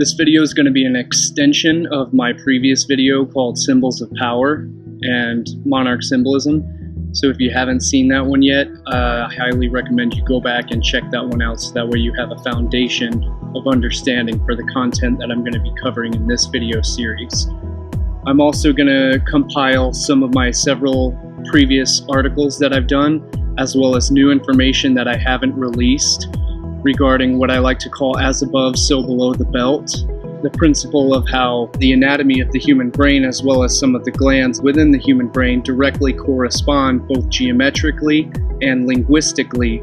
This video is going to be an extension of my previous video called Symbols of Power and Monarch Symbolism. So if you haven't seen that one yet, I highly recommend you go back and check that one out so that way you have a foundation of understanding for the content that I'm going to be covering in this video series. I'm also going to compile some of my several previous articles that I've done, as well as new information that I haven't released regarding what I like to call as above, so below the belt. The principle of how the anatomy of the human brain, as well as some of the glands within the human brain, directly correspond both geometrically and linguistically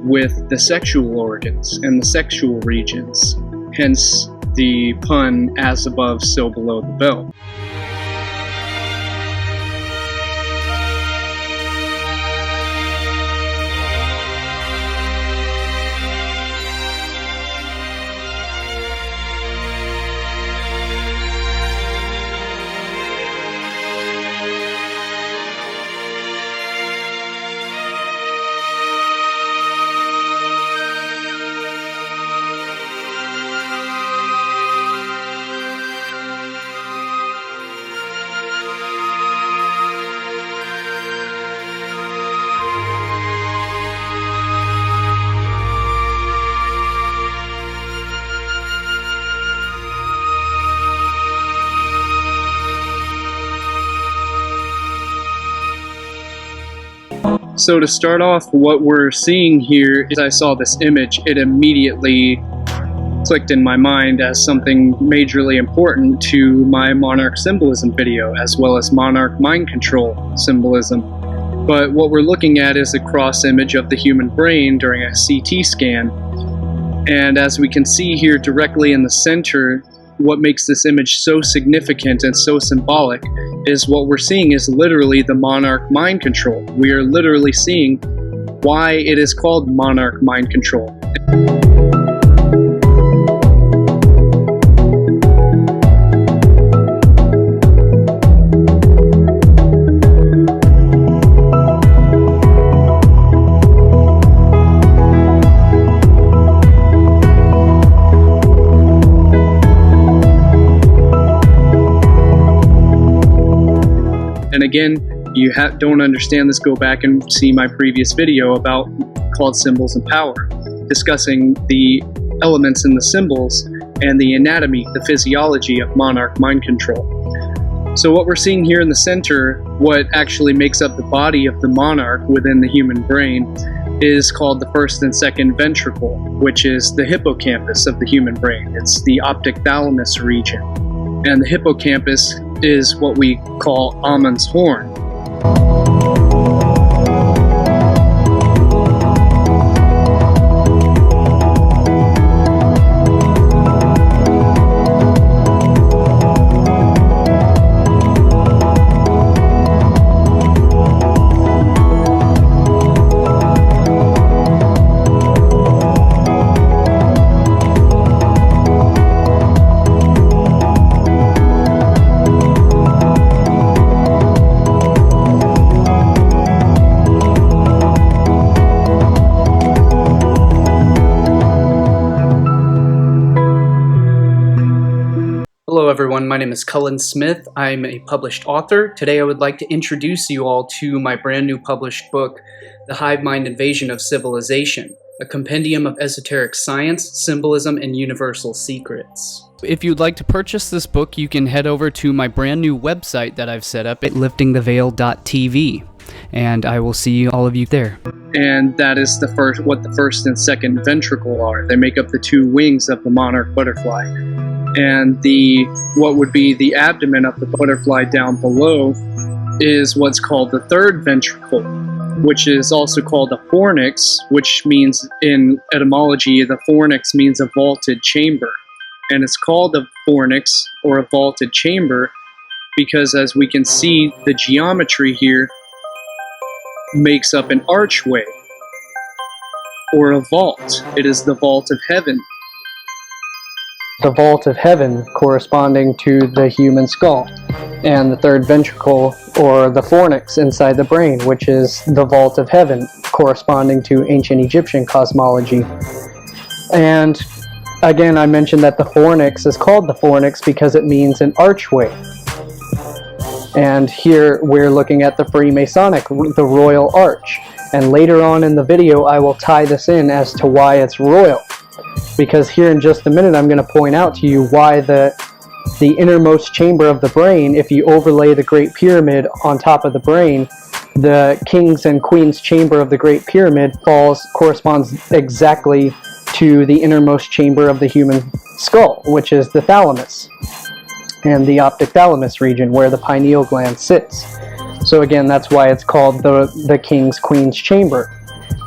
with the sexual organs and the sexual regions. Hence the pun, as above, so below the belt. So to start off, what we're seeing here is I saw this image. It immediately clicked in my mind as something majorly important to my monarch symbolism video, as well as monarch mind control symbolism. But what we're looking at is a cross image of the human brain during a CT scan. And as we can see here directly in the center, what makes this image so significant and so symbolic is what we're seeing is literally the monarch mind control. We are literally seeing why it is called monarch mind control. And again, you don't understand this, go back and see my previous video called Symbols of Power, discussing the elements in the symbols and the anatomy, the physiology of monarch mind control. So what we're seeing here in the center, what actually makes up the body of the monarch within the human brain, is called the first and second ventricle, which is the hippocampus of the human brain. It's the optic thalamus region. And the hippocampus is what we call Ammon's horn. Hello everyone, my name is Cullen Smith. I'm a published author. Today I would like to introduce you all to my brand new published book, The Hive Mind Invasion of Civilization, a compendium of esoteric science, symbolism, and universal secrets. If you'd like to purchase this book, you can head over to my brand new website that I've set up at liftingtheveil.tv, and I will see all of you there. And that is what the first and second ventricle are. They make up the two wings of the monarch butterfly. And what would be the abdomen of the butterfly down below is what's called the third ventricle, which is also called a fornix, which means in etymology, the fornix means a vaulted chamber. And it's called a fornix or a vaulted chamber because, as we can see, the geometry here makes up an archway or a vault. It is the vault of heaven. The vault of heaven corresponding to the human skull, and the third ventricle or the fornix inside the brain, which is the vault of heaven corresponding to ancient Egyptian cosmology. And again, I mentioned that the fornix is called the fornix because it means an archway. And here we're looking at the Freemasonic, the Royal Arch. And later on in the video, I will tie this in as to why it's royal. Because here in just a minute, I'm going to point out to you why the innermost chamber of the brain, if you overlay the Great Pyramid on top of the brain, the king's and queen's chamber of the Great Pyramid corresponds exactly to the innermost chamber of the human skull, which is the thalamus and the optic thalamus region where the pineal gland sits. So again, that's why it's called the king's queen's chamber.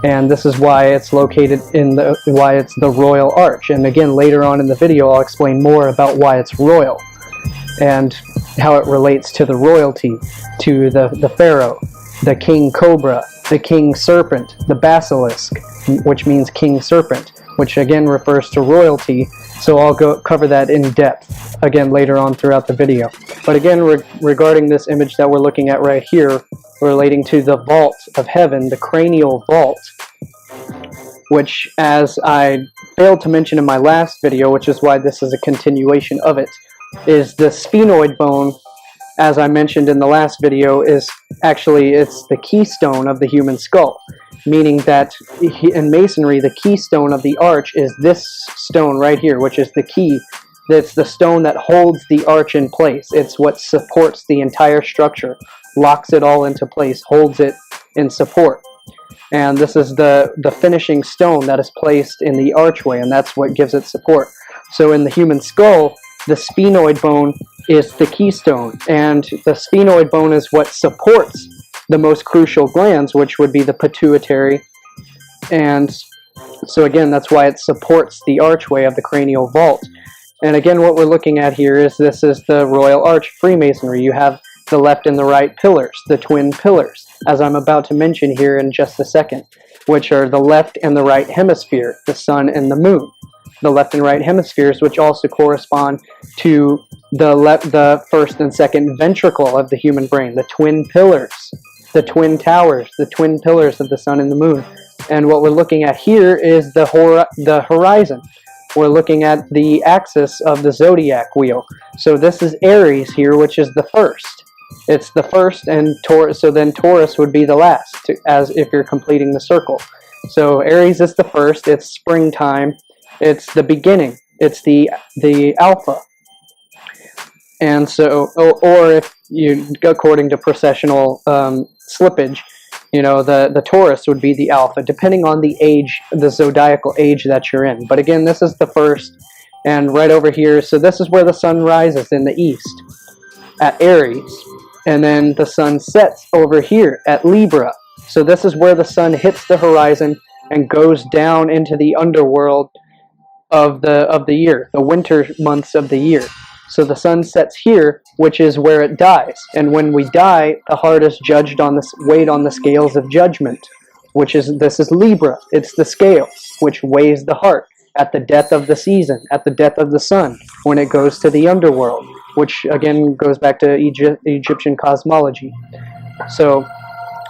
And this is why it's located in why it's the Royal Arch. And again, later on in the video, I'll explain more about why it's royal and how it relates to the royalty, to the pharaoh, the king cobra, the king serpent, the basilisk, which means king serpent, which again refers to royalty. So I'll cover that in depth again later on throughout the video. But again, regarding this image that we're looking at right here, relating to the vault of heaven, the cranial vault, which, as I failed to mention in my last video, which is why this is a continuation of it, is the sphenoid bone. As I mentioned in the last video, is actually, it's the keystone of the human skull, meaning that in Masonry, the keystone of the arch is this stone right here, which is the key. It's the stone that holds the arch in place. It's what supports the entire structure, locks it all into place, holds it in support. And this is the finishing stone that is placed in the archway, and that's what gives it support. So in the human skull, the sphenoid bone is the keystone, and the sphenoid bone is what supports the most crucial glands, which would be the pituitary. And so again, that's why it supports the archway of the cranial vault. And again, what we're looking at here is this is the Royal Arch Freemasonry. You have the left and the right pillars, the twin pillars, as I'm about to mention here in just a second, which are the left and the right hemisphere, the sun and the moon. The left and right hemispheres, which also correspond to the first and second ventricle of the human brain, the twin pillars, the twin towers, the twin pillars of the sun and the moon. And what we're looking at here is the horizon. We're looking at the axis of the zodiac wheel. So this is Aries here, which is the first. It's the first, and Taurus. So then Taurus would be the last, as if you're completing the circle. So Aries is the first. It's springtime. It's the beginning. It's the alpha. And so, or if you, according to processional slippage, you know, the Taurus would be the alpha, depending on the age, the zodiacal age that you're in. But again, this is the first, and right over here, so this is where the sun rises in the east, at Aries. And then the sun sets over here at Libra. So this is where the sun hits the horizon and goes down into the underworld of the year, the winter months of the year. So the sun sets here, which is where it dies. And when we die, the heart is judged on this, weighed on the scales of judgment, this is Libra. It's the scales, which weighs the heart at the death of the season, at the death of the sun, when it goes to the underworld, which again goes back to Egyptian cosmology. So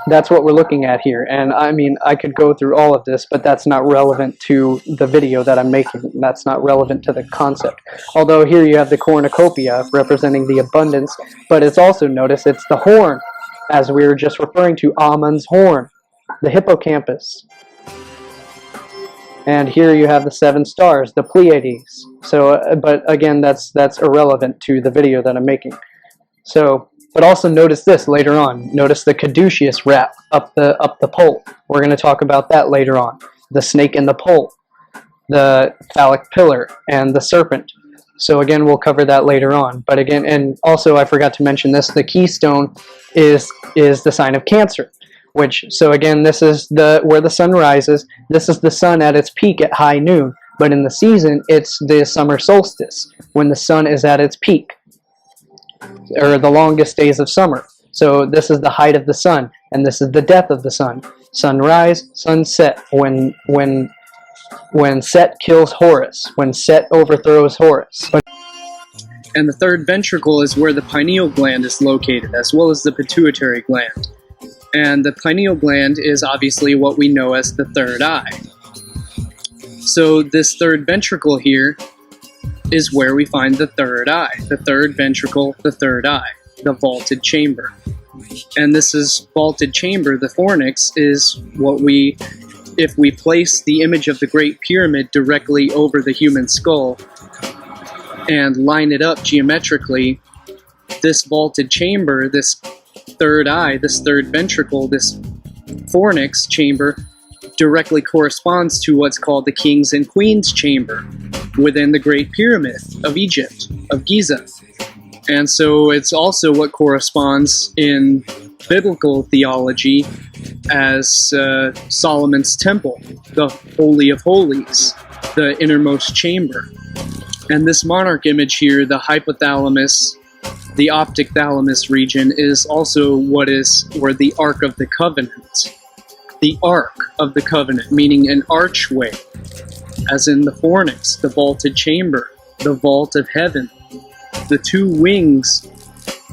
that's what we're looking at here. And I mean, I could go through all of this, but that's not relevant to the video that I'm making. That's not relevant to the concept. Although here you have the cornucopia representing the abundance, but it's also, notice, it's the horn, as we were just referring to, Amun's horn, the hippocampus. And here you have the 7 stars, the Pleiades. So, but again, that's irrelevant to the video that I'm making. So, but also notice this later on. Notice the caduceus wrap up the pole. We're going to talk about that later on. The snake and the pole, the phallic pillar, and the serpent. So again, we'll cover that later on. But again, and also I forgot to mention this, the keystone is the sign of Cancer. Which, so again, this is where the sun rises. This is the sun at its peak at high noon. But in the season, it's the summer solstice, when the sun is at its peak, or the longest days of summer. So this is the height of the sun, and this is the death of the sun. Sunrise, sunset, when Set kills Horus, when Set overthrows Horus. And the third ventricle is where the pineal gland is located, as well as the pituitary gland. And the pineal gland is obviously what we know as the third eye. So this third ventricle here is where we find the third eye, the third ventricle, the third eye, the vaulted chamber. And this is vaulted chamber, the fornix, is what if we place the image of the Great Pyramid directly over the human skull and line it up geometrically, this vaulted chamber, this third eye, this third ventricle, this fornix chamber directly corresponds to what's called the King's and Queen's chamber within the Great Pyramid of Egypt, of Giza. And so it's also what corresponds in biblical theology as Solomon's temple, the Holy of Holies, the innermost chamber. And this monarch image here, the hypothalamus, the optic thalamus region, is also where the Ark of the Covenant. The Ark of the Covenant, meaning an archway, as in the fornix, the vaulted chamber, the vault of heaven. The two wings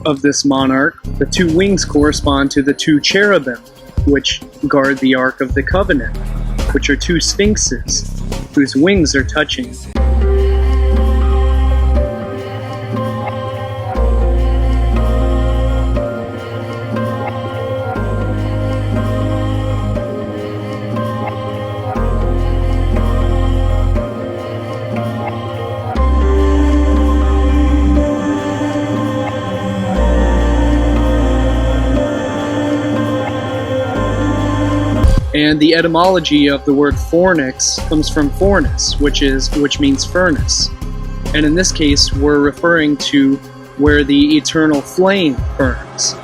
of this monarch, the two wings correspond to the two cherubim, which guard the Ark of the Covenant, which are two sphinxes, whose wings are touching. And the etymology of the word fornix comes from fornis, which means furnace. And in this case, we're referring to where the eternal flame burns,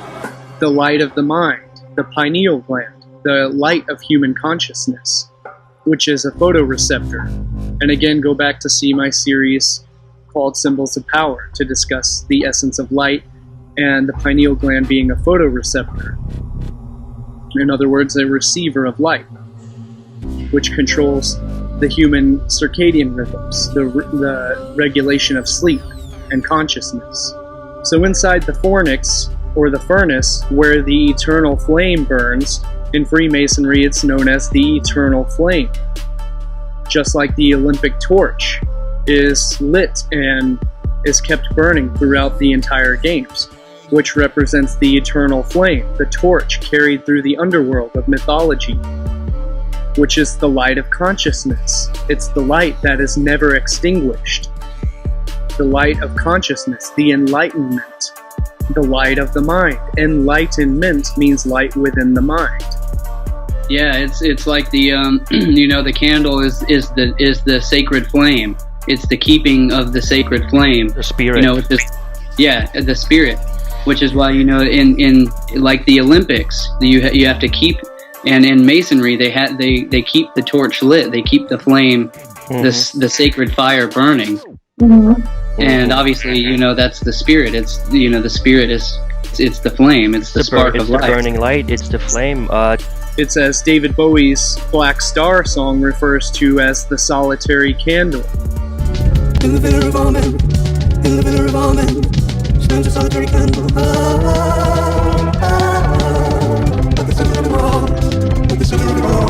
the light of the mind, the pineal gland, the light of human consciousness, which is a photoreceptor. And again, go back to see my series called Symbols of Power to discuss the essence of light and the pineal gland being a photoreceptor. In other words, a receiver of light, which controls the human circadian rhythms, the regulation of sleep and consciousness. So inside the fornix, or the furnace, where the eternal flame burns, in Freemasonry it's known as the eternal flame. Just like the Olympic torch is lit and is kept burning throughout the entire games, which represents the eternal flame, the torch carried through the underworld of mythology, which is the light of consciousness. It's the light that is never extinguished. The light of consciousness, the enlightenment, the light of the mind. Enlightenment means light within the mind. Yeah, it's like the the candle is the sacred flame. It's the keeping of the sacred flame. The spirit. The spirit. Which is why, in like the Olympics, you have to keep, and in Masonry they keep the torch lit, they keep the flame, the sacred fire burning, and obviously that's the spirit. It's the spirit it's the flame, it's the spark of light. It's the burning light. It's the flame. It's as David Bowie's Black Star song refers to as the solitary candle. In the vigor of all men, in the vigor of all men, stands a solitary candle. At the center of it all, at the center of it all.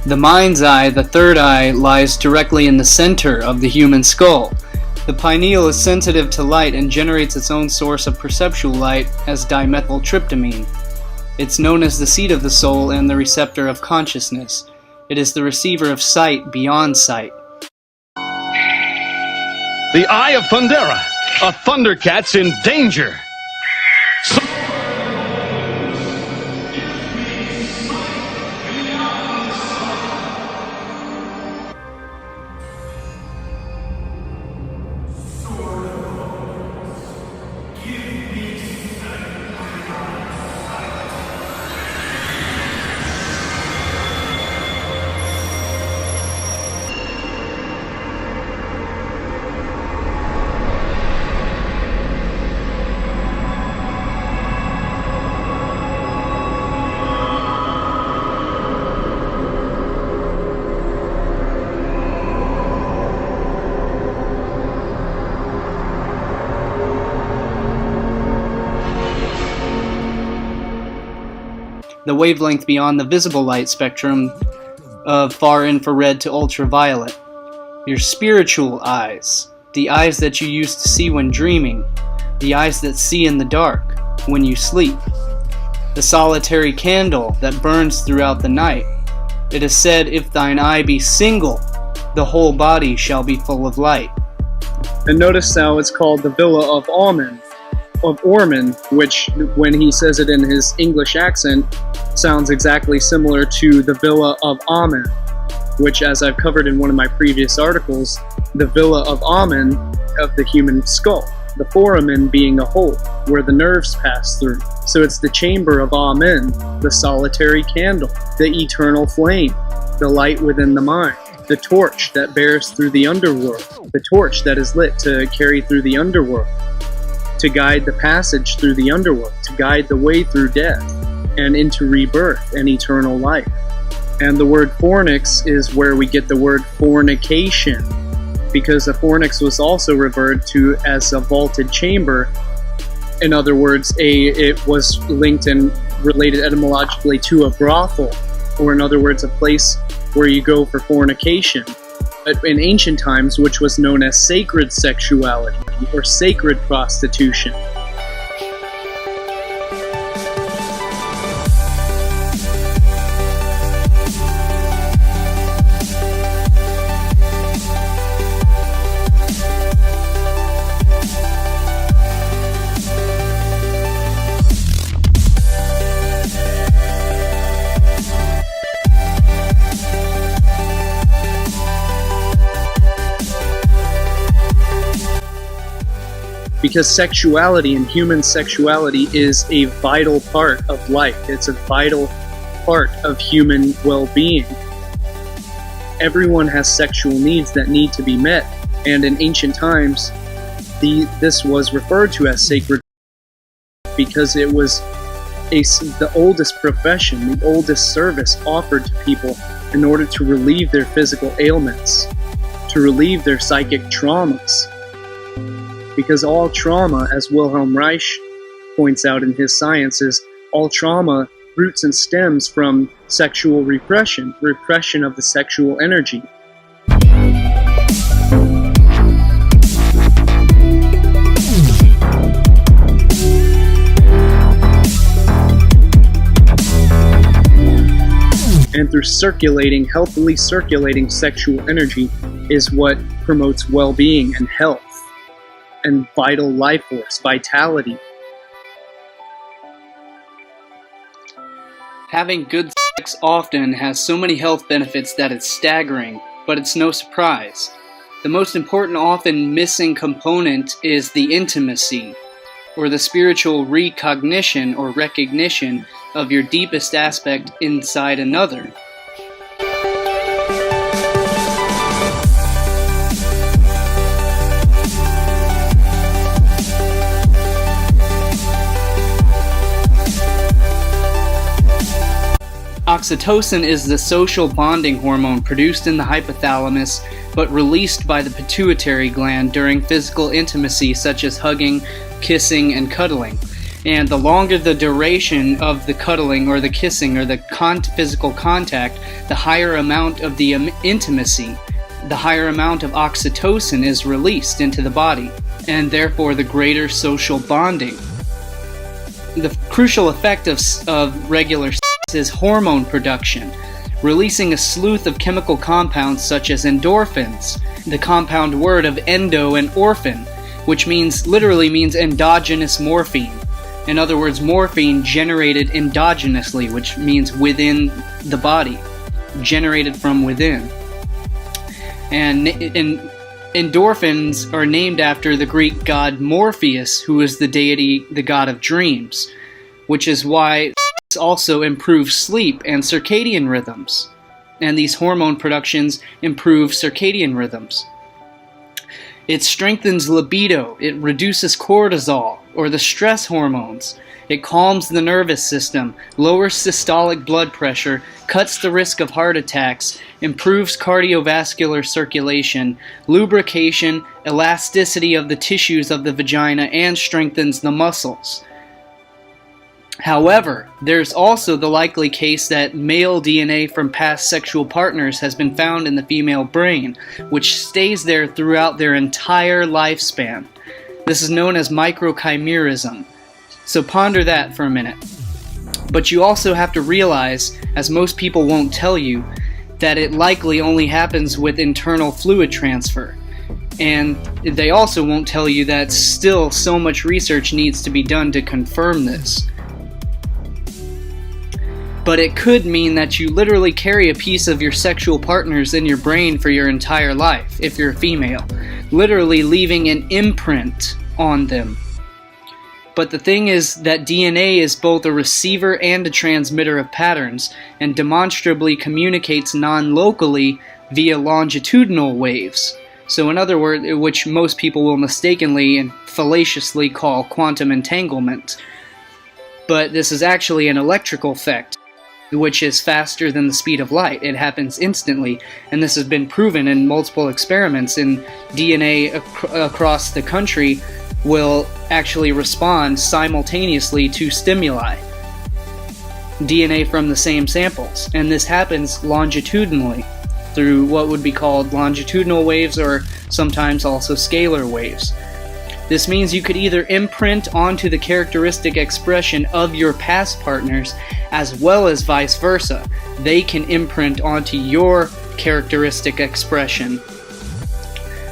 The mind's eye, the third eye, lies directly in the center of the human skull. The pineal is sensitive to light and generates its own source of perceptual light as dimethyltryptamine. It's known as the seat of the soul and the receptor of consciousness. It is the receiver of sight beyond sight. The Eye of Thundera, a Thundercat's in danger. The wavelength beyond the visible light spectrum of far infrared to ultraviolet. Your spiritual eyes, the eyes that you use to see when dreaming, the eyes that see in the dark when you sleep. The solitary candle that burns throughout the night. It is said, if thine eye be single, the whole body shall be full of light. And notice how it's called the Villa of Ormond, which, when he says it in his English accent, sounds exactly similar to the Villa of Amen, which, as I've covered in one of my previous articles, the Villa of Amen of the human skull, the foramen being a hole where the nerves pass through. So it's the chamber of Amen, the solitary candle, the eternal flame, the light within the mind, the torch that bears through the underworld, the torch that is lit to carry through the underworld, to guide the passage through the underworld, to guide the way through death and into rebirth and eternal life. And the word fornix is where we get the word fornication, because a fornix was also referred to as a vaulted chamber. In other words, it was linked and related etymologically to a brothel, or in other words, a place where you go for fornication. But in ancient times, which was known as sacred sexuality or sacred prostitution. Because sexuality and human sexuality is a vital part of life. It's a vital part of human well-being. Everyone has sexual needs that need to be met, and in ancient times, this was referred to as sacred because it was the oldest profession, the oldest service offered to people in order to relieve their physical ailments, to relieve their psychic traumas. Because all trauma, as Wilhelm Reich points out in his Sciences, all trauma roots and stems from sexual repression of the sexual energy. And through healthily circulating sexual energy is what promotes well-being and health and vital life force, vitality. Having good sex often has so many health benefits that it's staggering, but it's no surprise. The most important, often missing component is the intimacy, or the spiritual recognition or recognition of your deepest aspect inside another. Oxytocin is the social bonding hormone produced in the hypothalamus but released by the pituitary gland during physical intimacy such as hugging, kissing, and cuddling. And the longer the duration of the cuddling or the kissing or the physical contact, the higher amount of the intimacy, the higher amount of oxytocin is released into the body, and therefore the greater social bonding. The crucial effect of regular sex is hormone production, releasing a slew of chemical compounds such as endorphins, the compound word of endo and orphan, which literally means endogenous morphine. In other words, morphine generated endogenously, which means within the body, generated from within. And endorphins are named after the Greek god Morpheus, who is the deity, the god of dreams, which is why also improves sleep and circadian rhythms. And these hormone productions improve circadian rhythms. It strengthens libido, it reduces cortisol, or the stress hormones. It calms the nervous system, lowers systolic blood pressure, cuts the risk of heart attacks, improves cardiovascular circulation, lubrication, elasticity of the tissues of the vagina, and strengthens the muscles. However, there's also the likely case that male DNA from past sexual partners has been found in the female brain, which stays there throughout their entire lifespan. This is known as microchimerism. So ponder that for a minute. But you also have to realize, as most people won't tell you, that it likely only happens with internal fluid transfer. And they also won't tell you that still so much research needs to be done to confirm this. But it could mean that you literally carry a piece of your sexual partners in your brain for your entire life, if you're a female, literally leaving an imprint on them. But the thing is that DNA is both a receiver and a transmitter of patterns, and demonstrably communicates non-locally via longitudinal waves. So in other words, which most people will mistakenly and fallaciously call quantum entanglement. But this is actually an electrical effect, which is faster than the speed of light. It happens instantly, and this has been proven in multiple experiments. In DNA across the country will actually respond simultaneously to stimuli. DNA from the same samples, and this happens longitudinally through what would be called longitudinal waves, or sometimes also scalar waves. This means you could either imprint onto the characteristic expression of your past partners, as well as vice versa. They can imprint onto your characteristic expression.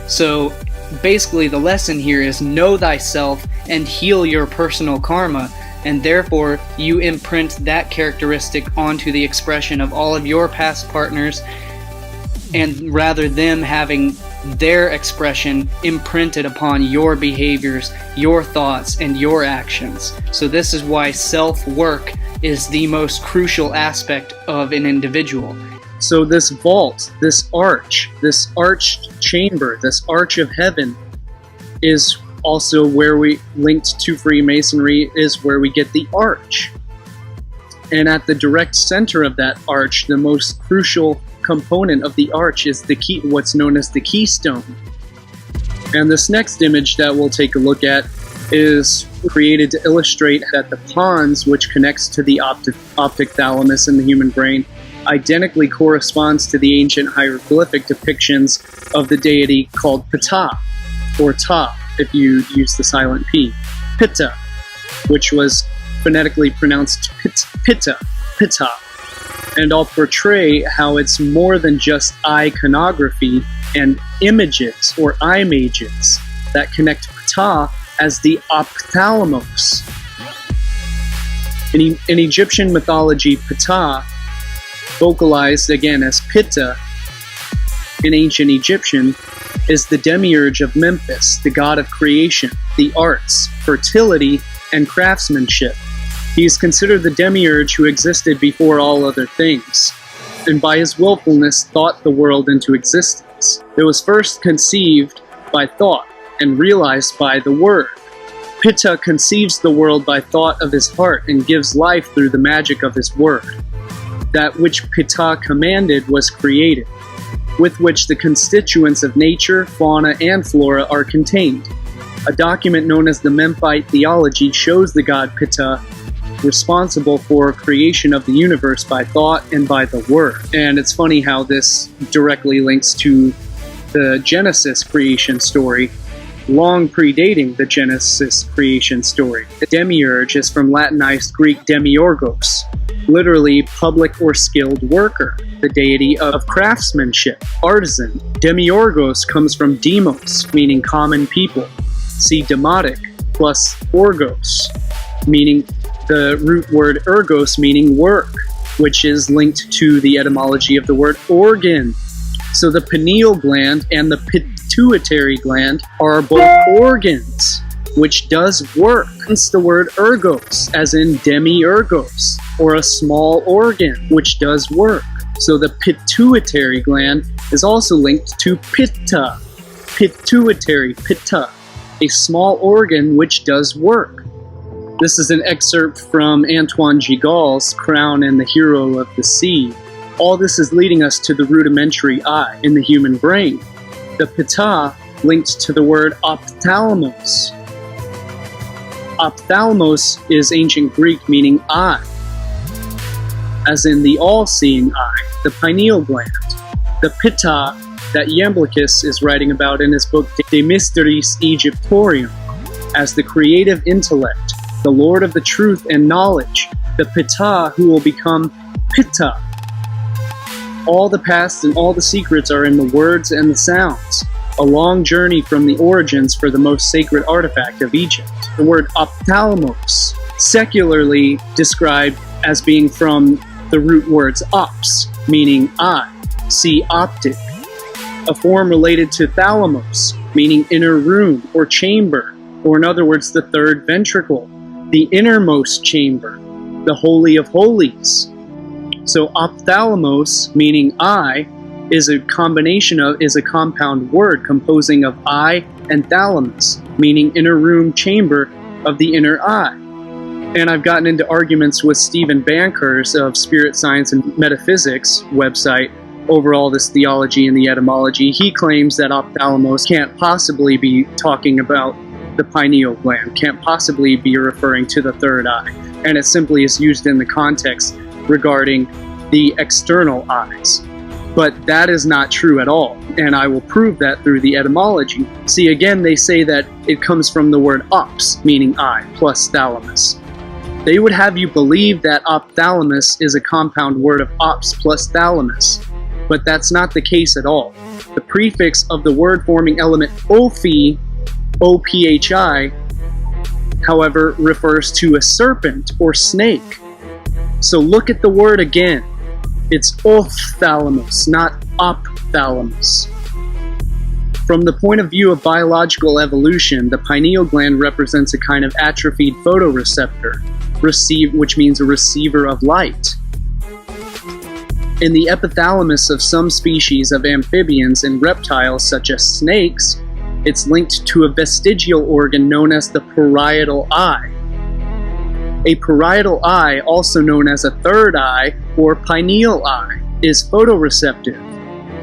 So basically the lesson here is know thyself and heal your personal karma, and therefore you imprint that characteristic onto the expression of all of your past partners, and rather them having their expression imprinted upon your behaviors, your thoughts, and your actions. So this is why self-work is the most crucial aspect of an individual. So this vault, this arched chamber, this arch of heaven is also where we, linked to Freemasonry, is where we get the arch. And at the direct center of that arch, the most crucial component of the arch is the key, what's known as the keystone. And this next image that we'll take a look at is created to illustrate that the pons, which connects to the optic thalamus in the human brain, identically corresponds to the ancient hieroglyphic depictions of the deity called Ptah, or Ta, if you use the silent P. Pitta, which was phonetically pronounced Pitta. And I'll portray how it's more than just iconography and images or images that connect Ptah as the ophthalmos. In Egyptian mythology, Ptah, vocalized again as Pitta in ancient Egyptian, is the demiurge of Memphis, the god of creation, the arts, fertility, and craftsmanship. He is considered the demiurge who existed before all other things, and by his willfulness thought the world into existence. It was first conceived by thought and realized by the word. Pitta conceives the world by thought of his heart and gives life through the magic of his word. That which Pitta commanded was created, with which the constituents of nature, fauna, and flora are contained. A document known as the Memphite theology shows the god Pitta responsible for creation of the universe by thought and by the word. And it's funny how this directly links to the Genesis creation story, long predating the Genesis creation story. The demiurge is from Latinized Greek demiurgos, literally public or skilled worker, the deity of craftsmanship, artisan. Demiurgos comes from demos, meaning common people. See demotic plus orgos, meaning the root word ergos, meaning work, which is linked to the etymology of the word organ. So the pineal gland and the pituitary gland are both organs, which does work. Hence the word ergos, as in demiurgos, or a small organ, which does work. So the pituitary gland is also linked to pitta, pituitary, pitta, a small organ which does work. This is an excerpt from Antoine Gigol's Crown and the Hero of the Sea. All this is leading us to the rudimentary eye in the human brain. The pitta linked to the word ophthalmos. Ophthalmos is ancient Greek meaning eye, as in the all-seeing eye, the pineal gland. The pitta that Iamblichus is writing about in his book De Mysteris Egyptorium, as the creative intellect, the lord of the truth and knowledge, the pitta who will become pitta. All the past and all the secrets are in the words and the sounds. A long journey from the origins for the most sacred artifact of Egypt. The word ophthalmos, secularly described as being from the root words ops, meaning eye, see optic. A form related to thalamus, meaning inner room or chamber, or in other words, the third ventricle, the innermost chamber, the Holy of Holies. So ophthalmos, meaning eye, is a compound word composing of eye and thalamus, meaning inner room chamber of the inner eye. And I've gotten into arguments with Stephen Banker's of Spirit Science and Metaphysics website over all this theology and the etymology. He claims that ophthalmos can't possibly be talking about the pineal gland, can't possibly be referring to the third eye, and it simply is used in the context regarding the external eyes. But that is not true at all, and I will prove that through the etymology. See, again, they say that it comes from the word ops, meaning eye, plus thalamus. They would have you believe that ophthalmos is a compound word of ops plus thalamus, but that's not the case at all. The prefix of the word-forming element ophi, O-P-H-I, however, refers to a serpent or snake. So look at the word again. It's ophthalmos, not ophthalmos. From the point of view of biological evolution, the pineal gland represents a kind of atrophied photoreceptor, which means a receiver of light. In the epithalamus of some species of amphibians and reptiles, such as snakes, it's linked to a vestigial organ known as the parietal eye. A parietal eye, also known as a third eye or pineal eye, is photoreceptive,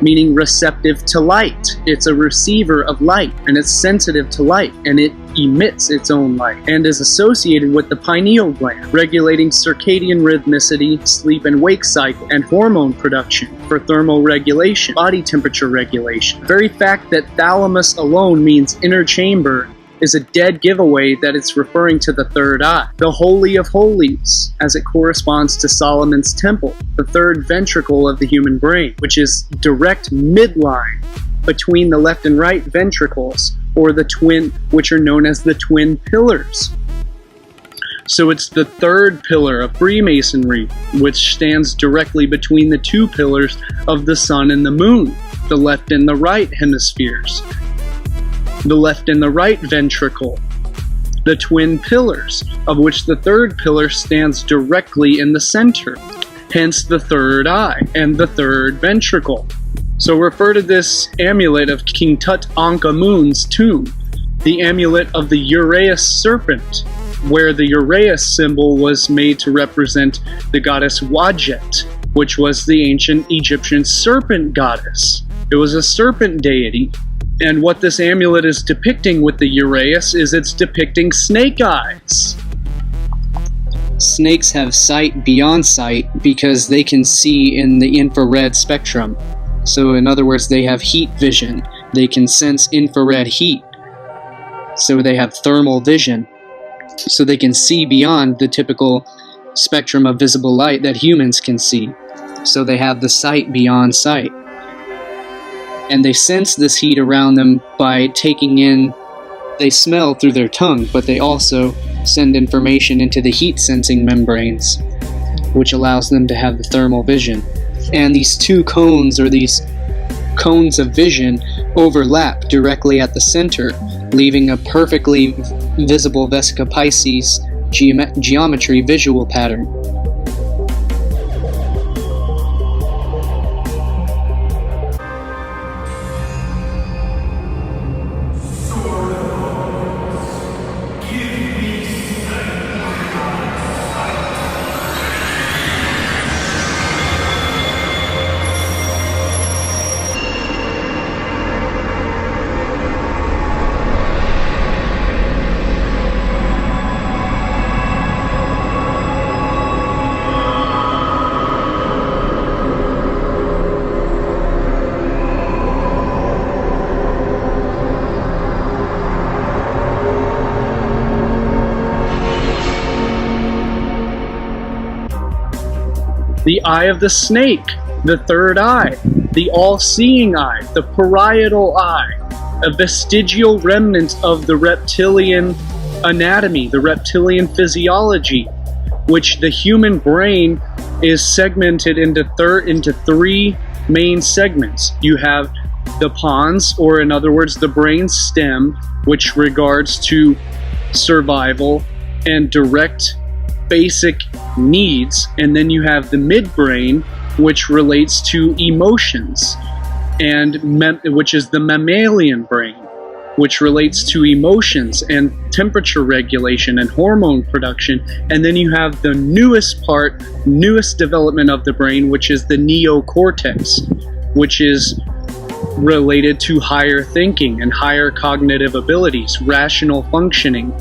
meaning receptive to light. It's a receiver of light, and it's sensitive to light, and it emits its own light, and is associated with the pineal gland, regulating circadian rhythmicity, sleep and wake cycle, and hormone production for thermal regulation, body temperature regulation. The very fact that thalamus alone means inner chamber is a dead giveaway that it's referring to the third eye, the Holy of Holies, as it corresponds to Solomon's temple, the third ventricle of the human brain, which is direct midline between the left and right ventricles, or the twin, which are known as the twin pillars. So it's the third pillar of Freemasonry, which stands directly between the two pillars of the sun and the moon, the left and the right hemispheres, the left and the right ventricle, the twin pillars, of which the third pillar stands directly in the center, hence the third eye and the third ventricle. So refer to this amulet of King Tutankhamun's tomb, the amulet of the Uraeus serpent, where the Uraeus symbol was made to represent the goddess Wadjet, which was the ancient Egyptian serpent goddess. It was a serpent deity. And what this amulet is depicting with the Uraeus is it's depicting snake eyes. Snakes have sight beyond sight because they can see in the infrared spectrum. So in other words, they have heat vision. They can sense infrared heat. So they have thermal vision. So they can see beyond the typical spectrum of visible light that humans can see. So they have the sight beyond sight. And they sense this heat around them by taking in, they smell through their tongue, but they also send information into the heat sensing membranes, which allows them to have the thermal vision. And these two cones, or these cones of vision, overlap directly at the center, leaving a perfectly visible Vesica Pisces geometry visual pattern. the eye of the snake, the third eye, the all-seeing eye, the parietal eye, a vestigial remnant of the reptilian anatomy, the reptilian physiology, which the human brain is segmented into three main segments. You have the pons, or in other words, the brain stem, which regards to survival and direct basic needs, and then you have the midbrain, which relates to emotions, and which is the mammalian brain, which relates to emotions and temperature regulation and hormone production. And then you have the newest development of the brain, which is the neocortex, which is related to higher thinking and higher cognitive abilities, rational functioning,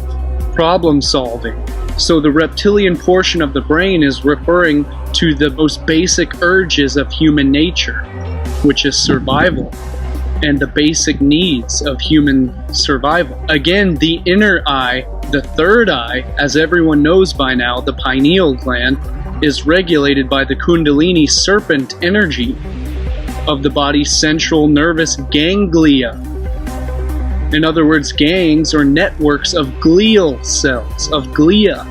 problem solving. So the reptilian portion of the brain is referring to the most basic urges of human nature, which is survival and the basic needs of human survival. Again, the inner eye, the third eye, as everyone knows by now, the pineal gland, is regulated by the Kundalini serpent energy of the body's central nervous ganglia. In other words, gangs or networks of glial cells, of glia,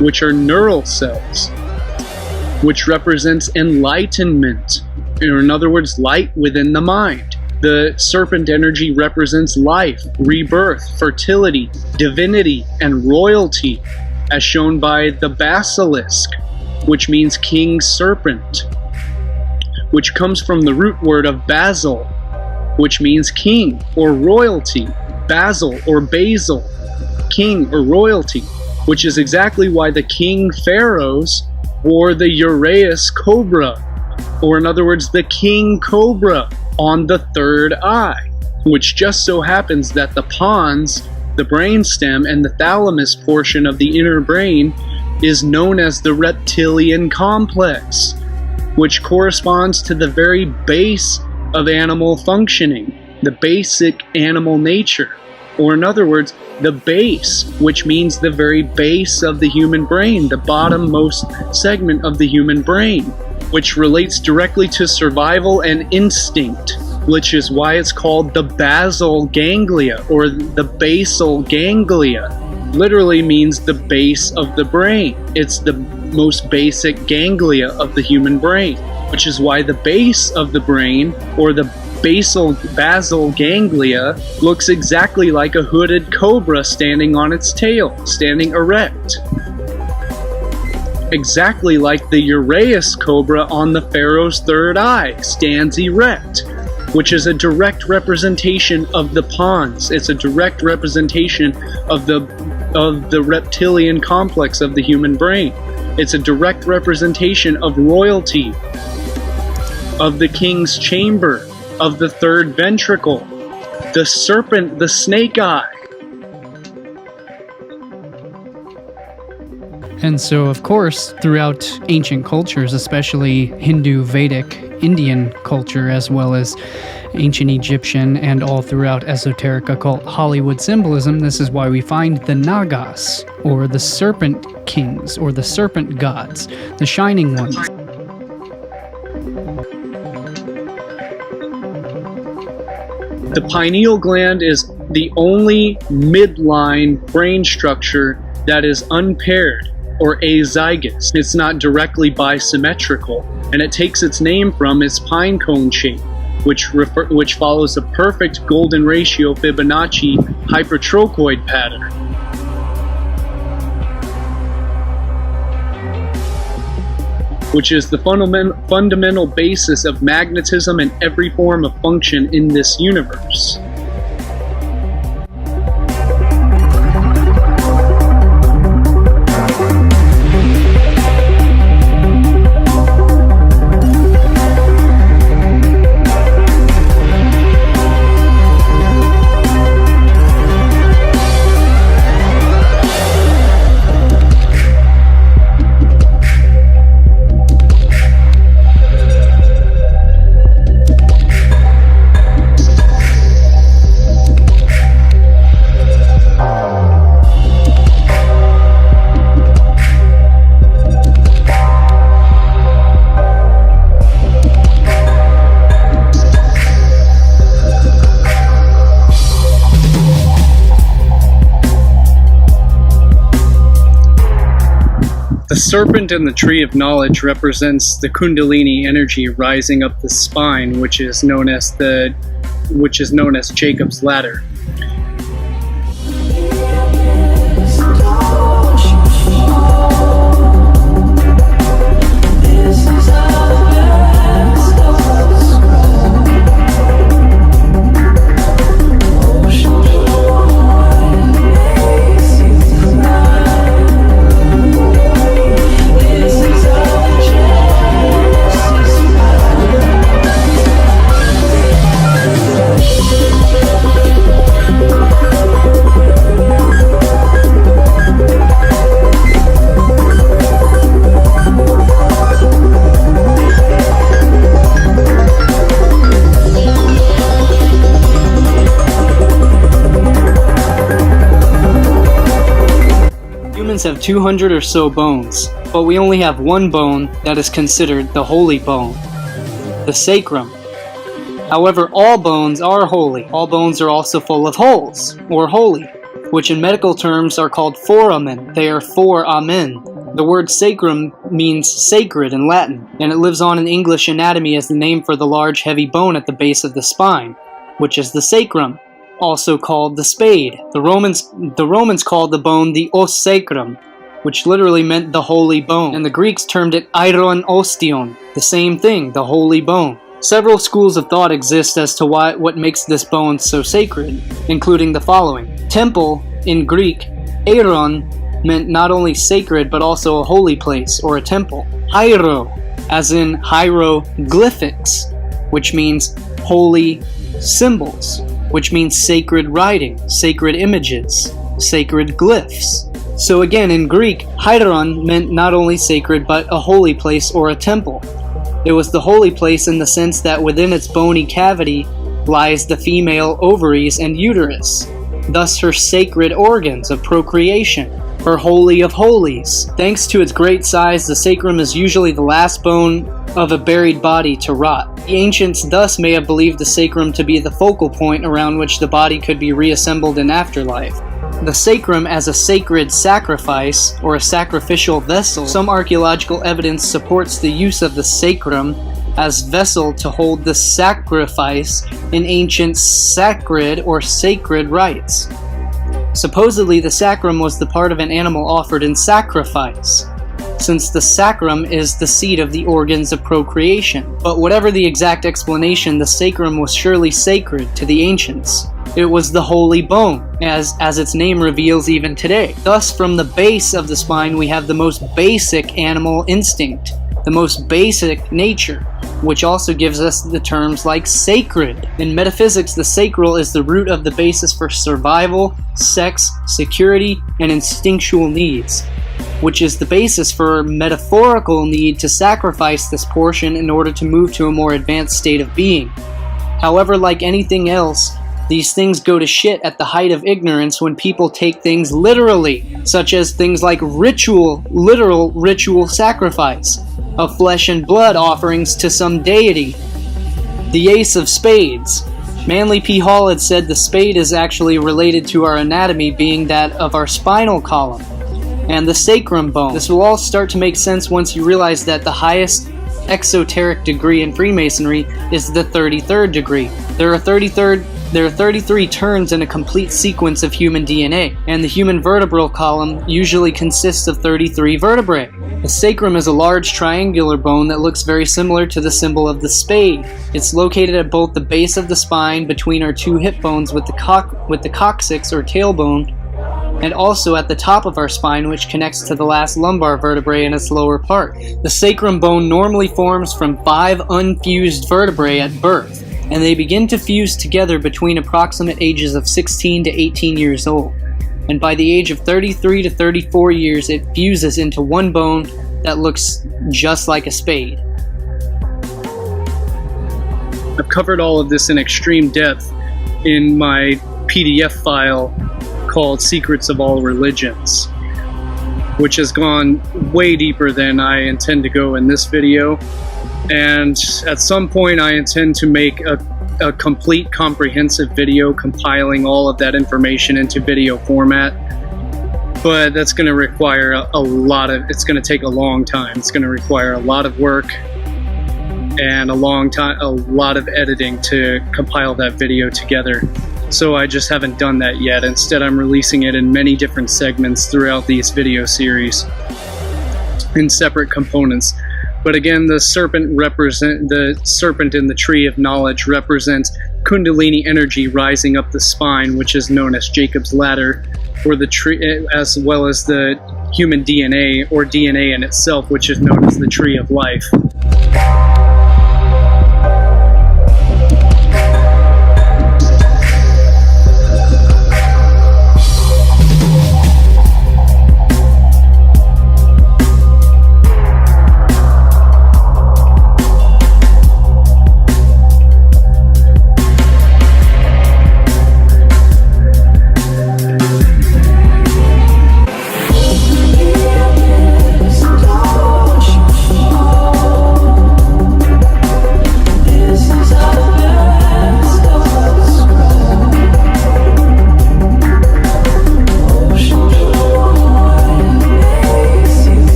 which are neural cells, which represents enlightenment, or in other words, light within the mind. The serpent energy represents life, rebirth, fertility, divinity, and royalty, as shown by the basilisk, which means king serpent, which comes from the root word of basil, which means king or royalty. Basil or basil, king or royalty, which is exactly why the king pharaohs wore the uraeus cobra, or in other words, the king cobra on the third eye, which just so happens that the pons, the brainstem, and the thalamus portion of the inner brain is known as the reptilian complex, which corresponds to the very base of animal functioning, the basic animal nature, or in other words, the base, which means the very base of the human brain, the bottommost segment of the human brain, which relates directly to survival and instinct, which is why it's called the basal ganglia, or the basal ganglia. Literally means the base of the brain. It's the most basic ganglia of the human brain, which is why the base of the brain, or the basal ganglia, looks exactly like a hooded cobra standing on its tail, standing erect. Exactly like the uraeus cobra on the pharaoh's third eye, stands erect, which is a direct representation of the pons. It's a direct representation of the reptilian complex of the human brain. It's a direct representation of royalty, of the king's chamber, of the third ventricle, the serpent, the snake eye. And so, of course, throughout ancient cultures, especially Hindu, Vedic, Indian culture, as well as ancient Egyptian and all throughout esoteric, occult, Hollywood symbolism, this is why we find the Nagas, or the serpent kings, or the serpent gods, the shining ones. The pineal gland is the only midline brain structure that is unpaired or azygous. It's not directly bisymmetrical, and it takes its name from its pine cone shape, which follows a perfect golden ratio Fibonacci hypertrochoid pattern. Which is the fundamental basis of magnetism and every form of function in this universe. The serpent in the tree of knowledge represents the Kundalini energy rising up the spine, which is known as Jacob's ladder. Humans have 200 or so bones, but we only have one bone that is considered the holy bone, the sacrum. However, all bones are holy. All bones are also full of holes, or holy, which in medical terms are called foramen. They are foramen. The word sacrum means sacred in Latin, and it lives on in English anatomy as the name for the large heavy bone at the base of the spine, which is the sacrum, also called the spade. The Romans called the bone the os sacrum, which literally meant the holy bone, and the Greeks termed it iron ostion, the same thing, the holy bone. Several schools of thought exist as to what makes this bone so sacred, including the following. Temple, in Greek, airon, meant not only sacred but also a holy place, or a temple. Hiero, as in hieroglyphics, which means holy symbols, which means sacred writing, sacred images, sacred glyphs. So again, in Greek, hieron meant not only sacred but a holy place or a temple. It was the holy place in the sense that within its bony cavity lies the female ovaries and uterus, thus her sacred organs of procreation, her holy of holies. Thanks to its great size, the sacrum is usually the last bone of a buried body to rot. The ancients thus may have believed the sacrum to be the focal point around which the body could be reassembled in afterlife. The sacrum as a sacred sacrifice, or a sacrificial vessel. Some archaeological evidence supports the use of the sacrum as vessel to hold the sacrifice in ancient sacred or sacred rites. Supposedly, the sacrum was the part of an animal offered in sacrifice, since the sacrum is the seat of the organs of procreation. But whatever the exact explanation, the sacrum was surely sacred to the ancients. It was the holy bone, as its name reveals even today. Thus, from the base of the spine, we have the most basic animal instinct, the most basic nature, which also gives us the terms like sacred. In metaphysics, the sacral is the root of the basis for survival, sex, security, and instinctual needs, which is the basis for metaphorical need to sacrifice this portion in order to move to a more advanced state of being. However, like anything else, these things go to shit at the height of ignorance when people take things literally, such as things like literal ritual sacrifice of flesh and blood offerings to some deity. The Ace of Spades. Manly P. Hall had said the spade is actually related to our anatomy, being that of our spinal column and the sacrum bone. This will all start to make sense once you realize that the highest exoteric degree in Freemasonry is the 33rd degree. There are 33 turns in a complete sequence of human DNA, and the human vertebral column usually consists of 33 vertebrae. The sacrum is a large triangular bone that looks very similar to the symbol of the spade. It's located at both the base of the spine between our two hip bones with the coccyx or tailbone, and also at the top of our spine, which connects to the last lumbar vertebrae in its lower part. The sacrum bone normally forms from 5 unfused vertebrae at birth, and they begin to fuse together between approximate ages of 16 to 18 years old. And by the age of 33 to 34 years, it fuses into one bone that looks just like a spade. I've covered all of this in extreme depth in my PDF file called Secrets of All Religions, which has gone way deeper than I intend to go in this video. And at some point I intend to make a complete comprehensive video compiling all of that information into video format. but that's going to require it's going to take a long time. It's going to require a lot of work and a lot of editing to compile that video together. So I just haven't done that yet. Instead, I'm releasing it in many different segments throughout these video series in separate components. But again, the serpent in the tree of knowledge represents Kundalini energy rising up the spine, which is known as Jacob's ladder, or the tree, as well as the human DNA, or DNA in itself, which is known as the tree of life.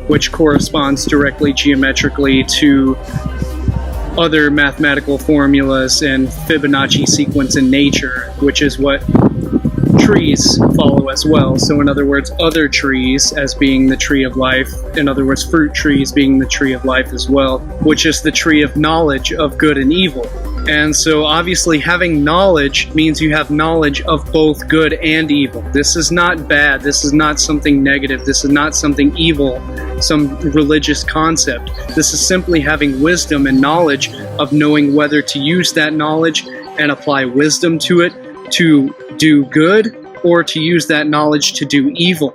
Which corresponds directly geometrically to other mathematical formulas and Fibonacci sequence in nature, which is what trees follow as well. So in other words, other trees as being the tree of life, in other words, fruit trees being the tree of life as well, which is the tree of knowledge of good and evil. And so obviously having knowledge means you have knowledge of both good and evil. This is not bad. This is not something negative. This is not something evil, some religious concept. This is simply having wisdom and knowledge of knowing whether to use that knowledge and apply wisdom to it to do good, or to use that knowledge to do evil.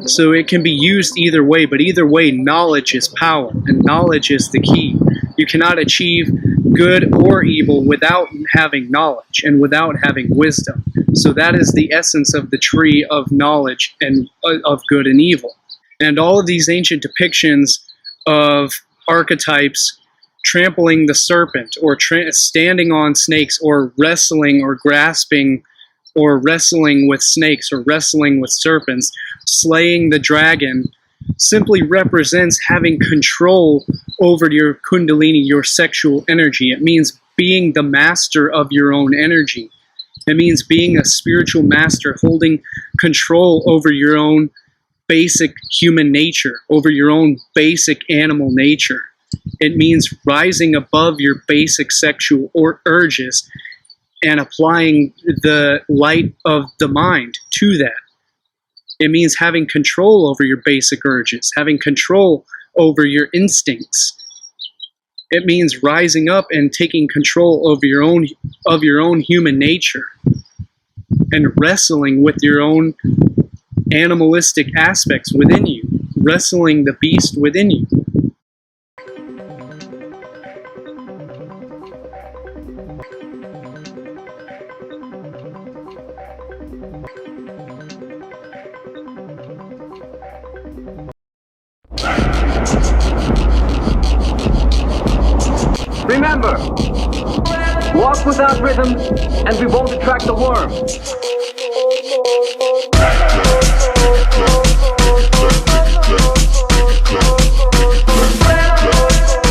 So it can be used either way, but either way, knowledge is power, and knowledge is the key. You cannot achieve good or evil without having knowledge and without having wisdom. So that is the essence of the tree of knowledge and of good and evil. And all of these ancient depictions of archetypes trampling the serpent, or standing on snakes, or wrestling or grasping, or wrestling with snakes, or wrestling with serpents, slaying the dragon, simply represents having control over your kundalini, your sexual energy. It means being the master of your own energy. It means being a spiritual master, holding control over your own basic human nature, over your own basic animal nature. It means rising above your basic sexual urges and applying the light of the mind to that. It means having control over your basic urges, having control over your instincts. It means rising up and taking control over your own human nature, and wrestling with your own animalistic aspects within you, wrestling the beast within you. Remember, walk without rhythm and we won't attract the worm.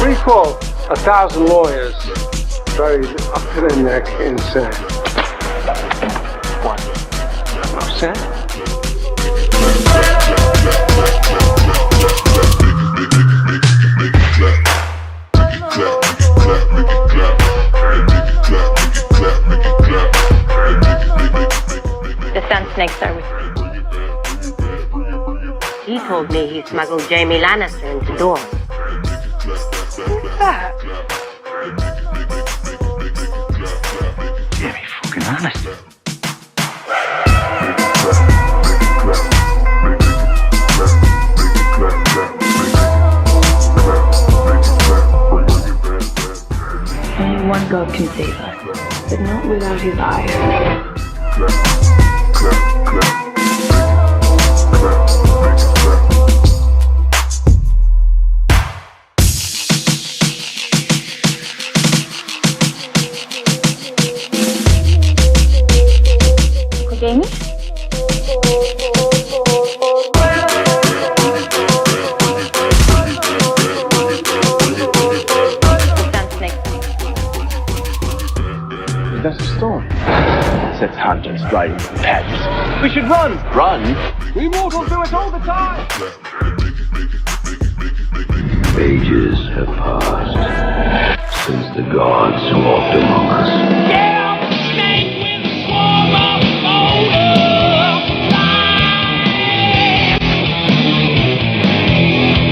Recall 1,000 lawyers buried up to their neck in sand. What? No sand? The Sun Snakes are with me. He told me he smuggled Jamie Lannister into Dorne. Who's that? Jamie fucking Lannister. Only one God can save us, but not without his eye. That's a storm. Says hunters riding from patches. We should run! Run? We mortals do it all the time! Ages have passed since the gods walked among us. Get off the snake with a swarm of boulders.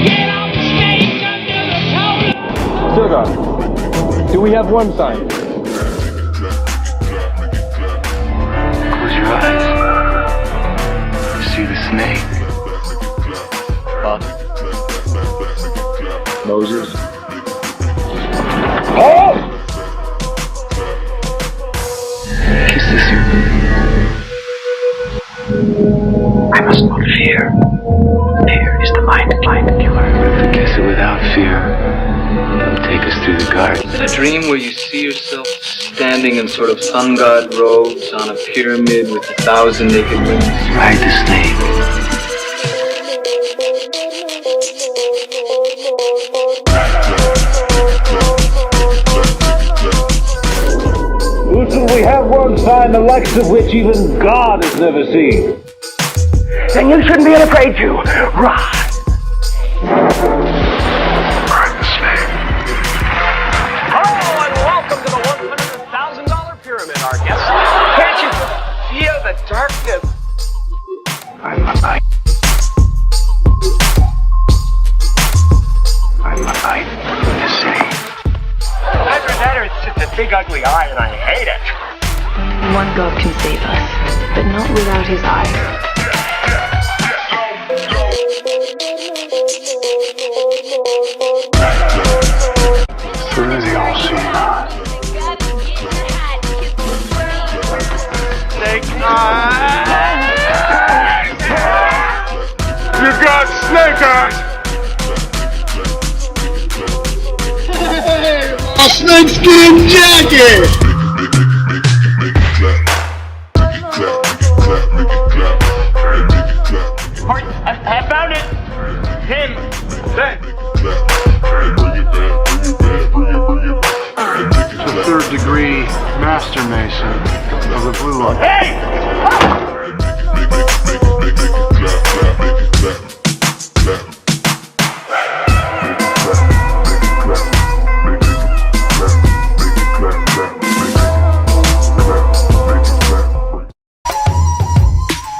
Get off the snake under the totem. Sugar, do we have one sign? Close your eyes. You see the snake? Moses. Kiss this here. I must not fear. Fear is the mind killer. Kiss it without fear. It'll take us through the garden. Is it a dream where you see yourself standing in sort of sun god robes on a pyramid with 1,000 naked women? Ride the snake. We have one sign the likes of which even God has never seen. Then you shouldn't be afraid to ride. Ride the snake. Hello and welcome to the $100,000 pyramid, our guest. Can't you feel the darkness? I'm a light. I'm a light. The same. After that, it's just a big ugly eye, and I hate it. One God can save us, but not without his eye. Through the all-seeing eye. Snake eyes! You got snake eyes! Hey, a snakeskin jacket! I found it! Him! Then! It's a third-degree master mason of the Blue Line. Hey!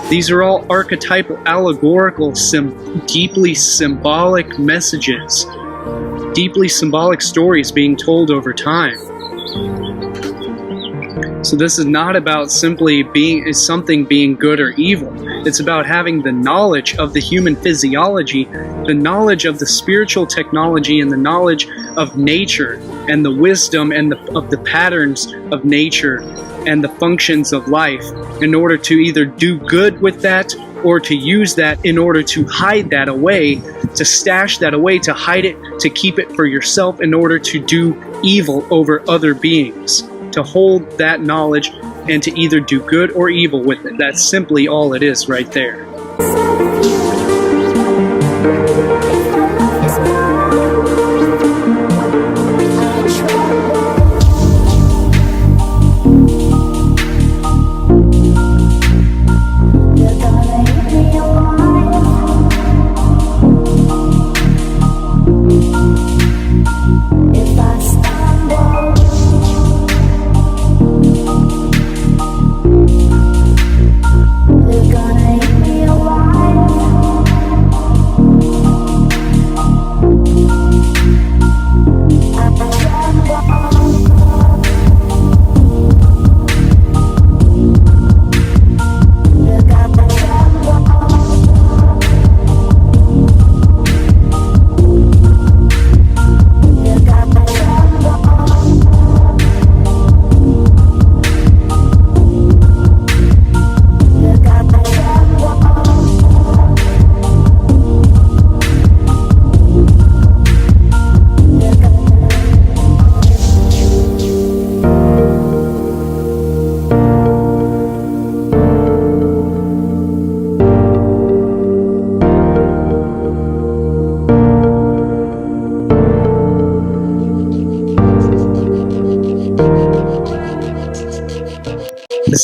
These are all archetypal, allegorical, deeply symbolic messages, deeply symbolic stories being told over time. So this is not about simply something being good or evil. It's about having the knowledge of the human physiology, the knowledge of the spiritual technology, and the knowledge of nature, and the wisdom and of the patterns of nature and the functions of life, in order to either do good with that or to use that in order to hide that away, to stash that away, to hide it, to keep it for yourself in order to do evil over other beings, to hold that knowledge and to either do good or evil with it. That's simply all it is right there.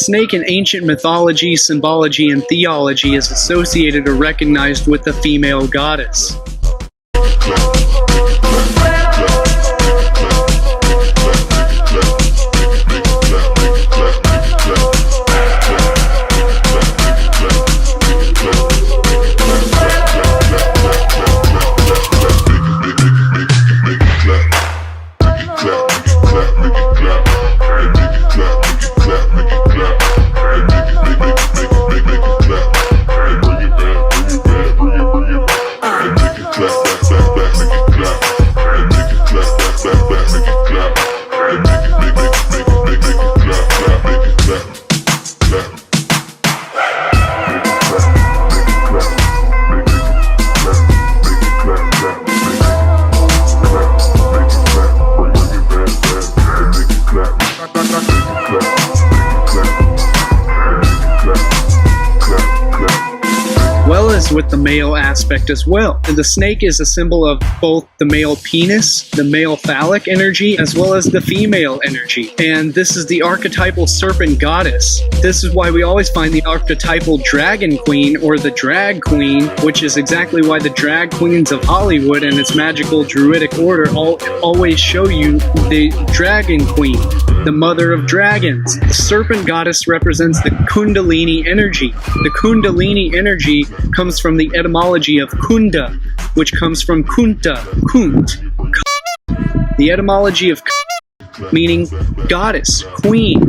snake in ancient mythology, symbology, and theology is associated or recognized with the female goddess. With the male aspect as well. And the snake is a symbol of both the male penis, the male phallic energy, as well as the female energy. And this is the archetypal serpent goddess. This is why we always find the archetypal dragon queen or the drag queen, which is exactly why the drag queens of Hollywood and its magical druidic order always show you the dragon queen, the mother of dragons. The serpent goddess represents the Kundalini energy. The Kundalini energy comes from the etymology of kunda, which comes from kunta, kunt. The etymology of meaning goddess, queen.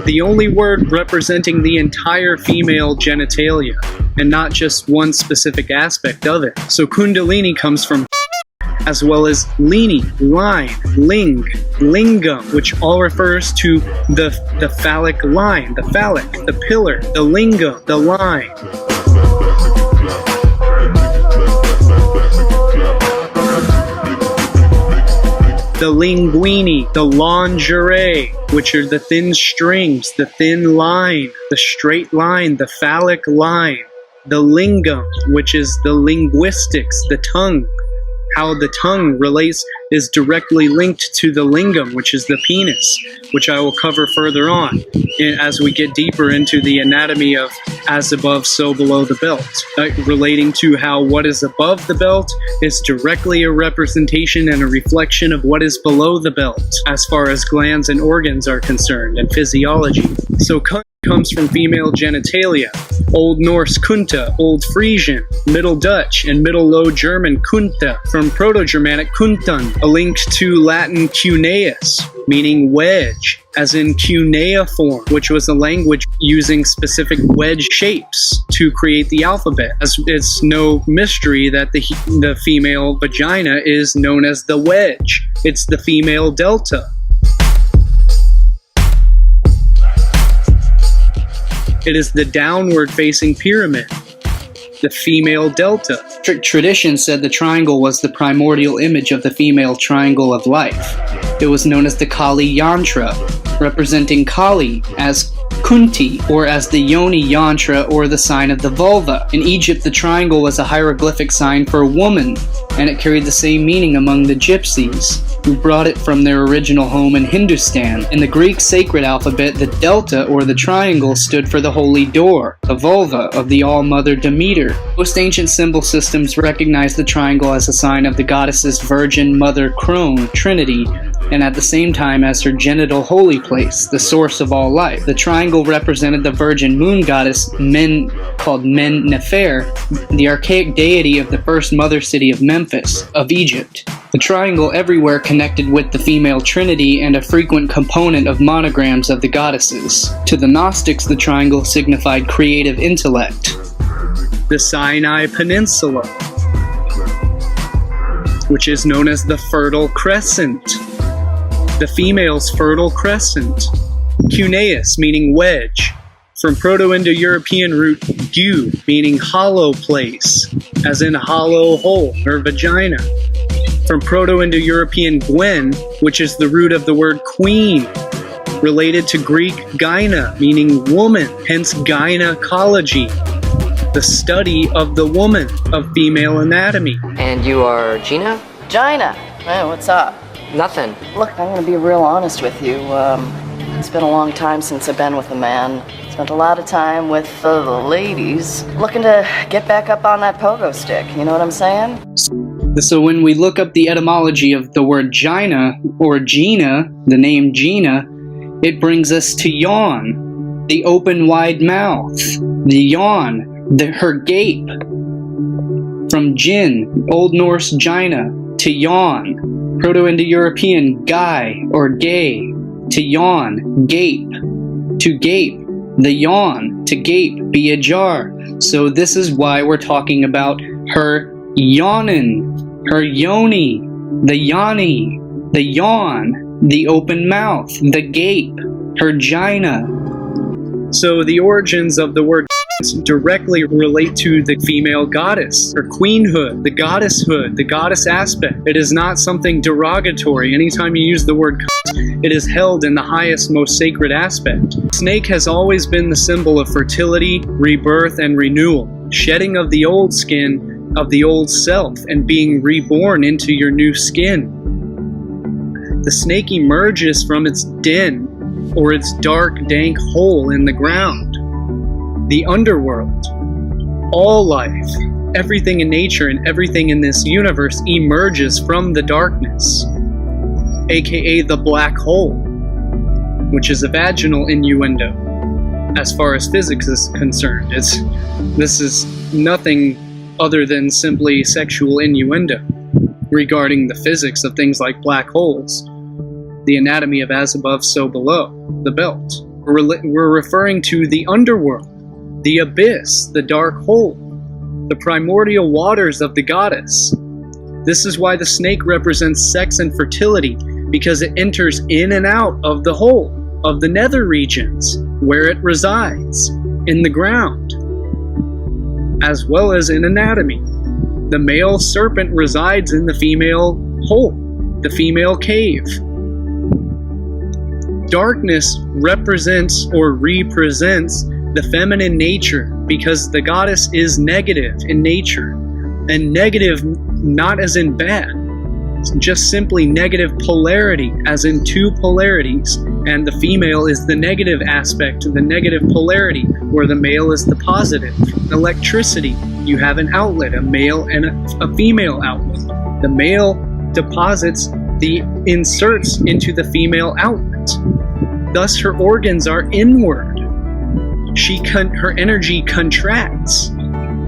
The only word representing the entire female genitalia, and not just one specific aspect of it. So Kundalini comes from as well as lini, line, ling, lingam, which all refers to the phallic line, the phallic, the pillar, the lingam, the line. The linguini, the lingerie, which are the thin strings, the thin line, the straight line, the phallic line. The lingam, which is the linguistics, the tongue. How the tongue relates is directly linked to the lingam, which is the penis, which I will cover further on as we get deeper into the anatomy of as above, so below the belt, relating to how what is above the belt is directly a representation and a reflection of what is below the belt, as far as glands and organs are concerned, and physiology. So comes from female genitalia, Old Norse kunta, Old Frisian, Middle Dutch, and Middle Low German kunta, from Proto-Germanic kuntan, a link to Latin cuneus, meaning wedge, as in cuneiform, which was a language using specific wedge shapes to create the alphabet. As it's no mystery that the female vagina is known as the wedge. It's the female delta. It is the downward-facing pyramid, the female delta. Tradition said the triangle was the primordial image of the female triangle of life. It was known as the Kali Yantra, representing Kali as Kunti, or as the Yoni Yantra, or the sign of the vulva. In Egypt, the triangle was a hieroglyphic sign for a woman, and it carried the same meaning among the gypsies, who brought it from their original home in Hindustan. In the Greek sacred alphabet, the delta, or the triangle, stood for the holy door, the vulva of the all-mother Demeter. Most ancient symbol systems recognize the triangle as a sign of the goddess's virgin mother crone, Trinity, and at the same time as her genital holy place, the source of all life. The triangle represented the virgin moon goddess, called Men Nefer, the archaic deity of the first mother city of Memphis, of Egypt. The triangle everywhere connected with the female trinity and a frequent component of monograms of the goddesses. To the Gnostics, the triangle signified creative intellect. The Sinai Peninsula, which is known as the Fertile Crescent, the female's fertile crescent. Cuneus, meaning wedge, from Proto-Indo-European root gu, meaning hollow place, as in hollow hole or vagina. From Proto-Indo-European gwen, which is the root of the word queen, related to Greek gyna, meaning woman, hence gynecology, the study of the woman, of female anatomy. And you are Gina? Gina! Hey, what's up? Nothing. Look, I'm gonna be real honest with you. It's been a long time since I've been with a man. Spent a lot of time with the ladies. Looking to get back up on that pogo stick, you know what I'm saying? So when we look up the etymology of the word Gina, or Gina, the name Gina, it brings us to yawn, the open wide mouth, the yawn, her gape. From Jin, Old Norse Gina, to yawn, Proto-Indo-European guy or gay, to yawn, gape, to gape, the yawn, to gape, be ajar. So this is why we're talking about her yawnin, her yoni, the yoni, the yawn, the open mouth, the gape, her gina. So the origins of the word directly relate to the female goddess, her queenhood, the goddesshood, the goddess aspect. It is not something derogatory. Anytime you use the word it is held in the highest, most sacred aspect. Snake has always been the symbol of fertility, rebirth, and renewal. Shedding of the old skin, of the old self, and being reborn into your new skin. The snake emerges from its den, or its dark, dank hole in the ground. The underworld, all life, everything in nature and everything in this universe emerges from the darkness, aka the black hole, which is a vaginal innuendo. As far as physics is concerned, this is nothing other than simply sexual innuendo regarding the physics of things like black holes, the anatomy of as above, so below, the belt. We're referring to the underworld, the abyss, the dark hole, the primordial waters of the goddess. This is why the snake represents sex and fertility, because it enters in and out of the hole, of the nether regions, where it resides, in the ground, as well as in anatomy. The male serpent resides in the female hole, the female cave. Darkness represents or represents the feminine nature, because the goddess is negative in nature, and negative not as in bad, just simply negative polarity, as in two polarities, and the female is the negative aspect, the negative polarity, where the male is the positive. Electricity, you have an outlet, a male and a female outlet. The male deposits the inserts into the female outlet. Thus her organs are inward. Her energy contracts.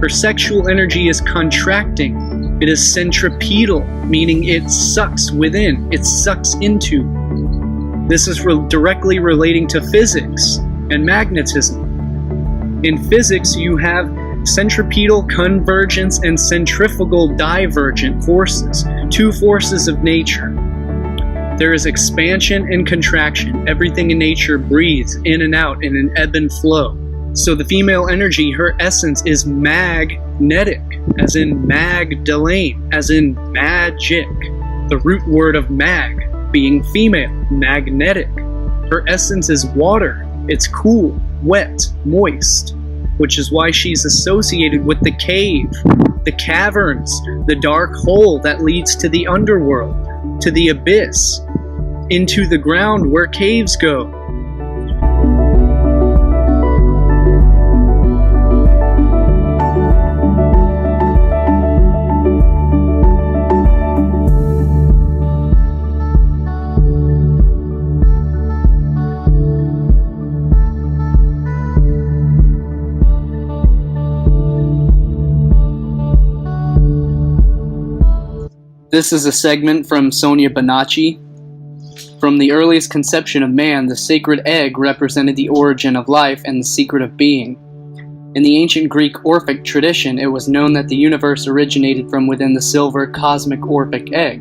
Her sexual energy is contracting. It is centripetal, meaning it sucks within, it sucks into. This is directly relating to physics and magnetism. In physics, you have centripetal convergence and centrifugal divergent forces, two forces of nature. There is expansion and contraction. Everything in nature breathes in and out in an ebb and flow. So the female energy, her essence is magnetic, as in Magdalene, as in magic. The root word of mag being female, magnetic. Her essence is water. It's cool, wet, moist, which is why she's associated with the cave, the caverns, the dark hole that leads to the underworld, to the abyss, into the ground where caves go. This is a segment from Sonia Bonacci. From the earliest conception of man, the sacred egg represented the origin of life and the secret of being. In the ancient Greek Orphic tradition, it was known that the universe originated from within the silver cosmic Orphic egg.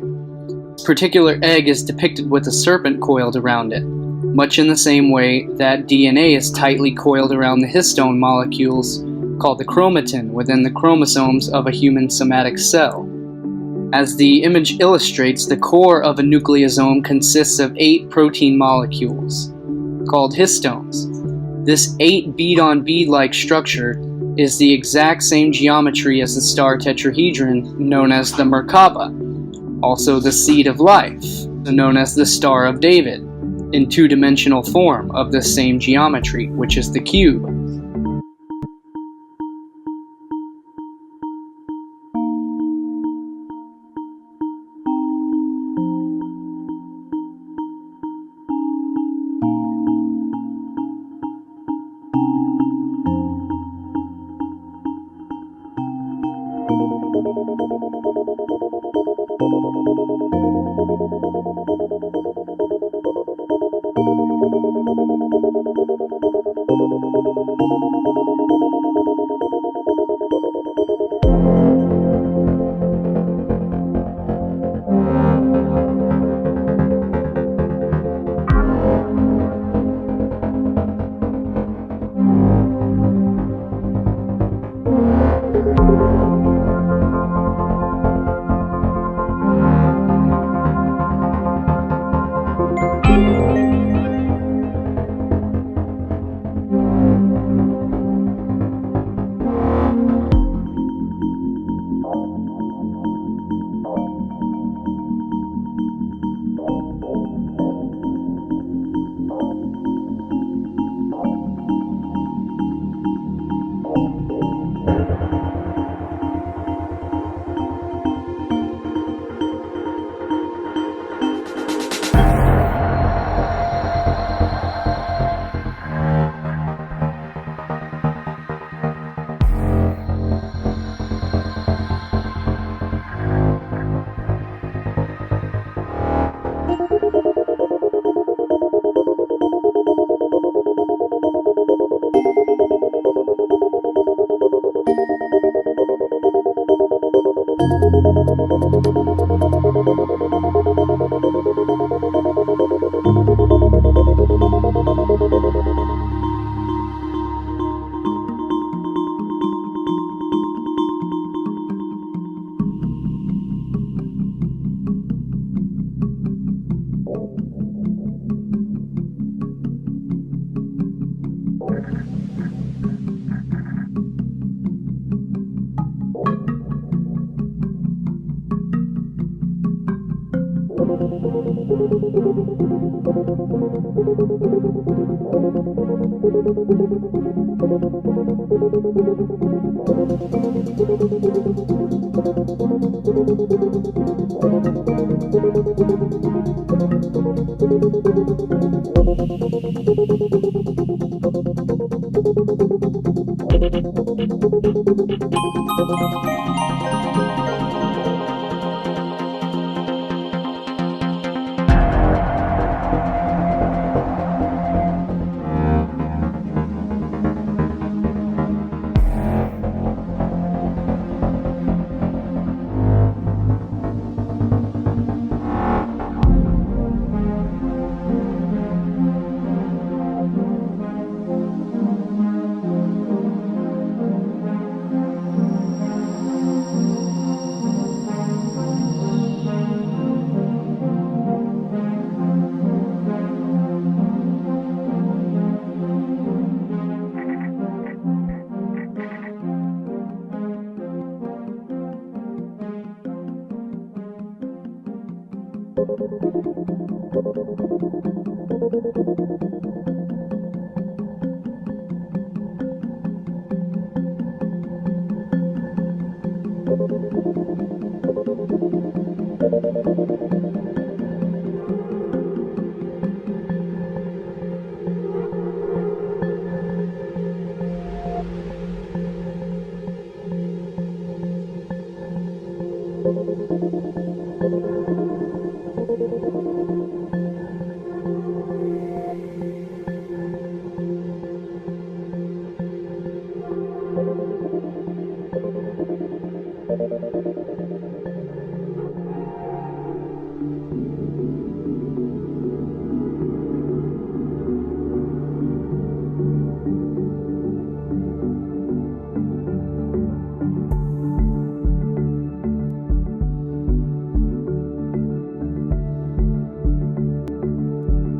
This particular egg is depicted with a serpent coiled around it, much in the same way that DNA is tightly coiled around the histone molecules called the chromatin within the chromosomes of a human somatic cell. As the image illustrates, the core of a nucleosome consists of 8 protein molecules, called histones. This 8 bead-on-bead-like structure is the exact same geometry as the star tetrahedron known as the Merkaba, also the seed of life, known as the Star of David. in two-dimensional form of the same geometry, which is the cube.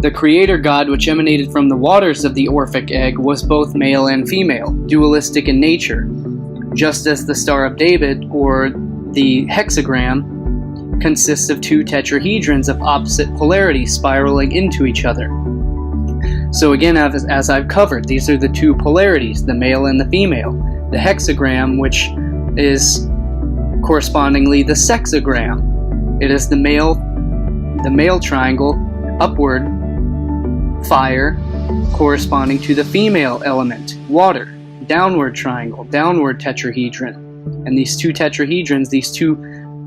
The creator god, which emanated from the waters of the Orphic egg, was both male and female, dualistic in nature, just as the Star of David, or the hexagram, consists of two tetrahedrons of opposite polarity spiraling into each other. So again, as I've covered, these are the two polarities, the male and the female. The hexagram, which is correspondingly the sexagram. It is the male triangle, upward, fire, corresponding to the female element, water, downward triangle, downward tetrahedron. And these two tetrahedrons, these two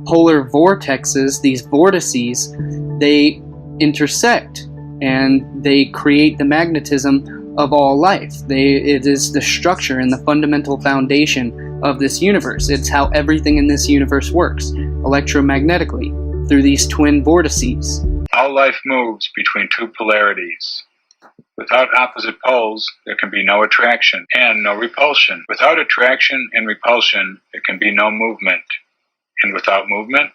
polar vortexes, these vortices, they intersect and they create the magnetism of all life. It is the structure and the fundamental foundation of this universe. It's how everything in this universe works, electromagnetically, through these twin vortices. All life moves between two polarities. Without opposite poles, there can be no attraction and no repulsion. Without attraction and repulsion, there can be no movement. And without movement,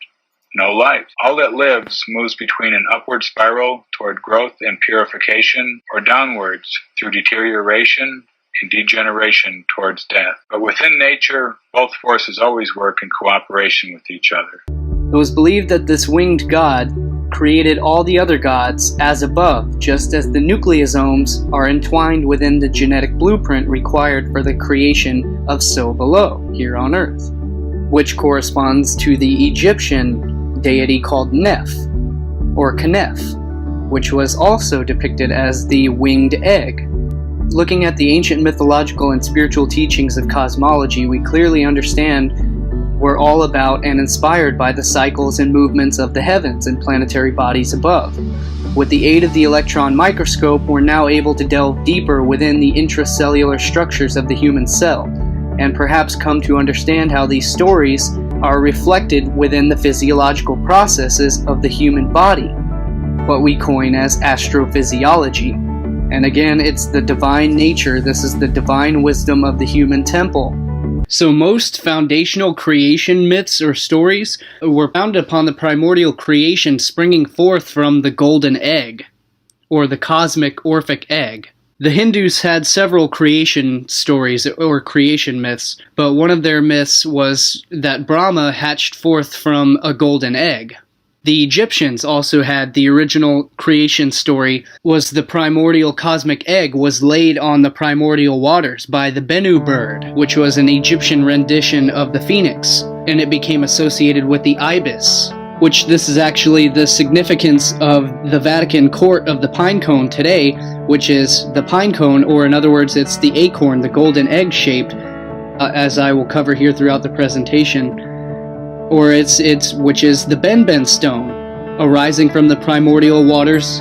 no life. All that lives moves between an upward spiral toward growth and purification, or downwards through deterioration and degeneration towards death. But within nature, both forces always work in cooperation with each other. It was believed that this winged god created all the other gods as above, just as the nucleosomes are entwined within the genetic blueprint required for the creation of so below, here on Earth, which corresponds to the Egyptian deity called Neph, or Kneph, which was also depicted as the winged egg. Looking at the ancient mythological and spiritual teachings of cosmology, we clearly understand we're all about and inspired by the cycles and movements of the heavens and planetary bodies above. With the aid of the electron microscope, we're now able to delve deeper within the intracellular structures of the human cell, and perhaps come to understand how these stories are reflected within the physiological processes of the human body, what we coin as astrophysiology. And again, it's the divine nature, this is the divine wisdom of the human temple. So most foundational creation myths or stories were founded upon the primordial creation springing forth from the golden egg, or the cosmic Orphic egg. The Hindus had several creation stories or creation myths, but one of their myths was that Brahma hatched forth from a golden egg. The Egyptians also had the original creation story was the primordial cosmic egg was laid on the primordial waters by the Bennu bird, which was an Egyptian rendition of the phoenix, and it became associated with the ibis, which this is actually the significance of the Vatican court of the pine cone today, which is the pine cone, or in other words, it's the acorn, the golden egg shaped, as I will cover here throughout the presentation. Or which is the Benben stone, arising from the primordial waters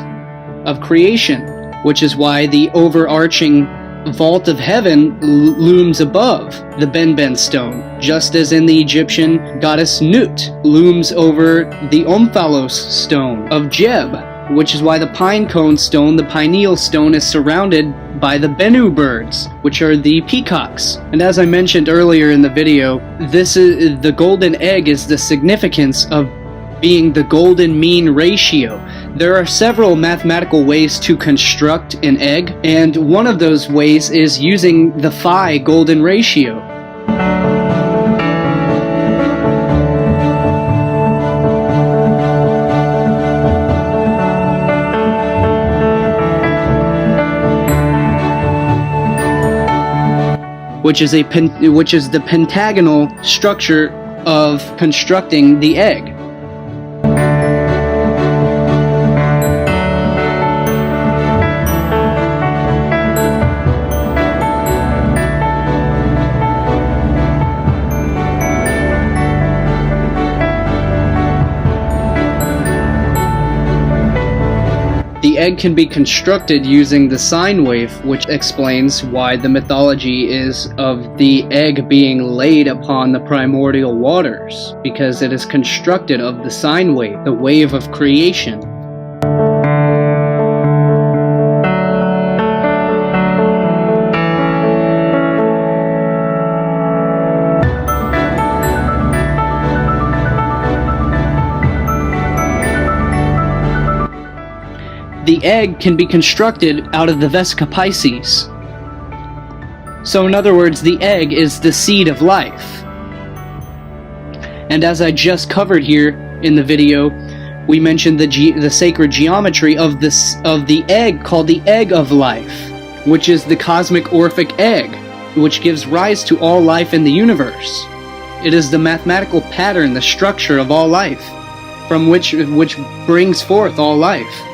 of creation, which is why the overarching vault of heaven looms above the Benben stone, just as in the Egyptian goddess Nut looms over the Omphalos stone of Jeb, which is why the pine cone stone, the pineal stone, is surrounded by the Bennu birds, which are the peacocks. And as I mentioned earlier in the video, the golden egg is the significance of being the golden mean ratio. There are several mathematical ways to construct an egg, and one of those ways is using the phi golden ratio. Which is the pentagonal structure of constructing the egg. The egg can be constructed using the sine wave, which explains why the mythology is of the egg being laid upon the primordial waters, because it is constructed of the sine wave, the wave of creation. The egg can be constructed out of the Vesica Pisces. So in other words, the egg is the seed of life. And as I just covered here, in the video, we mentioned the sacred geometry of the egg called the egg of life, which is the cosmic Orphic egg, which gives rise to all life in the universe. It is the mathematical pattern, the structure of all life, from which brings forth all life.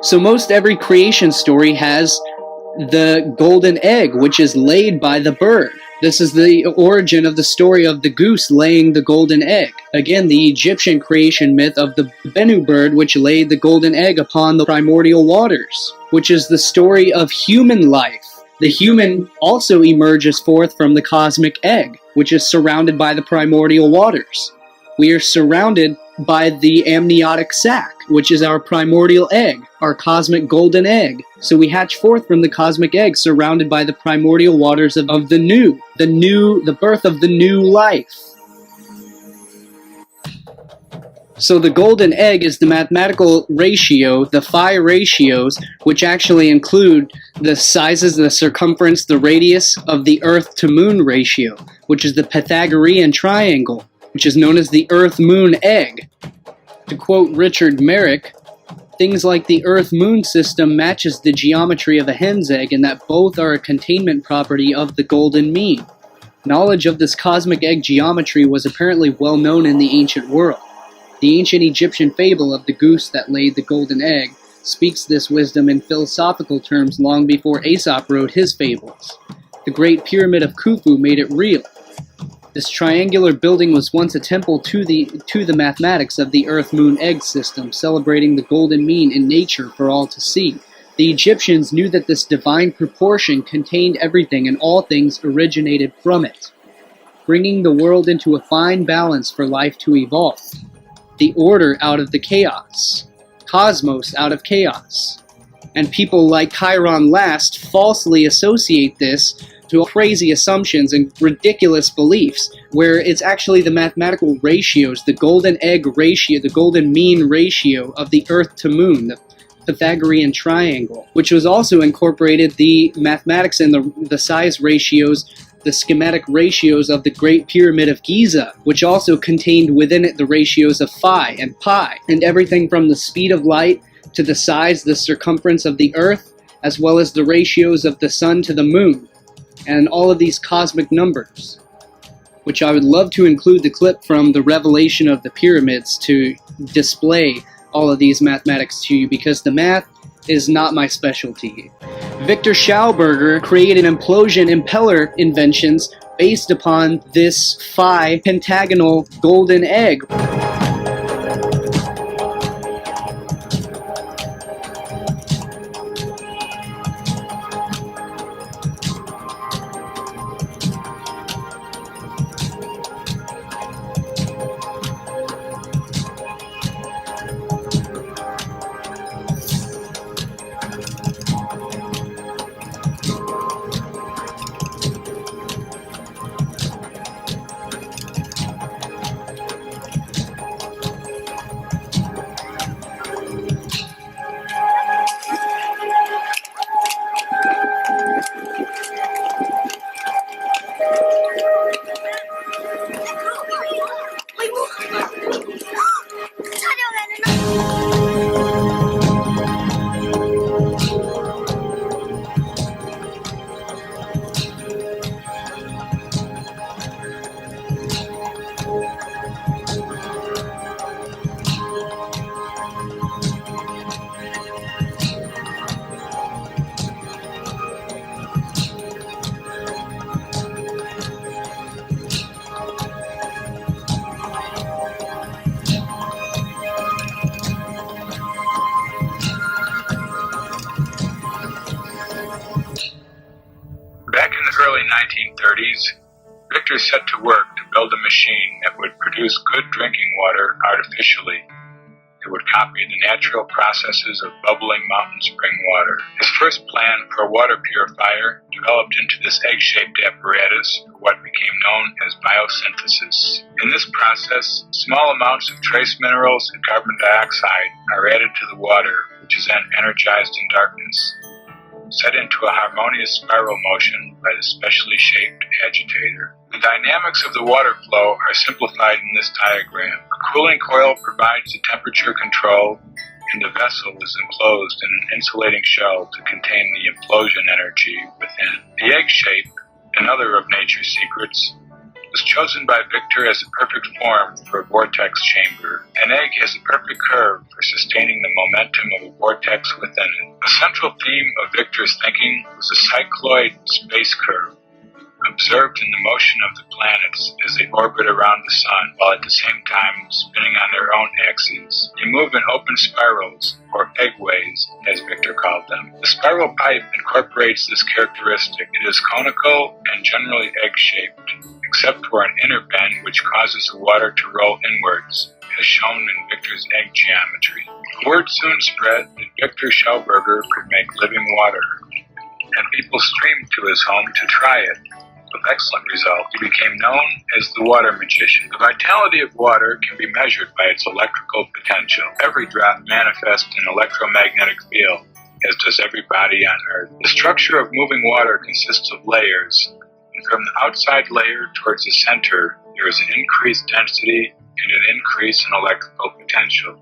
So most every creation story has the golden egg, which is laid by the bird. This is the origin of the story of the goose laying the golden egg. Again, the Egyptian creation myth of the Bennu bird, which laid the golden egg upon the primordial waters, which is the story of human life. The human also emerges forth from the cosmic egg, which is surrounded by the primordial waters. We are surrounded by the amniotic sac, which is our primordial egg, our cosmic golden egg. So we hatch forth from the cosmic egg, surrounded by the primordial waters of the birth of the new life. So the golden egg is the mathematical ratio, the phi ratios, which actually include the sizes, the circumference, the radius of the Earth to Moon ratio, which is the Pythagorean triangle, which is known as the Earth-Moon egg. To quote Richard Merrick, things like the Earth-Moon system matches the geometry of a hen's egg in that both are a containment property of the golden mean. Knowledge of this cosmic egg geometry was apparently well known in the ancient world. The ancient Egyptian fable of the goose that laid the golden egg speaks this wisdom in philosophical terms long before Aesop wrote his fables. The Great Pyramid of Khufu made it real. This triangular building was once a temple to the mathematics of the Earth-Moon egg system, celebrating the golden mean in nature for all to see. The Egyptians knew that this divine proportion contained everything, and all things originated from it, bringing the world into a fine balance for life to evolve. The order out of the chaos, cosmos out of chaos. And people like Chiron Last falsely associate this to crazy assumptions and ridiculous beliefs, where it's actually the mathematical ratios, the golden egg ratio, the golden mean ratio of the Earth to Moon, the Pythagorean triangle, which was also incorporated the mathematics and the size ratios, the schematic ratios of the Great Pyramid of Giza, which also contained within it the ratios of phi and pi, and everything from the speed of light to the size, the circumference of the Earth, as well as the ratios of the sun to the moon, and all of these cosmic numbers, which I would love to include the clip from the revelation of the pyramids to display all of these mathematics to you, because the math is not my specialty. Victor Schauberger created implosion impeller inventions based upon this phi pentagonal golden egg. 1930s, Victor set to work to build a machine that would produce good drinking water artificially. It would copy the natural processes of bubbling mountain spring water. His first plan for a water purifier developed into this egg-shaped apparatus for what became known as biosynthesis. In this process, small amounts of trace minerals and carbon dioxide are added to the water, which is then energized in darkness, set into a harmonious spiral motion by the specially shaped agitator. The dynamics of the water flow are simplified in this diagram. A cooling coil provides the temperature control, and the vessel is enclosed in an insulating shell to contain the implosion energy within. The egg shape, another of nature's secrets, was chosen by Victor as a perfect form for a vortex chamber. An egg has a perfect curve for sustaining the momentum of a vortex within it. A central theme of Victor's thinking was the cycloid space curve, observed in the motion of the planets as they orbit around the sun while at the same time spinning on their own axes. They move in open spirals, or eggways, as Victor called them. The spiral pipe incorporates this characteristic. It is conical and generally egg-shaped, except for an inner bend which causes the water to roll inwards, as shown in Victor's egg geometry. Word soon spread that Victor Schellberger could make living water, and people streamed to his home to try it. With excellent result, he became known as the water magician. The vitality of water can be measured by its electrical potential. Every drop manifests an electromagnetic field, as does every body on Earth. The structure of moving water consists of layers, and from the outside layer towards the center, there is an increased density and an increase in electrical potential,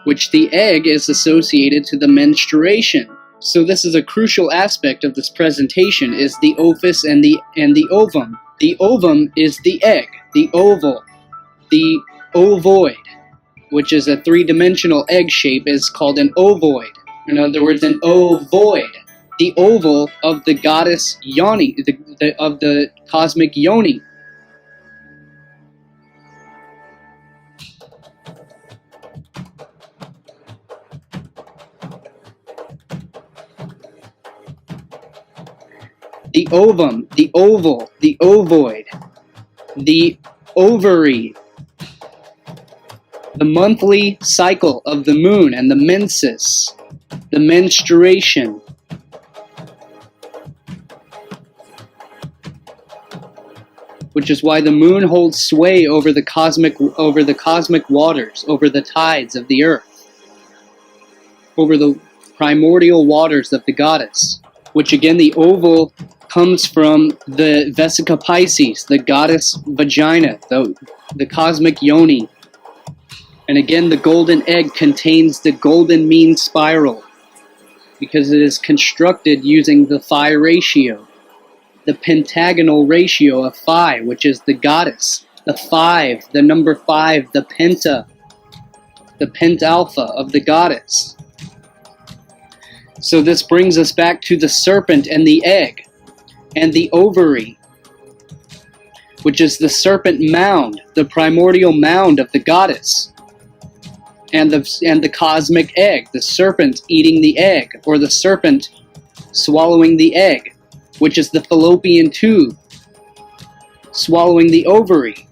which the egg is associated to the menstruation. So this is a crucial aspect of this presentation, is the ophis and the ovum. The ovum is the egg, the oval, the ovoid, which is a three-dimensional egg shape, is called an ovoid. In other words, an ovoid. The oval of the goddess Yoni, of the cosmic Yoni. The ovum, the oval, the ovoid, the ovary, the monthly cycle of the moon and the menses, the menstruation, which is why the moon holds sway over the cosmic waters, over the tides of the earth, over the primordial waters of the goddess, which again the oval comes from the Vesica Pisces, the goddess vagina, the cosmic yoni. And again, the golden egg contains the golden mean spiral because it is constructed using the phi ratio, the pentagonal ratio of phi, which is the goddess, the 5, the number 5, the pentalpha of the goddess. So this brings us back to the serpent and the egg, and the ovary, which is the serpent mound, the primordial mound of the goddess, and the cosmic egg, the serpent eating the egg, or the serpent swallowing the egg, which is the fallopian tube, swallowing the ovary,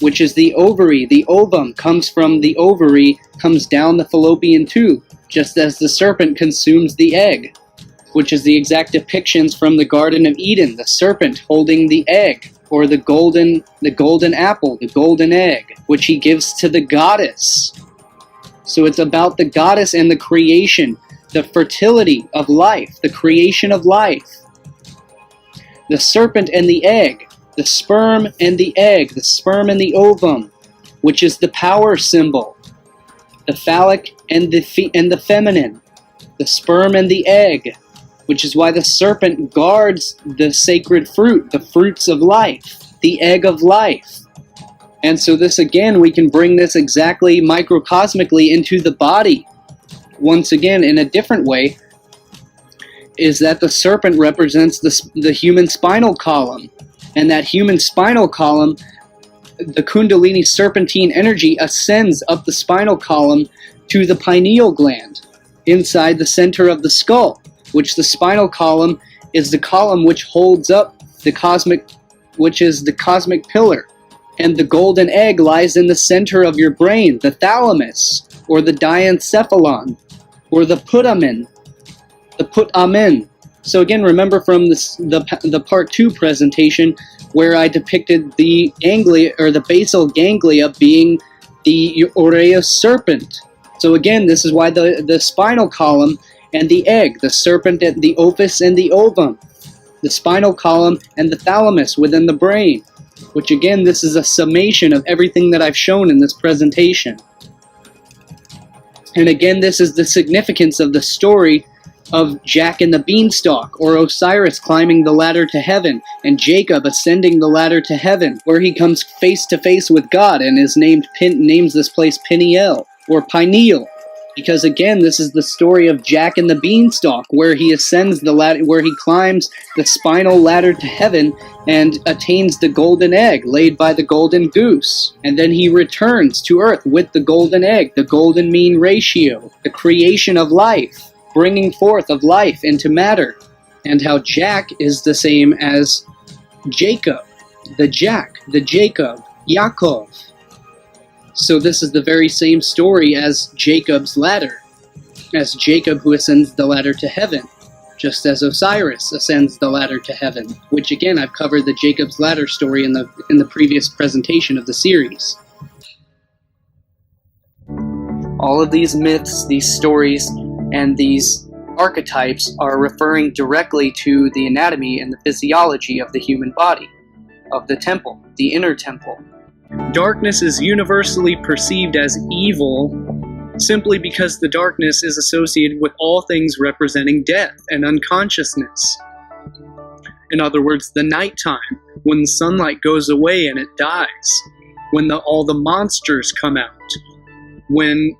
which is the ovary. The ovum comes from the ovary, comes down the fallopian tube, just as the serpent consumes the egg, which is the exact depictions from the Garden of Eden, the serpent holding the egg, or the golden apple, the golden egg, which he gives to the goddess. So it's about the goddess and the creation, the fertility of life, the creation of life. The serpent and the egg, the sperm and the egg, the sperm and the ovum, which is the power symbol, the phallic and the feminine, the sperm and the egg, which is why the serpent guards the sacred fruit, the fruits of life, the egg of life. And so this again, we can bring this exactly microcosmically into the body. Once again, in a different way, is that the serpent represents the human spinal column. And that human spinal column, the Kundalini serpentine energy ascends up the spinal column to the pineal gland, inside the center of the skull, which the spinal column is the column which holds up the cosmic pillar. And the golden egg lies in the center of your brain, the thalamus, or the diencephalon, or the putamen. So again, remember from the part 2 presentation where I depicted the ganglia, or the basal ganglia, being the aureus serpent. So again, this is why the spinal column and the egg, the serpent, the opus and the ovum, the spinal column and the thalamus within the brain, which again, this is a summation of everything that I've shown in this presentation. And again, this is the significance of the story of Jack and the Beanstalk, or Osiris climbing the ladder to heaven, and Jacob ascending the ladder to heaven, where he comes face to face with God and is names this place Peniel, or Pineal. Because again, this is the story of Jack and the Beanstalk, where he ascends the ladder, where he climbs the spinal ladder to heaven and attains the golden egg laid by the golden goose. And then he returns to earth with the golden egg, the golden mean ratio, the creation of life, bringing forth of life into matter. And how Jack is the same as Jacob, the Jacob, Yaakov. So this is the very same story as Jacob's ladder, as Jacob who ascends the ladder to heaven, just as Osiris ascends the ladder to heaven, which again I've covered the Jacob's ladder story in the previous presentation of the series. All of these myths, these stories, and these archetypes are referring directly to the anatomy and the physiology of the human body, of the temple, the inner temple. Darkness is universally perceived as evil simply because the darkness is associated with all things representing death and unconsciousness. In other words, the nighttime, when the sunlight goes away and it dies, when all the monsters come out, when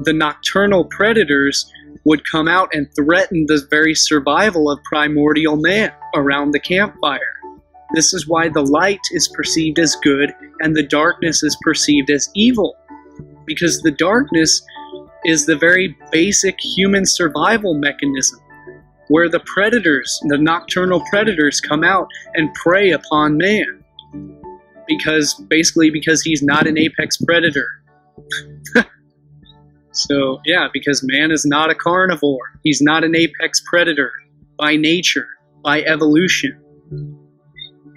the nocturnal predators would come out and threaten the very survival of primordial man around the campfire. This is why the light is perceived as good and the darkness is perceived as evil. Because the darkness is the very basic human survival mechanism, where the predators, the nocturnal predators, come out and prey upon man. Because he's not an apex predator. So yeah, because man is not a carnivore. He's not an apex predator by nature, by evolution.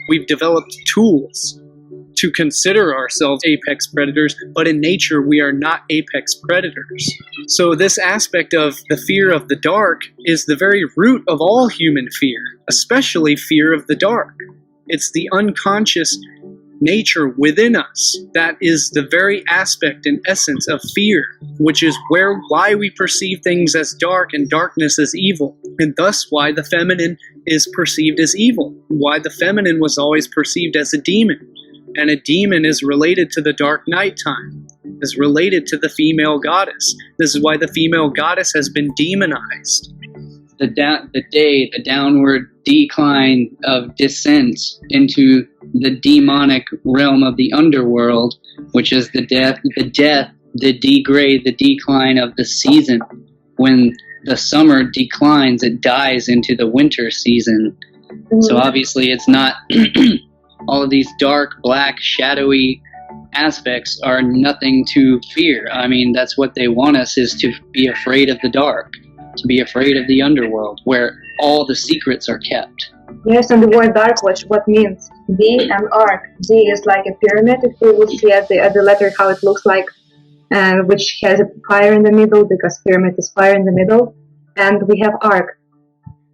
We've developed tools to consider ourselves apex predators, but in nature we are not apex predators. So this aspect of the fear of the dark is the very root of all human fear, especially fear of the dark. It's the unconscious nature within us that is the very aspect and essence of fear, which is why we perceive things as dark and darkness as evil, and thus why the feminine is perceived as evil, why the feminine was always perceived as a demon. And a demon is related to the dark nighttime, is related to the female goddess. This is why the female goddess has been demonized. The downward decline of descent into the demonic realm of the underworld, which is the degrade, the decline of the season. When the summer declines, it dies into the winter season. So obviously it's not all of these dark, black, shadowy aspects are nothing to fear. I mean, that's what they want us, is to be afraid of the dark, to be afraid of the underworld, where all the secrets are kept. Yes, and the word dark, what means? D and arc. D is like a pyramid, if we would see at the letter how it looks like, and which has a fire in the middle, because pyramid is fire in the middle, and we have arc.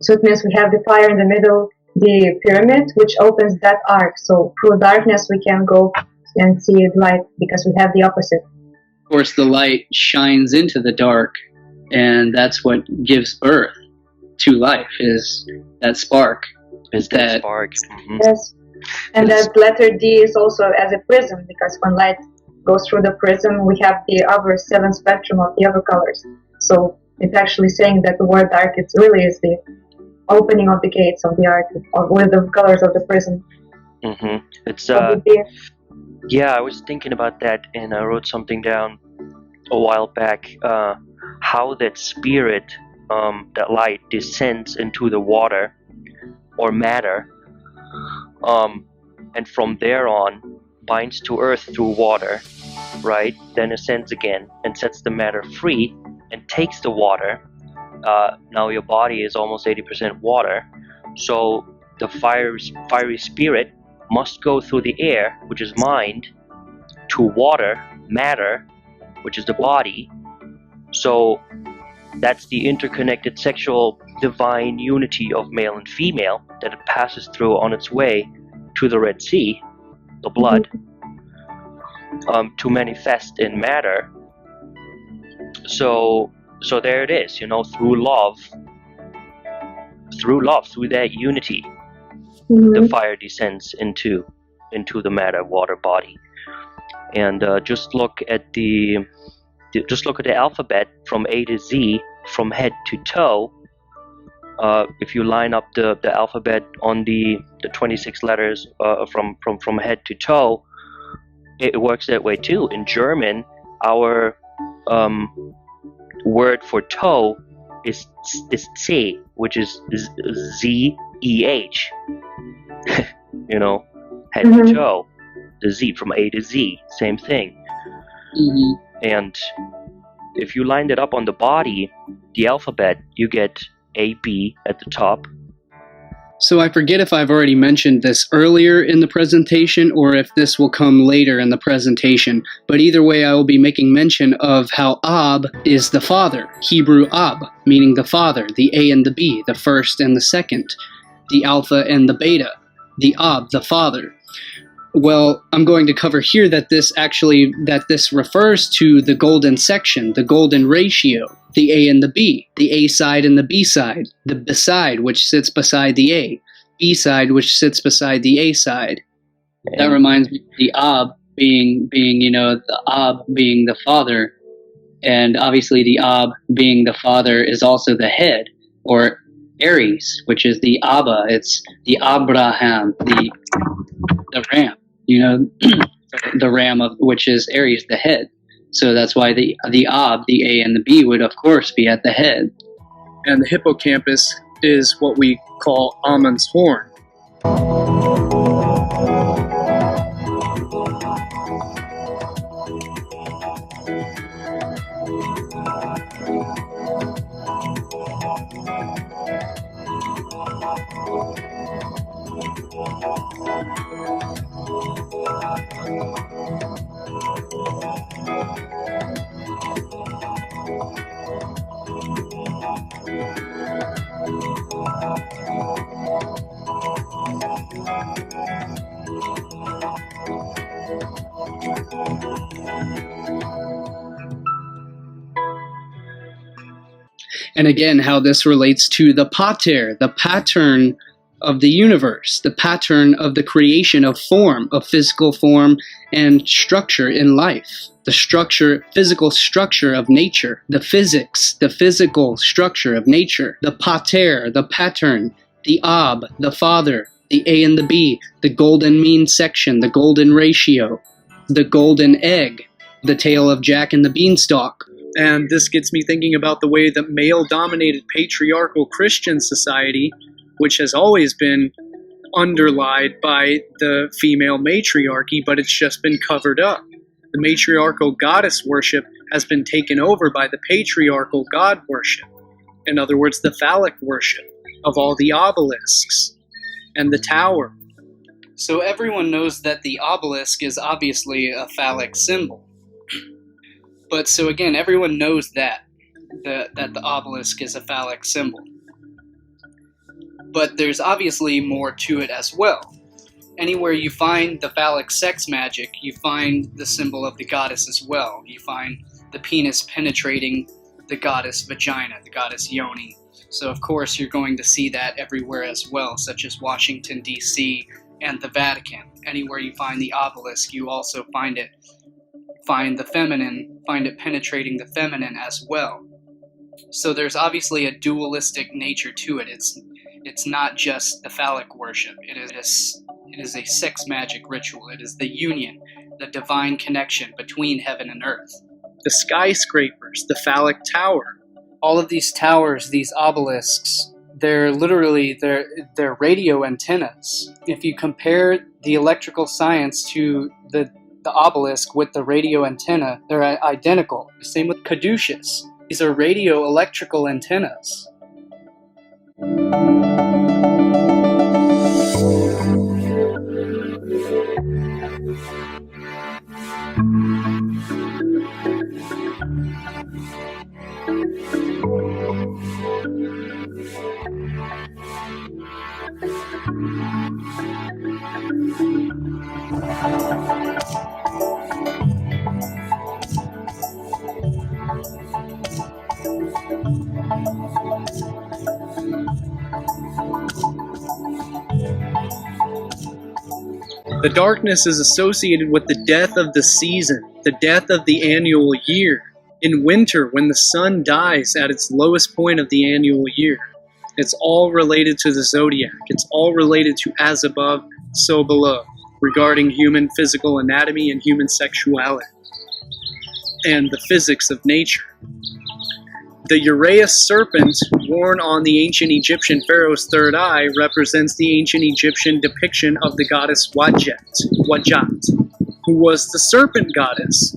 So it means we have the fire in the middle, the pyramid, which opens that arc. So through darkness we can go and see light, because we have the opposite. Of course, the light shines into the dark, and that's what gives birth to life, is that spark. Spark. Mm-hmm. Yes. And that letter D is also as a prism, because when light goes through the prism, we have the other 7 spectrum of the other colors. So it's actually saying that the word dark, it really is the opening of the gates of the arc with the colors of the prism. Mm-hmm. It's yeah, I was thinking about that, and I wrote something down a while back. How that spirit, that light, descends into the water or matter, and from there on binds to earth through water, right? Then ascends again and sets the matter free and takes the water. Now your body is almost 80% water, so the fiery spirit must go through the air, which is mind, to water, matter, which is the body. So that's the interconnected sexual divine unity of male and female that it passes through on its way to the Red Sea, the blood, to manifest in matter. So there it is, through love, through that unity, the fire descends into the matter, water body. And just look at the alphabet from A to Z, from head to toe. If you line up the alphabet on the 26 letters from head to toe, it works that way too. In German, our word for toe is C, which is Z-E-H. Head to toe, the Z from A to Z, same thing. And if you lined it up on the body, the alphabet, you get A, B at the top. So I forget if I've already mentioned this earlier in the presentation or if this will come later in the presentation, but either way I will be making mention of how Ab is the father, Hebrew Ab, meaning the father, the A and the B, the first and the second, the alpha and the beta, the Ab, the father. Well, I'm going to cover here that this refers to the golden section, the golden ratio, the A and the B, the A side and the B side, the B side which sits beside the A, B side which sits beside the A side. That reminds me of the Ab being the Ab being the father, and obviously the Ab being the father is also the head, or Aries, which is the Abba. It's the Abraham, the ram. The ram of which is Aries, the head. So that's why the Ab, the A and the B would of course be at the head. And the hippocampus is what we call Ammon's horn. And again, how this relates to the pater, the pattern of the universe, the pattern of the creation of form, of physical form and structure in life, the structure, physical structure of nature, the physics, the physical structure of nature, the pater, the pattern, the Ab, the father, the A and the B, the golden mean section, the golden ratio, the golden egg, the tale of Jack and the Beanstalk. And this gets me thinking about the way that male-dominated patriarchal Christian society, which has always been underlied by the female matriarchy, but it's just been covered up. The matriarchal goddess worship has been taken over by the patriarchal god worship. In other words, the phallic worship of all the obelisks and the tower. So everyone knows that the obelisk is obviously a phallic symbol. But so again, everyone knows that the obelisk is a phallic symbol. But there's obviously more to it as well. Anywhere you find the phallic sex magic, you find the symbol of the goddess as well. You find the penis penetrating the goddess vagina, the goddess yoni. So of course you're going to see that everywhere as well, such as Washington, D.C. and the Vatican. Anywhere you find the obelisk, you also find the feminine, find it penetrating the feminine as well. So there's obviously a dualistic nature to it. It's not just the phallic worship. It is a sex magic ritual. It is the union, the divine connection between heaven and earth. The skyscrapers, the phallic tower. All of these towers, these obelisks, they're literally they're radio antennas. If you compare the electrical science to the obelisk with the radio antenna, they're identical. Same with caduceus. These are radio electrical antennas. The darkness is associated with the death of the season, the death of the annual year. In winter, when the sun dies at its lowest point of the annual year. It's all related to the zodiac. It's all related to as above, so below, regarding human physical anatomy and human sexuality, and the physics of nature. The Uraeus serpent worn on the ancient Egyptian pharaoh's third eye represents the ancient Egyptian depiction of the goddess Wajat, who was the serpent goddess.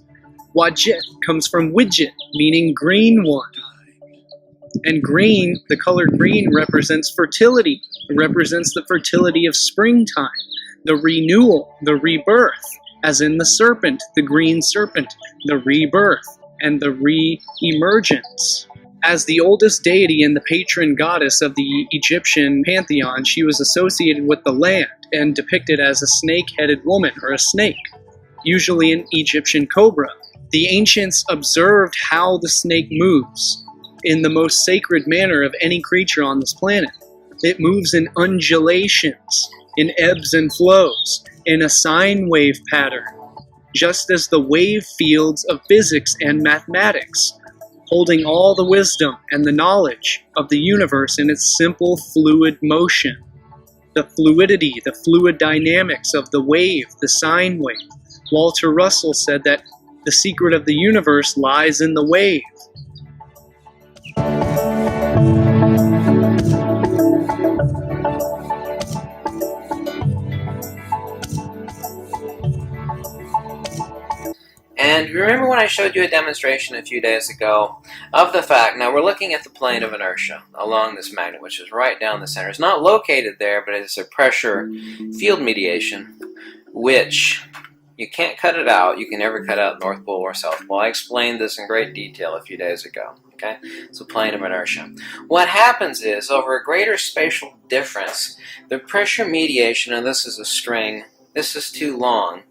Wajat comes from widget, meaning green one. And green, the color green, represents fertility. It represents the fertility of springtime, the renewal, the rebirth, as in the serpent, the green serpent, the rebirth, and the re-emergence. As the oldest deity and the patron goddess of the Egyptian pantheon, she was associated with the land and depicted as a snake-headed woman, or a snake, usually an Egyptian cobra. The ancients observed how the snake moves in the most sacred manner of any creature on this planet. It moves in undulations, in ebbs and flows, in a sine wave pattern, just as the wave fields of physics and mathematics, holding all the wisdom and the knowledge of the universe in its simple fluid motion. The fluidity, the fluid dynamics of the wave, the sine wave. Walter Russell said that the secret of the universe lies in the wave. And remember when I showed you a demonstration a few days ago of the fact, now we're looking at the plane of inertia along this magnet, which is right down the center. It's not located there, but it's a pressure field mediation, which you can't cut it out. You can never cut out North Pole or South Pole. I explained this in great detail a few days ago. Okay, it's a plane of inertia. What happens is, over a greater spatial difference, the pressure mediation, and this is a string, this is too long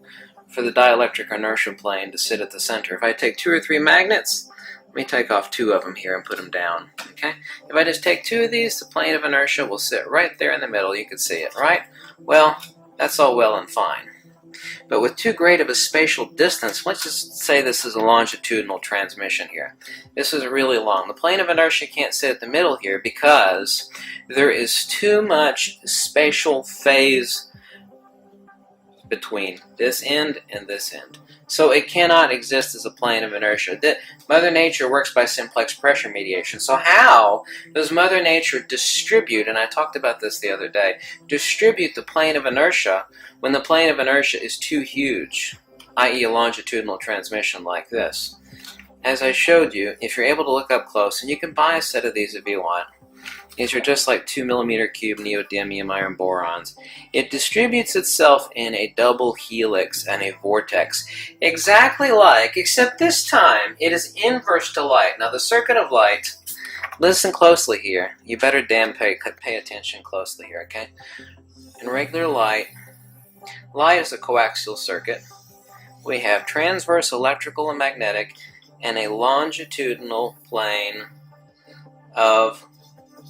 for the dielectric inertia plane to sit at the center. If I take 2 or 3 magnets, let me take off 2 of them here and put them down. Okay, if I just take 2 of these, the plane of inertia will sit right there in the middle. You can see it, right? Well, that's all well and fine. But with too great of a spatial distance, let's just say this is a longitudinal transmission here. This is really long. The plane of inertia can't sit at the middle here because there is too much spatial phase between this end and this end. So it cannot exist as a plane of inertia. Mother Nature works by simplex pressure mediation. So how does Mother Nature distribute, and I talked about this the other day, distribute the plane of inertia when the plane of inertia is too huge, i.e. a longitudinal transmission like this? As I showed you, if you're able to look up close, and you can buy a set of these if you want, these are just like 2 mm cube neodymium iron borons. It distributes itself in a double helix and a vortex, exactly like, except this time it is inverse to light. Now the circuit of light, listen closely here. You better pay attention closely here, okay? In regular light, light is a coaxial circuit. We have transverse electrical and magnetic and a longitudinal plane of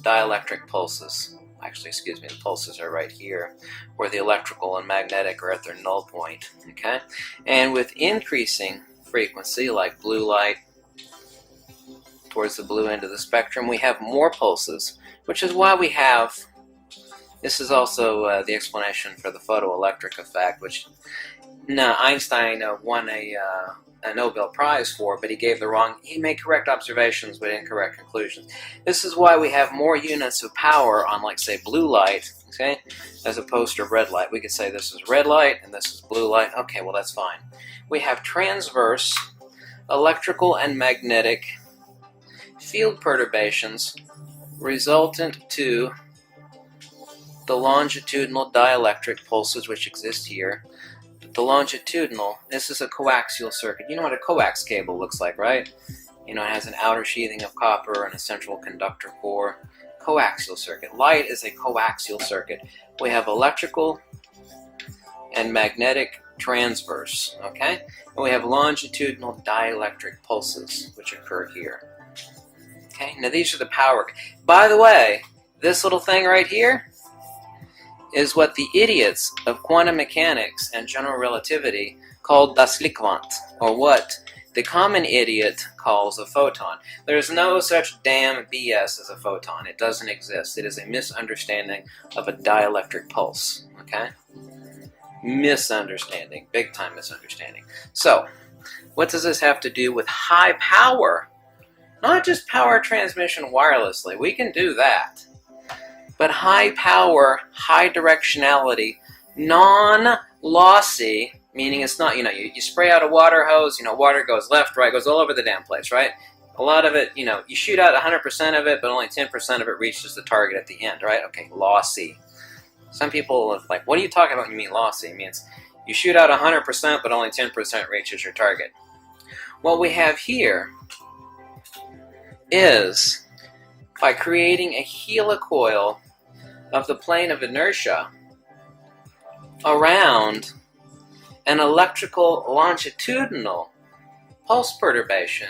dielectric pulses. Actually, excuse me, the pulses are right here, where the electrical and magnetic are at their null point, okay? And with increasing frequency, like blue light, towards the blue end of the spectrum, we have more pulses, which is why we have, this is also the explanation for the photoelectric effect, which, no, Einstein won a a Nobel Prize for, but he made correct observations but incorrect conclusions. This is why we have more units of power on, like, say, blue light, okay, as opposed to red light. We could say this is red light and this is blue light. Okay, well, that's fine. We have transverse electrical and magnetic field perturbations resultant to the longitudinal dielectric pulses which exist here. The longitudinal, this is a coaxial circuit. You know what a coax cable looks like, right? You know, it has an outer sheathing of copper and a central conductor core. Coaxial circuit. Light is a coaxial circuit. We have electrical and magnetic transverse, okay? And we have longitudinal dielectric pulses, which occur here. Okay, now these are the power. By the way, this little thing right here is what the idiots of quantum mechanics and general relativity called das Lichtquant, or what the common idiot calls a photon. There's no such damn BS as a photon. It doesn't exist. It is a misunderstanding of a dielectric pulse, okay? Misunderstanding, big time misunderstanding. So, what does this have to do with high power? Not just power transmission wirelessly, we can do that. But high power, high directionality, non-lossy, meaning it's not, you spray out a water hose, water goes left, right, goes all over the damn place, right? A lot of it, you shoot out 100% of it, but only 10% of it reaches the target at the end, right? Okay, lossy. Some people are like, what are you talking about when you mean lossy? It means you shoot out 100%, but only 10% reaches your target. What we have here is, by creating a helicoil of the plane of inertia around an electrical longitudinal pulse perturbation,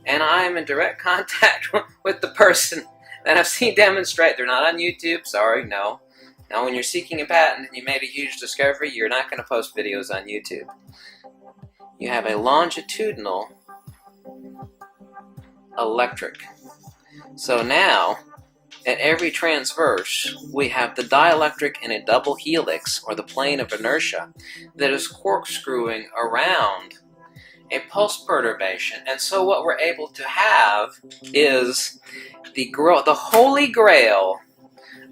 and I'm in direct contact with the person that I've seen demonstrate. They're not on YouTube, sorry, no. Now, when you're seeking a patent and you made a huge discovery, you're not going to post videos on YouTube. You have a longitudinal electric. So now, at every transverse, we have the dielectric in a double helix, or the plane of inertia, that is corkscrewing around a pulse perturbation. And so what we're able to have is the holy grail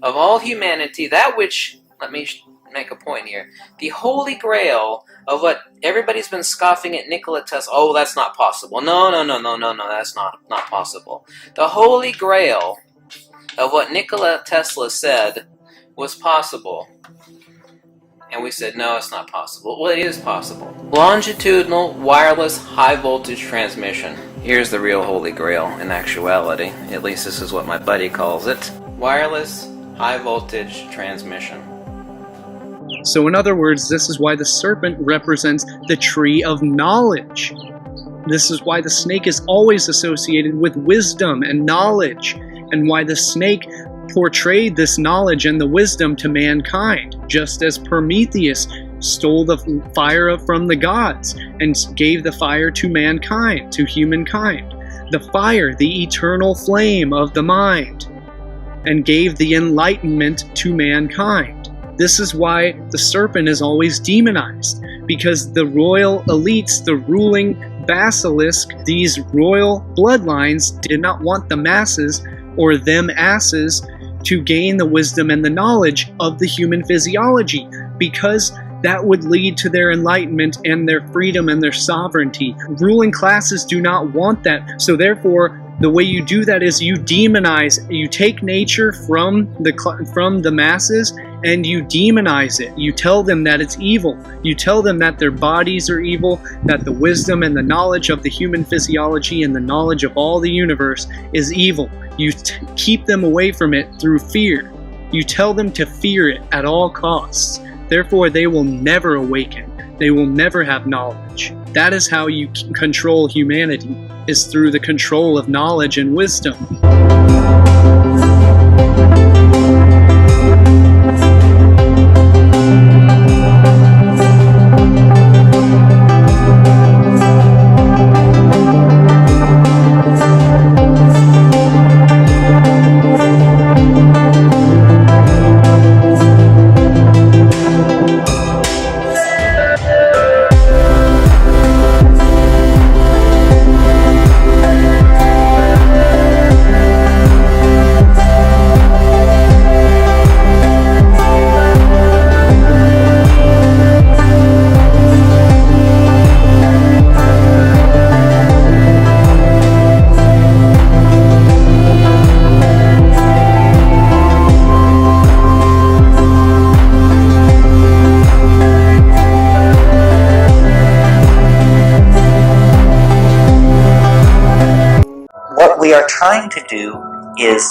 of all humanity, that which, let me make a point here, the holy grail of what everybody's been scoffing at Nikola Tesla. Oh, that's not possible. No, that's not possible. The holy grail of what Nikola Tesla said was possible. And we said, no, it's not possible. Well, it is possible. Longitudinal wireless high voltage transmission. Here's the real holy grail in actuality. At least this is what my buddy calls it. Wireless high voltage transmission. So in other words, this is why the serpent represents the tree of knowledge. This is why the snake is always associated with wisdom and knowledge, and why the snake portrayed this knowledge and the wisdom to mankind, just as Prometheus stole the fire from the gods and gave the fire to mankind, to humankind. The fire, the eternal flame of the mind, and gave the enlightenment to mankind. This is why the serpent is always demonized, because the royal elites, the ruling basilisk, these royal bloodlines did not want the masses, or them asses, to gain the wisdom and the knowledge of the human physiology, because that would lead to their enlightenment and their freedom and their sovereignty. Ruling classes do not want that, so therefore the way you do that is you demonize, you take nature from the masses and you demonize it. You tell them that it's evil. You tell them that their bodies are evil, that the wisdom and the knowledge of the human physiology and the knowledge of all the universe is evil. You keep them away from it through fear. You tell them to fear it at all costs. Therefore, they will never awaken. They will never have knowledge. That is how you control humanity, is through the control of knowledge and wisdom. we are trying to do is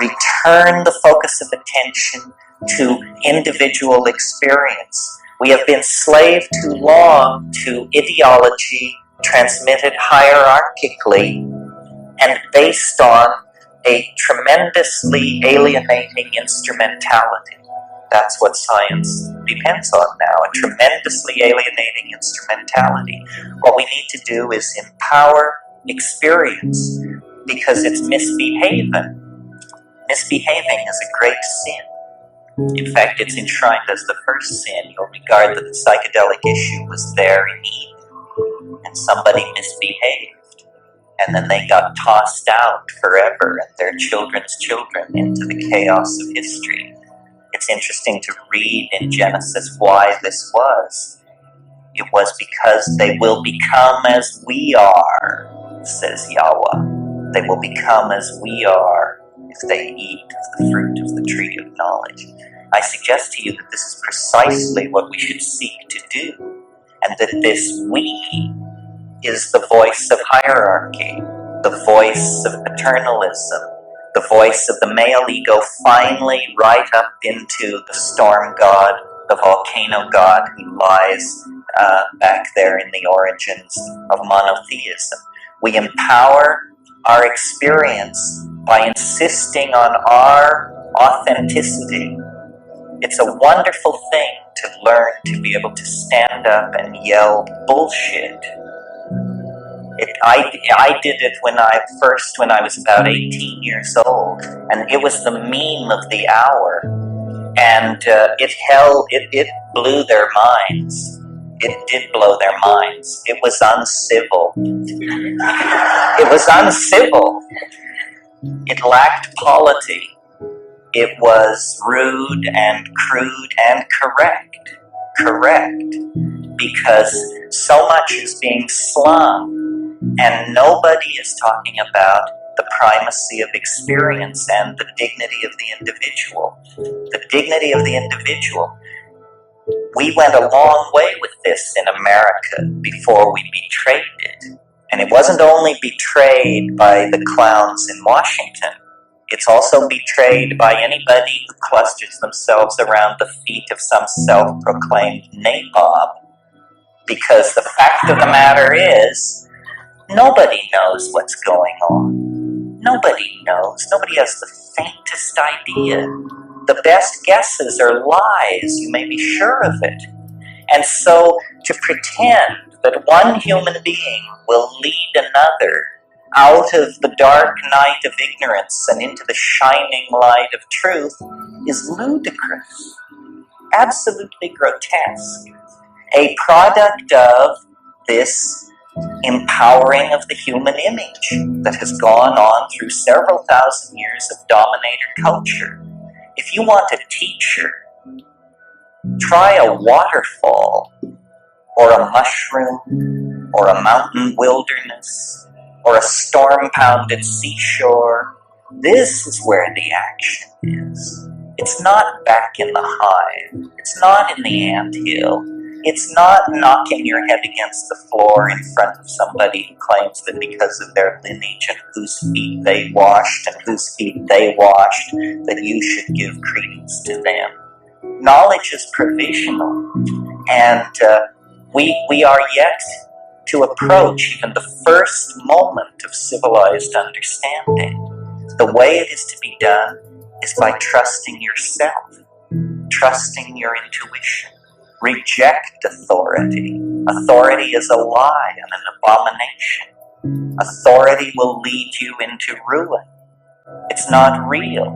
return the focus of attention to individual experience. We have been slave too long to ideology transmitted hierarchically and based on a tremendously alienating instrumentality. That's what science depends on now, a tremendously alienating instrumentality. What we need to do is empower experience because it's misbehaving. Misbehaving is a great sin. In fact, it's enshrined as the first sin. You'll regard that the psychedelic issue was there in Eden, and somebody misbehaved, and then they got tossed out forever and their children's children into the chaos of history. It's interesting to read in Genesis why this was. It was because they will become as we are, says Yahweh. They will become as we are if they eat of the fruit of the tree of knowledge. I suggest to you that this is precisely what we should seek to do, and that this we is the voice of hierarchy, the voice of paternalism, the voice of the male ego finally right up into the storm god, the volcano god who lies back there in the origins of monotheism. We empower our experience by insisting on our authenticity. It's a wonderful thing to learn to be able to stand up and yell bullshit. I did it when I was about 18 years old, and it was the meme of the hour, and it blew their minds. It did blow their minds. It was uncivil. It was uncivil. It lacked polity. It was rude and crude and correct. Correct. Because so much is being slung, and nobody is talking about the primacy of experience and the dignity of the individual. The dignity of the individual. We went a long way with this in America before we betrayed it. And it wasn't only betrayed by the clowns in Washington. It's also betrayed by anybody who clusters themselves around the feet of some self-proclaimed nabob. Because the fact of the matter is, nobody knows what's going on. Nobody knows. Nobody has the faintest idea. The best guesses are lies, you may be sure of it. And so, to pretend that one human being will lead another out of the dark night of ignorance and into the shining light of truth is ludicrous, absolutely grotesque. A product of this empowering of the human image that has gone on through several thousand years of dominator culture. If you want a teacher, try a waterfall, or a mushroom, or a mountain wilderness, or a storm-pounded seashore. This is where the action is. It's not back in the hive. It's not in the anthill. It's not knocking your head against the floor in front of somebody who claims that because of their lineage and whose feet they washed and whose feet they washed, that you should give credence to them. Knowledge is provisional, and we are yet to approach even the first moment of civilized understanding. The way it is to be done is by trusting yourself, trusting your intuition. Reject authority. Authority is a lie and an abomination. Authority will lead you into ruin. It's not real.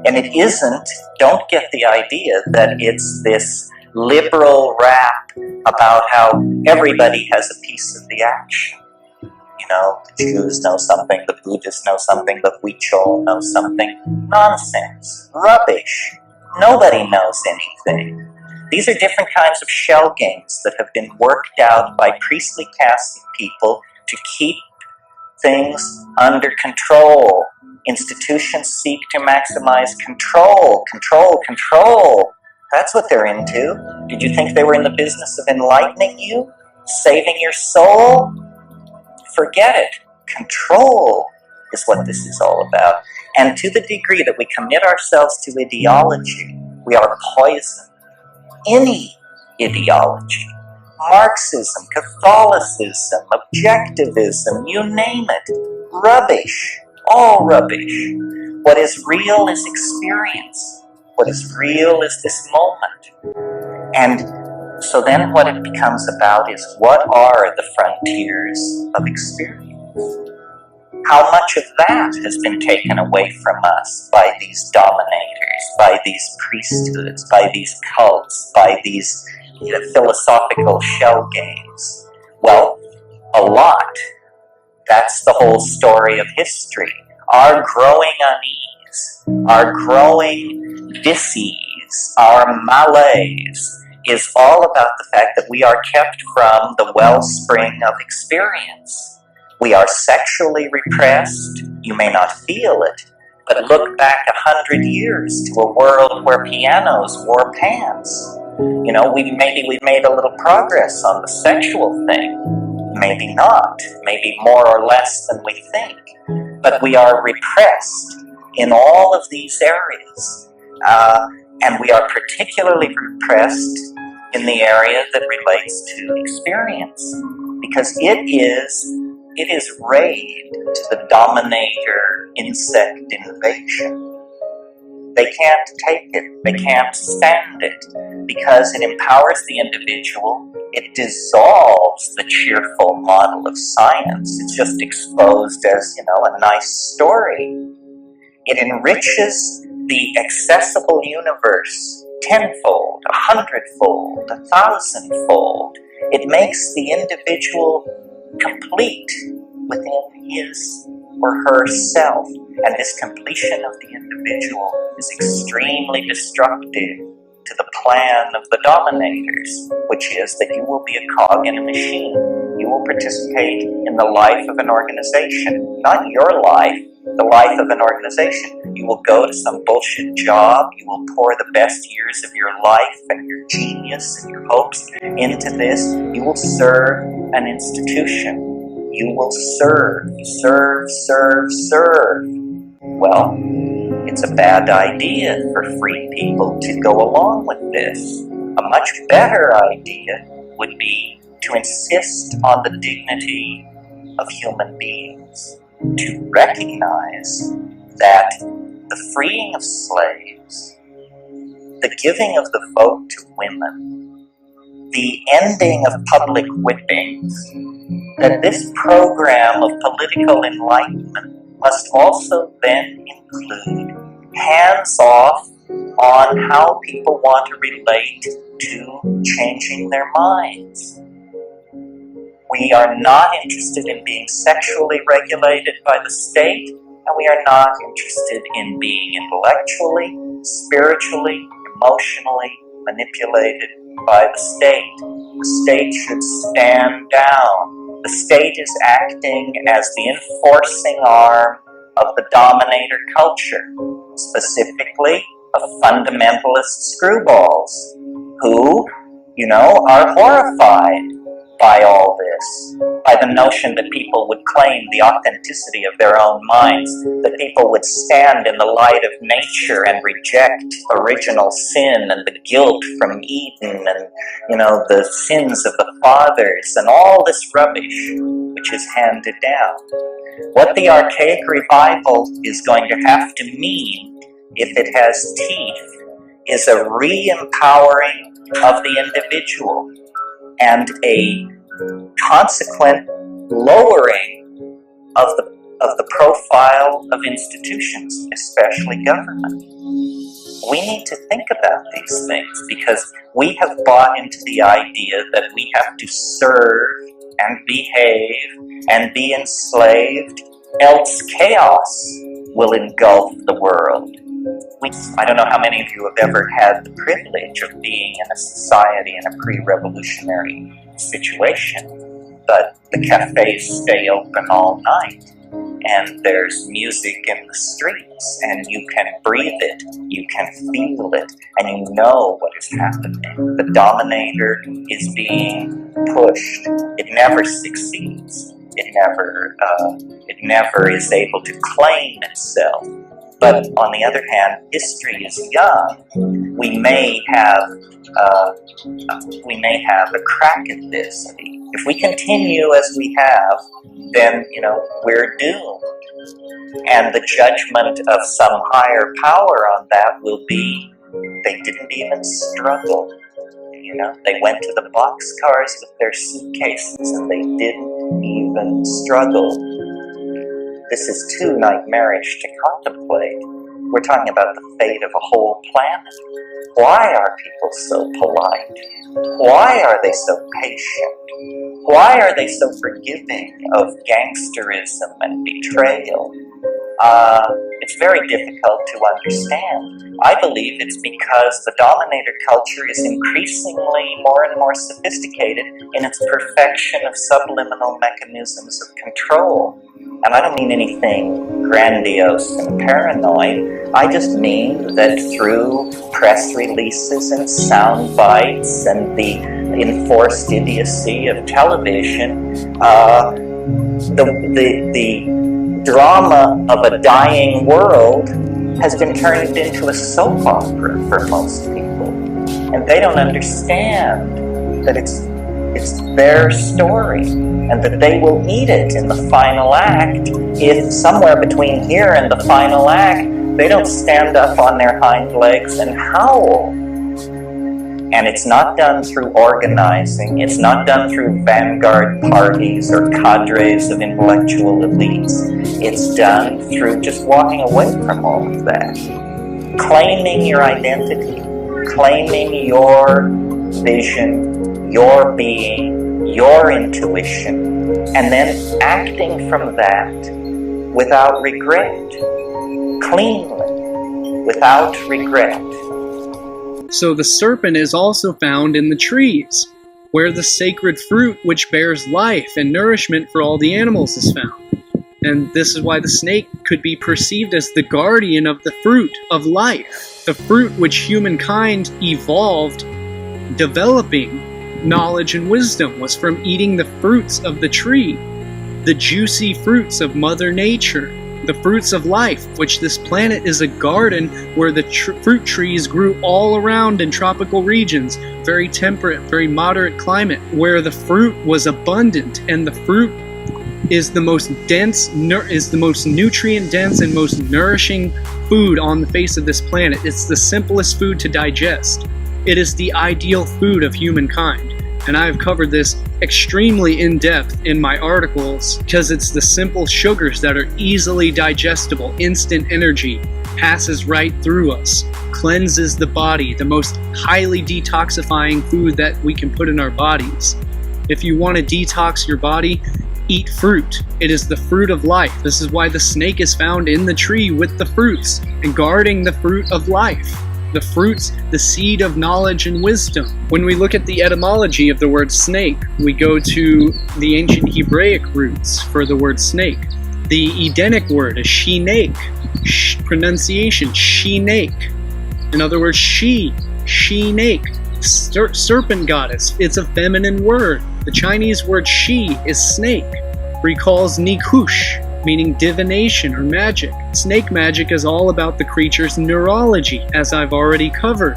And it isn't, don't get the idea that it's this liberal rap about how everybody has a piece of the action. You know, the Jews know something, the Buddhists know something, the Huichol know something. Nonsense. Rubbish. Nobody knows anything. These are different kinds of shell games that have been worked out by priestly casting people to keep things under control. Institutions seek to maximize control. That's what they're into. Did you think they were in the business of enlightening you? Saving your soul? Forget it. Control. is what this is all about. And to the degree that we commit ourselves to ideology, we are poison. Any ideology, Marxism, Catholicism, objectivism, you name it, rubbish, all rubbish. What is real is experience. What is real is this moment. And so then what it becomes about is, what are the frontiers of experience? How much of that has been taken away from us by these dominators, by these priesthoods, by these cults, by these philosophical shell games? Well, a lot. That's the whole story of history. Our growing unease, our growing dis-ease, our malaise is all about the fact that we are kept from the wellspring of experience. We are sexually repressed. You may not feel it, but look back 100 years to a world where pianos wore pants. You know, we've made a little progress on the sexual thing. Maybe not. Maybe more or less than we think. But we are repressed in all of these areas. And we are particularly repressed in the area that relates to experience. Because it is raid to the dominator insect invasion. They can't take it, they can't stand it, because it empowers the individual, it dissolves the cheerful model of science. It's just exposed as, a nice story. It enriches the accessible universe tenfold, 100-fold, 1,000-fold. It makes the individual complete within his or herself, and this completion of the individual is extremely destructive to the plan of the dominators, which is that you will be a cog in a machine. You will participate in the life of an organization, not your life, the life of an organization. You will go to some bullshit job, you will pour the best years of your life and your genius and your hopes into this. You will serve an institution. You will serve. Well, it's a bad idea for free people to go along with this. A much better idea would be to insist on the dignity of human beings, to recognize that the freeing of slaves, the giving of the vote to women, the ending of public whippings, that this program of political enlightenment must also then include hands-off on how people want to relate to changing their minds. We are not interested in being sexually regulated by the state, and we are not interested in being intellectually, spiritually, emotionally manipulated by the state. The state should stand down. The state is acting as the enforcing arm of the dominator culture, specifically of fundamentalist screwballs, who, are horrified by all this, by the notion that people would claim the authenticity of their own minds, that people would stand in the light of nature and reject original sin and the guilt from Eden and, the sins of the fathers and all this rubbish which is handed down. What the archaic revival is going to have to mean, if it has teeth, is a re-empowering of the individual and a consequent lowering of the profile of institutions, especially government. We need to think about these things because we have bought into the idea that we have to serve and behave and be enslaved, else chaos will engulf the world. I don't know how many of you have ever had the privilege of being in a society in a pre-revolutionary situation, but the cafes stay open all night, and there's music in the streets, and you can breathe it, you can feel it, and you know what is happening. The dominator is being pushed. It never succeeds. It never is able to claim itself. But on the other hand, history is young. We may have a crack at this. If we continue as we have, then we're doomed. And the judgment of some higher power on that will be, they didn't even struggle. They went to the boxcars with their suitcases and they didn't even struggle. This is too nightmarish to contemplate. We're talking about the fate of a whole planet. Why are people so polite? Why are they so patient? Why are they so forgiving of gangsterism and betrayal? It's very difficult to understand. I believe it's because the dominator culture is increasingly more and more sophisticated in its perfection of subliminal mechanisms of control. And I don't mean anything grandiose and paranoid. I just mean that through press releases and sound bites and the enforced idiocy of television, the drama of a dying world has been turned into a soap opera for most people. And they don't understand that it's their story and that they will eat it in the final act if somewhere between here and the final act they don't stand up on their hind legs and howl. And it's not done through organizing. It's not done through vanguard parties or cadres of intellectual elites. It's done through just walking away from all of that. Claiming your identity, claiming your vision, your being, your intuition, and then acting from that without regret, cleanly, without regret. So the serpent is also found in the trees, where the sacred fruit which bears life and nourishment for all the animals is found. And this is why the snake could be perceived as the guardian of the fruit of life, the fruit which humankind evolved, developing knowledge and wisdom, was from eating the fruits of the tree, the juicy fruits of Mother Nature, the fruits of life, which this planet is a garden where the fruit trees grew all around in tropical regions, very temperate, very moderate climate, where the fruit was abundant, and the fruit is the most dense, is the most nutrient dense and most nourishing food on the face of this planet. It's the simplest food to digest. It is the ideal food of humankind. And I've covered this extremely in depth in my articles because it's the simple sugars that are easily digestible, instant energy, passes right through us, cleanses the body, the most highly detoxifying food that we can put in our bodies. If you want to detox your body, eat fruit. It is the fruit of life. This is why the snake is found in the tree with the fruits and guarding the fruit of life. The fruits, the seed of knowledge and wisdom. When we look at the etymology of the word snake, we go to the ancient Hebraic roots for the word snake. The Edenic word is she-nake, pronunciation, she-nake. In other words, she-nake, serpent goddess. It's a feminine word. The Chinese word she is snake, recalls nikush, meaning divination or magic. Snake magic is all about the creature's neurology, as I've already covered.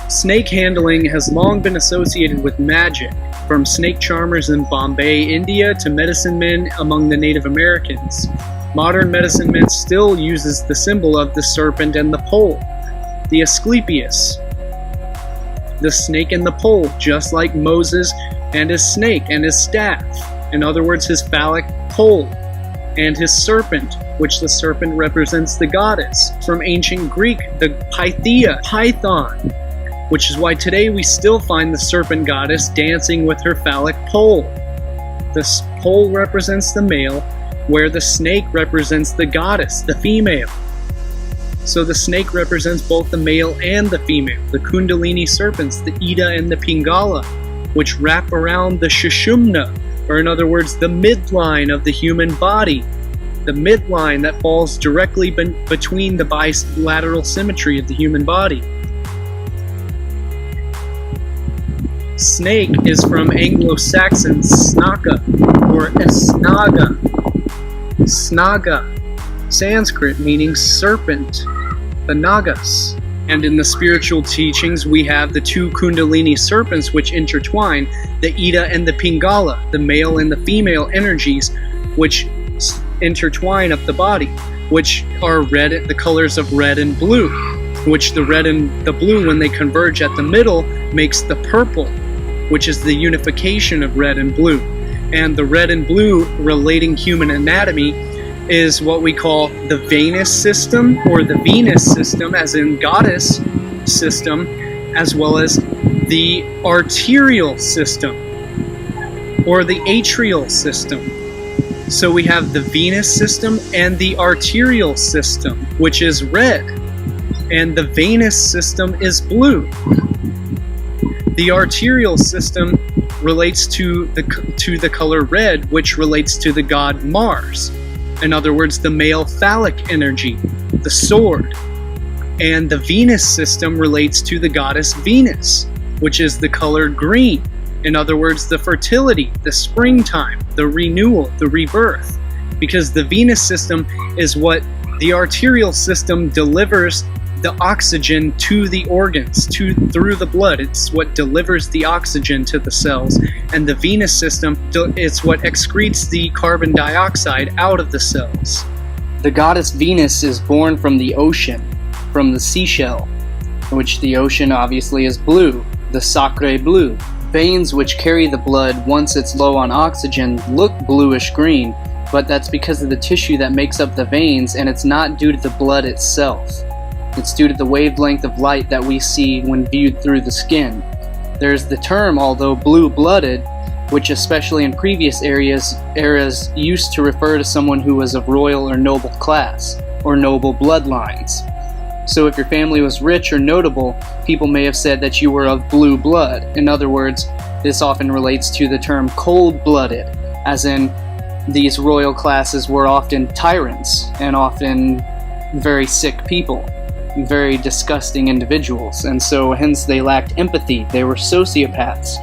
Snake handling has long been associated with magic, from snake charmers in Bombay, India, to medicine men among the Native Americans. Modern medicine men still uses the symbol of the serpent and the pole, the Asclepius, the snake and the pole, just like Moses and his snake and his staff. In other words, his phallic pole, and his serpent, which the serpent represents the goddess. From ancient Greek, the Pythia, Python, which is why today we still find the serpent goddess dancing with her phallic pole. The pole represents the male, where the snake represents the goddess, the female. So the snake represents both the male and the female, the Kundalini serpents, the Ida and the Pingala, which wrap around the Sushumna, or in other words, the midline of the human body, the midline that falls directly between the bilateral symmetry of the human body. Snake is from Anglo-Saxon snaka, or esnaga, Snaga, Sanskrit meaning serpent, the Nagas. And in the spiritual teachings, we have the two Kundalini serpents which intertwine, the Ida and the Pingala, the male and the female energies, which intertwine up the body, which are red, the colors of red and blue, which the red and the blue, when they converge at the middle, makes the purple, which is the unification of red and blue. And the red and blue relating human anatomy is what we call the Venus system, or the Venus system, as in goddess system, as well as the arterial system, or the atrial system. So we have the Venus system and the arterial system, which is red, and the Venus system is blue. The arterial system relates to the color red, which relates to the god Mars. In other words, the male phallic energy, the sword. And the Venus system relates to the goddess Venus, which is the color green. In other words, the fertility, the springtime, the renewal, the rebirth. Because the Venus system is what the arterial system delivers the oxygen to the organs, through the blood. It's what delivers the oxygen to the cells. And the Venus system, it's what excretes the carbon dioxide out of the cells. The goddess Venus is born from the ocean, from the seashell, which the ocean obviously is blue, the sacre bleu. Veins which carry the blood once it's low on oxygen look bluish green, but that's because of the tissue that makes up the veins, and it's not due to the blood itself. It's due to the wavelength of light that we see when viewed through the skin. There's the term, although blue-blooded, which especially in previous eras used to refer to someone who was of royal or noble class, or noble bloodlines. So if your family was rich or notable, people may have said that you were of blue blood. In other words, this often relates to the term cold-blooded, as in these royal classes were often tyrants and often very sick people, very disgusting individuals, and so hence they lacked empathy. They were sociopaths,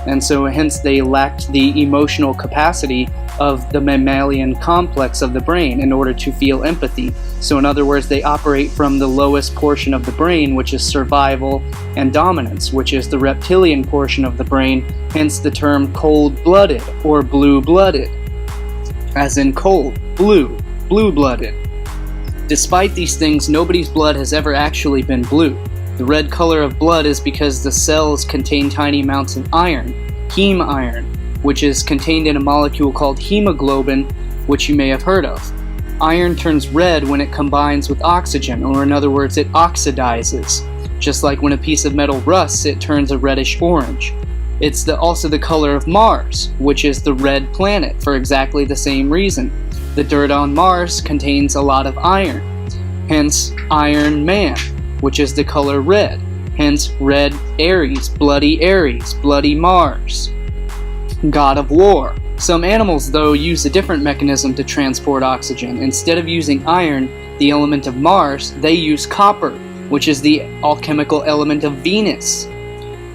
and so hence they lacked the emotional capacity of the mammalian complex of the brain in order to feel empathy. So in other words, they operate from the lowest portion of the brain, which is survival and dominance, which is the reptilian portion of the brain, hence the term cold-blooded or blue-blooded, as in cold, blue, blue-blooded. Despite these things, nobody's blood has ever actually been blue. The red color of blood is because the cells contain tiny amounts of iron, heme iron, which is contained in a molecule called hemoglobin, which you may have heard of. Iron turns red when it combines with oxygen, or in other words, it oxidizes. Just like when a piece of metal rusts, it turns a reddish orange. It's also the color of Mars, which is the red planet, for exactly the same reason. The dirt on Mars contains a lot of iron, hence Iron Man, which is the color red, hence red Ares, bloody Mars, god of war. Some animals, though, use a different mechanism to transport oxygen. Instead of using iron, the element of Mars, they use copper, which is the alchemical element of Venus.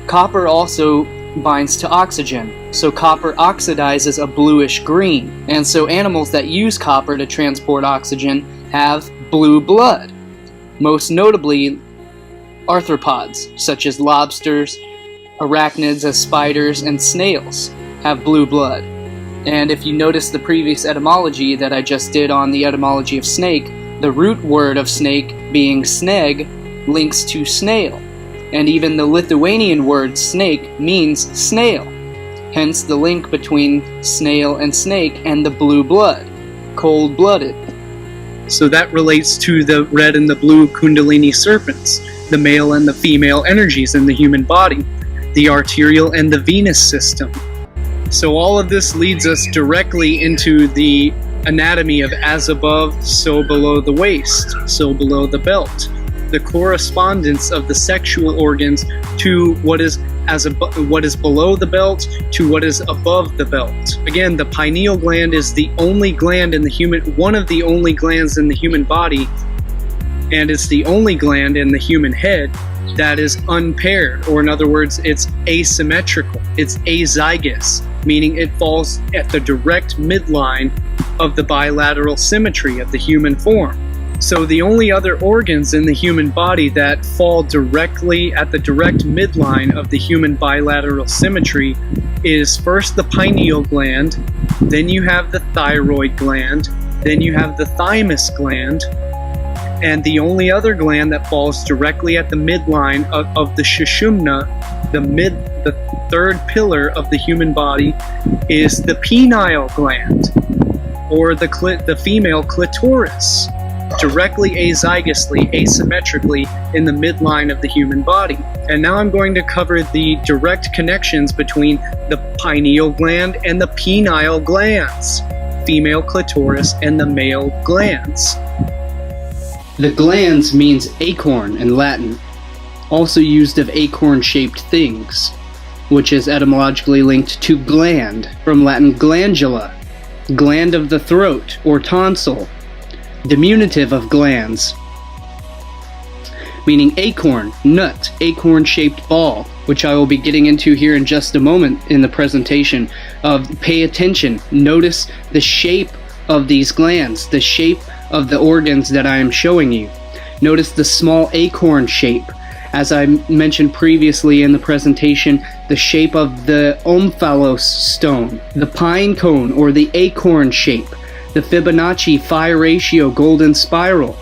Copper also binds to oxygen, so copper oxidizes a bluish green, and so animals that use copper to transport oxygen have blue blood. Most notably, arthropods, such as lobsters, arachnids as spiders, and snails, have blue blood. And if you notice the previous etymology that I just did on the etymology of snake, the root word of snake being sneg links to snail. And even the Lithuanian word snake means snail. Hence the link between snail and snake and the blue blood, cold-blooded. So that relates to the red and the blue Kundalini serpents, the male and the female energies in the human body, the arterial and the Venus system. So all of this leads us directly into the anatomy of as above, so below the waist, so below the belt. The correspondence of the sexual organs to what is below the belt to what is above the belt. Again, the pineal gland is the only gland in the one of the only glands in the human body, and it's the only gland in the human head that is unpaired, or in other words, it's asymmetrical, it's azygous. meaning it falls at the direct midline of the bilateral symmetry of the human form. So the only other organs in the human body that fall directly at the direct midline of the human bilateral symmetry is first the pineal gland, then you have the thyroid gland, then you have the thymus gland, and the only other gland that falls directly at the midline of the sushumna, the third pillar of the human body, is the penile gland, or the female clitoris, directly azygously, asymmetrically in the midline of the human body. And now I'm going to cover the direct connections between the pineal gland and the penile glands, female clitoris and the male glands. The glands means acorn in Latin, also used of acorn-shaped things, which is etymologically linked to gland, from Latin glandula, gland of the throat or tonsil, diminutive of glands, meaning acorn, nut, acorn-shaped ball, which I will be getting into here in just a moment in the presentation. Pay attention, notice the shape of these glands, the shape of the organs that I am showing you. Notice the small acorn shape. As I mentioned previously in the presentation, the shape of the omphalos stone, the pine cone or the acorn shape, the Fibonacci phi ratio golden spiral,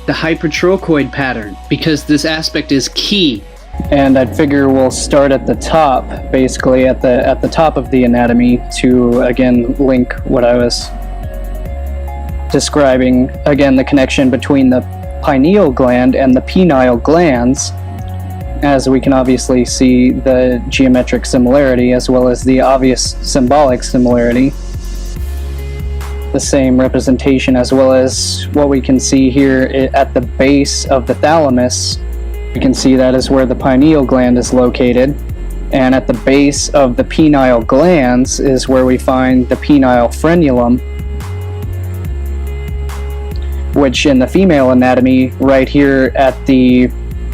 the hypertrochoid pattern, because this aspect is key. And I'd figure we'll start at the top, basically at the top of the anatomy, to again link what I was describing, again the connection between the pineal gland and the penile glands, as we can obviously see the geometric similarity as well as the obvious symbolic similarity. The same representation, as well as what we can see here at the base of the thalamus. We can see that is where the pineal gland is located, and at the base of the penile glands is where we find the penile frenulum, which in the female anatomy, right here at the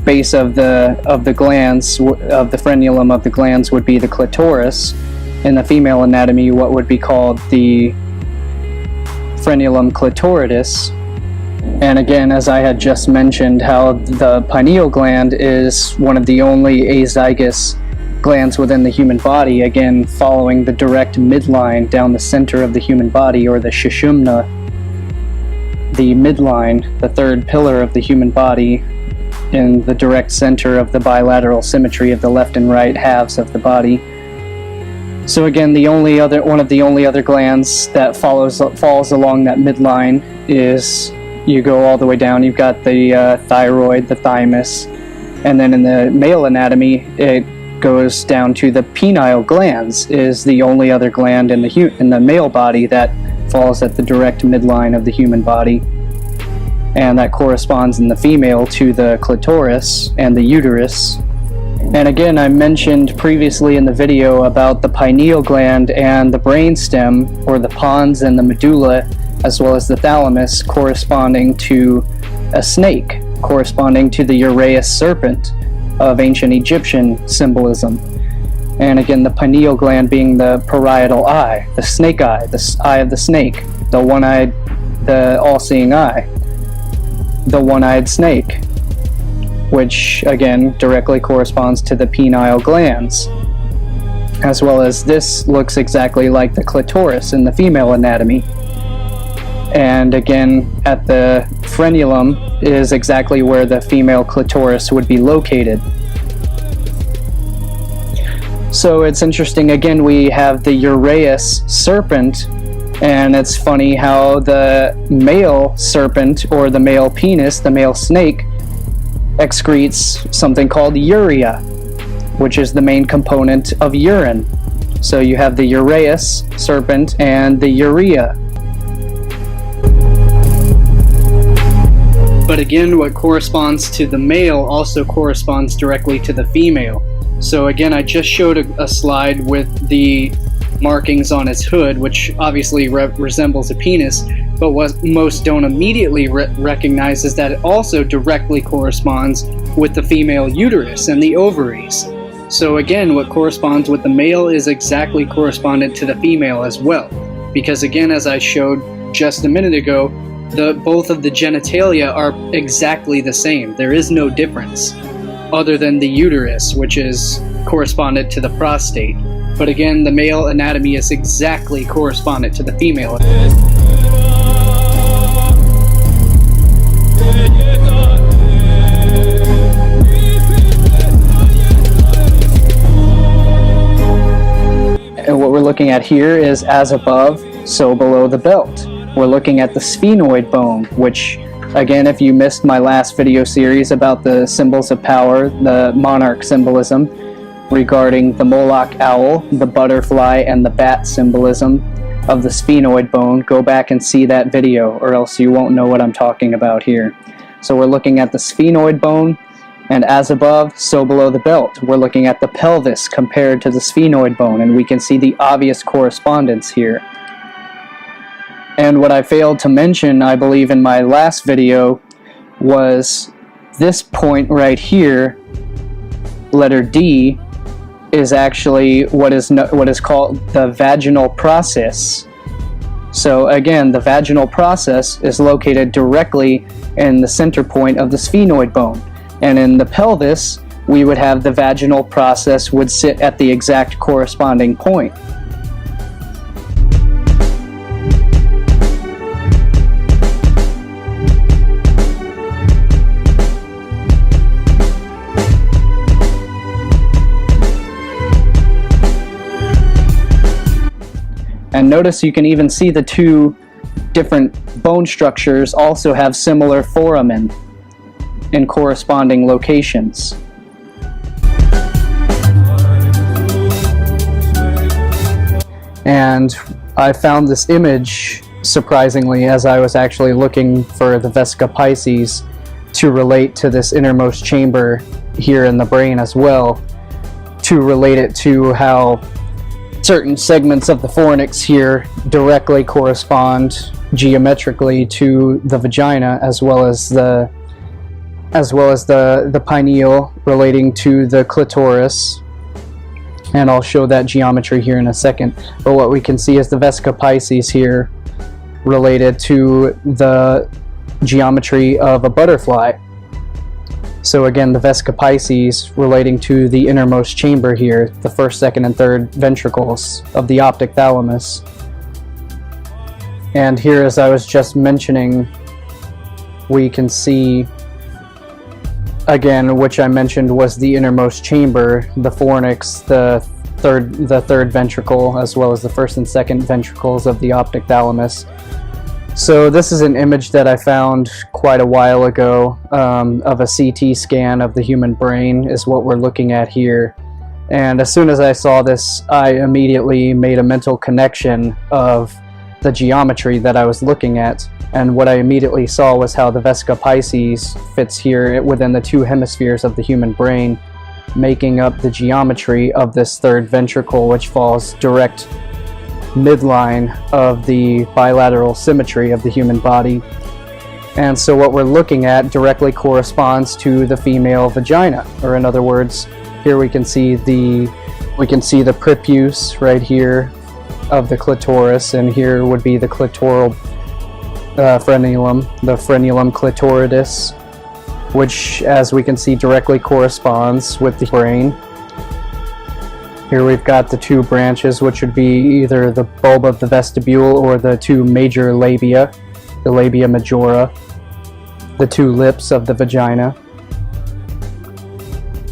base of the glands, of the frenulum of the glands, would be the clitoris. In the female anatomy, what would be called the frenulum clitoridis. And again, as I had just mentioned, how the pineal gland is one of the only azygous glands within the human body, again following the direct midline down the center of the human body, or the sushumna, the midline, the third pillar of the human body, in the direct center of the bilateral symmetry of the left and right halves of the body. So again, one of the only other glands that falls along that midline is, you go all the way down, you've got the thyroid, the thymus, and then in the male anatomy, it goes down to the penile glands, is the only other gland in the male body that falls at the direct midline of the human body. And that corresponds in the female to the clitoris and the uterus. And again, I mentioned previously in the video about the pineal gland and the brainstem, or the pons and the medulla, as well as the thalamus, corresponding to a snake, corresponding to the Uraeus serpent of ancient Egyptian symbolism. And again, the pineal gland being the parietal eye, the snake eye, the eye of the snake, the one-eyed, the all-seeing eye, the one-eyed snake, which again directly corresponds to the penile glands, as well as this looks exactly like the clitoris in the female anatomy. And again, at the frenulum is exactly where the female clitoris would be located. So it's interesting, again, we have the Uraeus serpent, and it's funny how the male serpent, or the male penis, the male snake, excretes something called urea, which is the main component of urine. So you have the Uraeus serpent and the urea. But again, what corresponds to the male also corresponds directly to the female. So again, I just showed a slide with the markings on its hood, which obviously resembles a penis, but what most don't immediately recognize is that it also directly corresponds with the female uterus and the ovaries. So again, what corresponds with the male is exactly correspondent to the female as well. Because again, as I showed just a minute ago, both of the genitalia are exactly the same. There is no difference other than the uterus, which is correspondent to the prostate. But again, the male anatomy is exactly correspondent to the female. And what we're looking at here is as above, so below the belt. We're looking at the sphenoid bone, which, again, if you missed my last video series about the symbols of power, the monarch symbolism, regarding the Moloch owl, the butterfly, and the bat symbolism of the sphenoid bone, go back and see that video, or else you won't know what I'm talking about here. So we're looking at the sphenoid bone, and as above, so below the belt. We're looking at the pelvis compared to the sphenoid bone, and we can see the obvious correspondence here. And what I failed to mention, I believe, in my last video, was this point right here, letter D, is actually what is called the vaginal process. So again, the vaginal process is located directly in the center point of the sphenoid bone. And in the pelvis, we would have the vaginal process would sit at the exact corresponding point. And notice you can even see the two different bone structures also have similar foramen in corresponding locations. And I found this image, surprisingly, as I was actually looking for the Vesica Pisces to relate to this innermost chamber here in the brain as well, to relate it to how certain segments of the fornix here directly correspond geometrically to the vagina, as well as the pineal relating to the clitoris. And I'll show that geometry here in a second. But what we can see is the Vesica Pisces here related to the geometry of a butterfly. So again, the Vesica Pisces relating to the innermost chamber here, the first, second, and third ventricles of the optic thalamus. And here, as I was just mentioning, we can see, again, which I mentioned was the innermost chamber, the fornix, the third ventricle, as well as the first and second ventricles of the optic thalamus. So this is an image that I found quite a while ago of a CT scan of the human brain is what we're looking at here. And as soon as I saw this, I immediately made a mental connection of the geometry that I was looking at. And what I immediately saw was how the Vesica Pisces fits here within the two hemispheres of the human brain, making up the geometry of this third ventricle, which falls direct midline of the bilateral symmetry of the human body. And so what we're looking at directly corresponds to the female vagina, or in other words, here we can see the prepuce right here of the clitoris, and here would be the clitoral frenulum, the frenulum clitoridis, which, as we can see, directly corresponds with the brain. Here we've got the two branches, which would be either the bulb of the vestibule or the two major labia, the labia majora, the two lips of the vagina,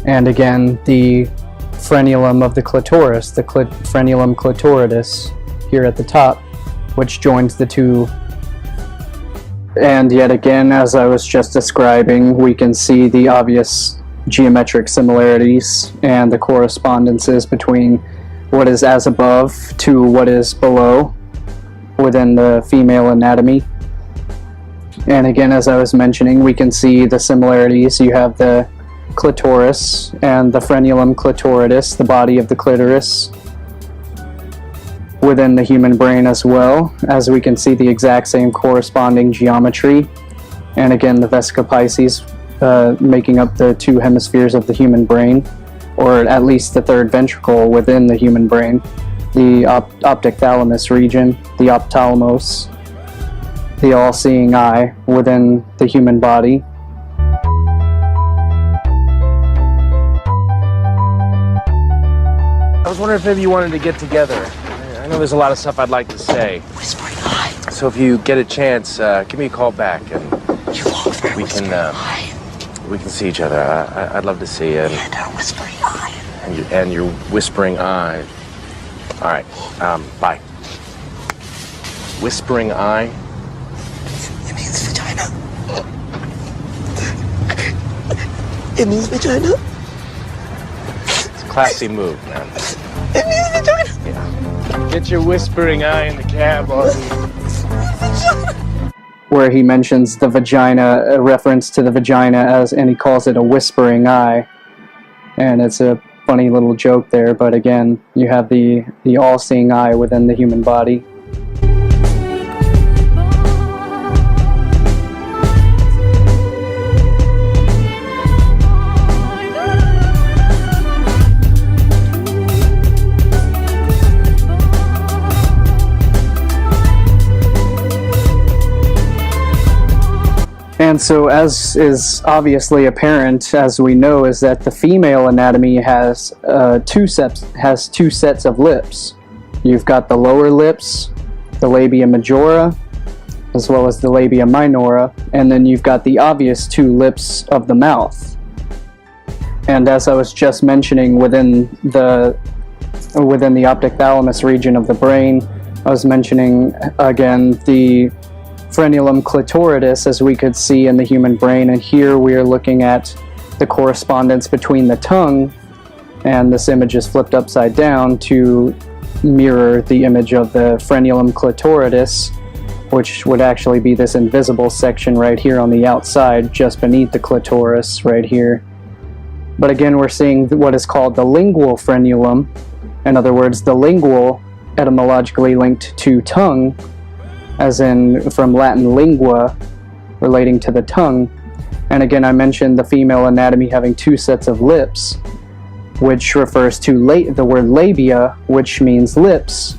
and again the frenulum of the clitoris, the frenulum clitoridis here at the top, which joins the two. And yet again, as I was just describing, we can see the obvious geometric similarities and the correspondences between what is as above to what is below within the female anatomy. And again, as I was mentioning, we can see the similarities. You have the clitoris and the frenulum clitoridis, the body of the clitoris, within the human brain as well, as we can see the exact same corresponding geometry. And again, the Vesica Pisces making up the two hemispheres of the human brain. or at least the third ventricle within the human brain, the optic thalamus region, the ophthalmos, the all-seeing eye within the human body. I was wondering if maybe you wanted to get together. I know there's a lot of stuff I'd like to say. Whispering eye. So if you get a chance, give me a call back and we can see each other. I'd love to see you. And our whispering eye. And your whispering eye. All right. Bye. Whispering eye. It means vagina. It means vagina. It's a classy move, man. It means vagina. Yeah. Get your whispering eye in the cab, Ozzy. Where he mentions the vagina, a reference to the vagina, and he calls it a whispering eye. And it's a funny little joke there, but again, you have the all-seeing eye within the human body. And so, as is obviously apparent, as we know, is that the female anatomy has two sets of lips. You've got the lower lips, the labia majora, as well as the labia minora, and then you've got the obvious two lips of the mouth. And as I was just mentioning, within the optic thalamus region of the brain, I was mentioning again the frenulum clitoridis, as we could see in the human brain, and here we are looking at the correspondence between the tongue, and this image is flipped upside down to mirror the image of the frenulum clitoridis, which would actually be this invisible section right here on the outside, just beneath the clitoris right here. But again, we're seeing what is called the lingual frenulum. In other words, the lingual, etymologically linked to tongue, as in from Latin lingua, relating to the tongue. And again, I mentioned the female anatomy having two sets of lips, which refers to the word labia, which means lips,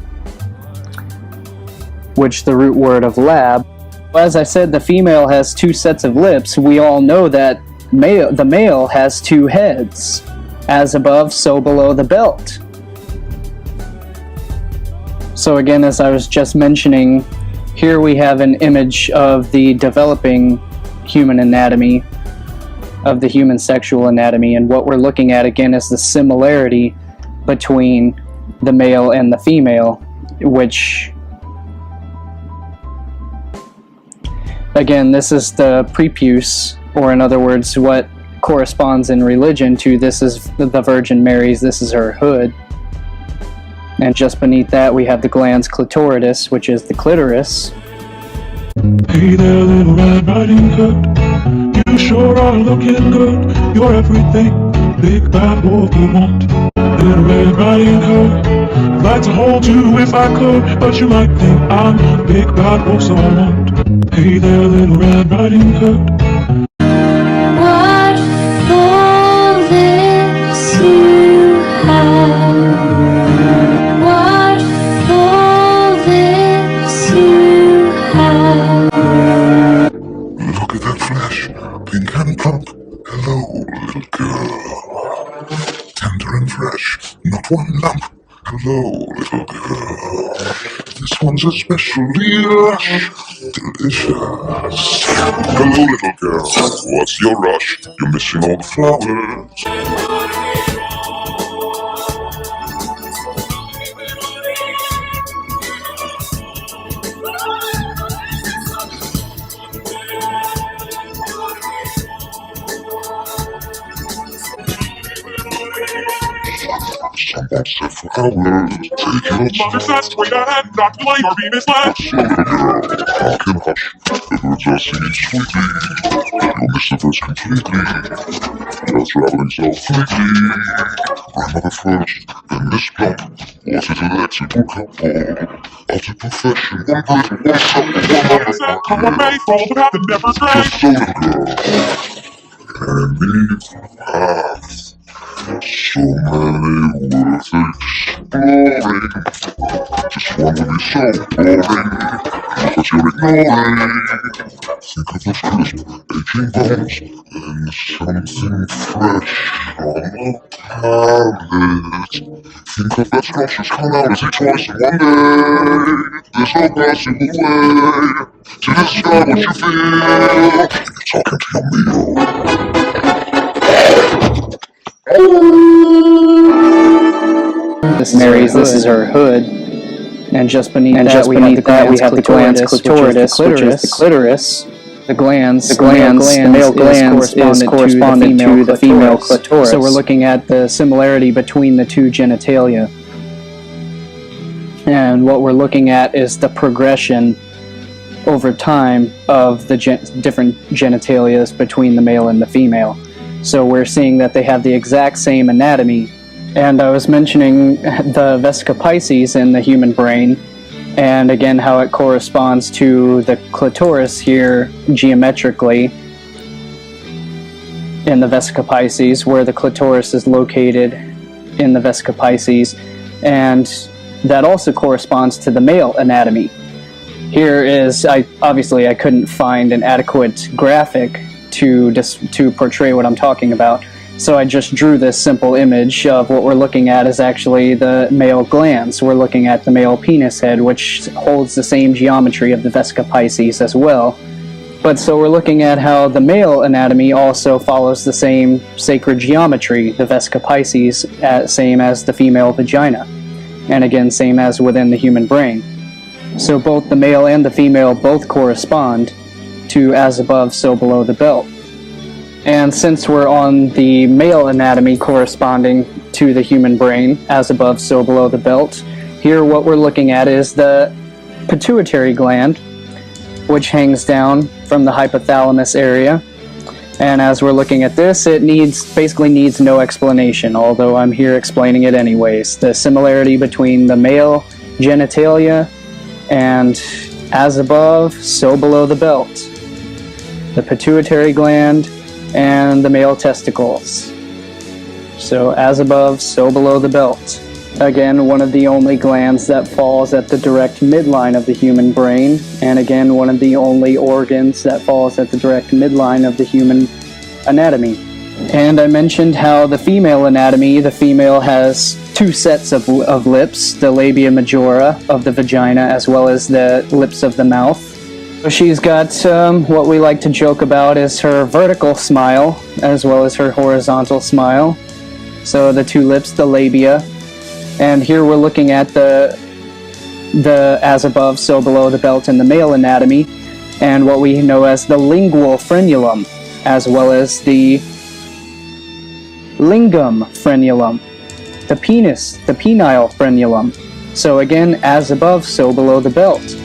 which the root word of lab. As I said, the female has two sets of lips. We all know that the male has two heads, as above, so below the belt. So again, as I was just mentioning, here we have an image of the developing human anatomy, of the human sexual anatomy, and what we're looking at again is the similarity between the male and the female, which, again, this is the prepuce, or in other words, what corresponds in religion to this is the Virgin Mary's, this is her hood. And just beneath that we have the glans clitoridis, which is the clitoris. Hey there, little Red Riding Hood. You sure are looking good. You're everything big bad wolf would want. Little Red Riding Hood. I'd like to hold you if I could, but you might think I'm a big bad wolf, so I won't. Hey there, little Red Riding Hood. What for lips you have? Look at that flesh, pink and plump. Hello, little girl. Tender and fresh, not one lump. Hello, little girl. This one's especially lush, delicious. Hello, little girl. What's your rush? You're missing all the flowers. Some won't sit for hours. Take your time. That's straight ahead, not delay, your beam is led. So, little girl, hark and hush. The birds are singing sweetly. You'll miss the verse completely. You're traveling so fleetly. Grandmother first, then this plump. What is an electrical couple? Out of profession, one person, one couple, Come on, May, follow the path that never strays. Just so, little girl. And leave the path. So many worth exploring. This one will be so boring because you're ignoring. Think of those crisp, aging bones and something fresh on the palate. Think of that scrumptious carnality twice in one day. There's no possible way to describe what you feel. You're talking to your meal. This is her hood. And just beneath that we have the glans clitoris, which is the clitoris. The male glands is corresponding to the female clitoris. So we're looking at the similarity between the two genitalia. And what we're looking at is the progression over time of the different genitalias between the male and the female. So we're seeing that they have the exact same anatomy. And I was mentioning the vesica piscis in the human brain, and again how it corresponds to the clitoris here geometrically in the vesica piscis, where the clitoris is located in the vesica piscis, and that also corresponds to the male anatomy. Here is, obviously I couldn't find an adequate graphic to portray what I'm talking about. So I just drew this simple image of what we're looking at is actually the male glands. We're looking at the male penis head, which holds the same geometry of the vesica piscis as well. But so we're looking at how the male anatomy also follows the same sacred geometry, the vesica piscis, same as the female vagina. And again, same as within the human brain. So both the male and the female both correspond to as above, so below the belt. And since we're on the male anatomy corresponding to the human brain, as above, so below the belt, here what we're looking at is the pituitary gland, which hangs down from the hypothalamus area. And as we're looking at this, it basically needs no explanation, although I'm here explaining it anyways. The similarity between the male genitalia and as above, so below the belt. The pituitary gland and the male testicles. So as above, so below the belt. Again, one of the only glands that falls at the direct midline of the human brain, and again, one of the only organs that falls at the direct midline of the human anatomy. And I mentioned how the female anatomy, the female has two sets of lips, the labia majora of the vagina as well as the lips of the mouth. So she's got what we like to joke about is her vertical smile as well as her horizontal smile. So the two lips, the labia. And here we're looking at the as above, so below the belt in the male anatomy, and what we know as the lingual frenulum, as well as the lingam frenulum, the penis, the penile frenulum. So again, as above, so below the belt.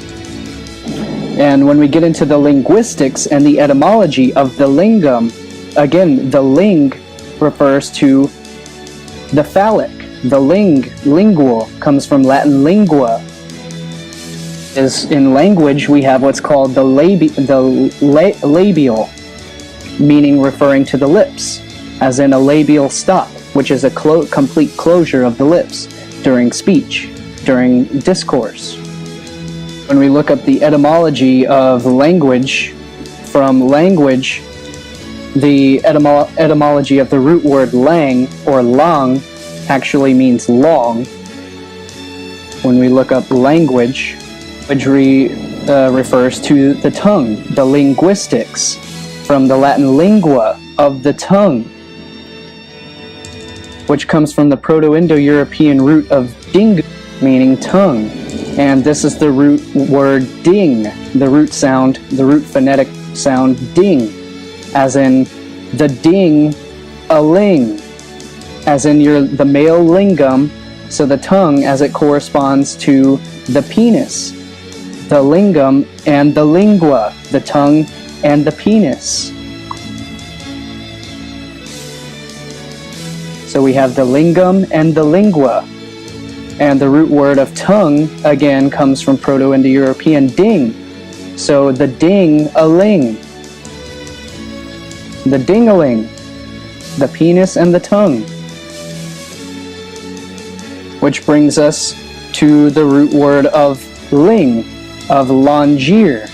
And when we get into the linguistics and the etymology of the lingam, again, the ling refers to the phallic. The lingual, comes from Latin lingua. Is in language we have what's called the labial, meaning referring to the lips, as in a labial stop, which is a complete closure of the lips during speech, during discourse. When we look up the etymology of language, from language, the etymology of the root word lang or lang actually means long. When we look up language, which refers to the tongue, the linguistics, from the Latin lingua, of the tongue, which comes from the Proto-Indo-European root of ding, meaning tongue. And this is the root word ding, the root phonetic sound ding, as in the ding-a-ling, as in the male lingam, so the tongue as it corresponds to the penis, the lingam and the lingua, the tongue and the penis. So we have the lingam and the lingua. And the root word of tongue, again, comes from Proto-Indo-European ding. So the ding-a-ling. The ding-a-ling. The penis and the tongue. which brings us to the root word of ling, of longere.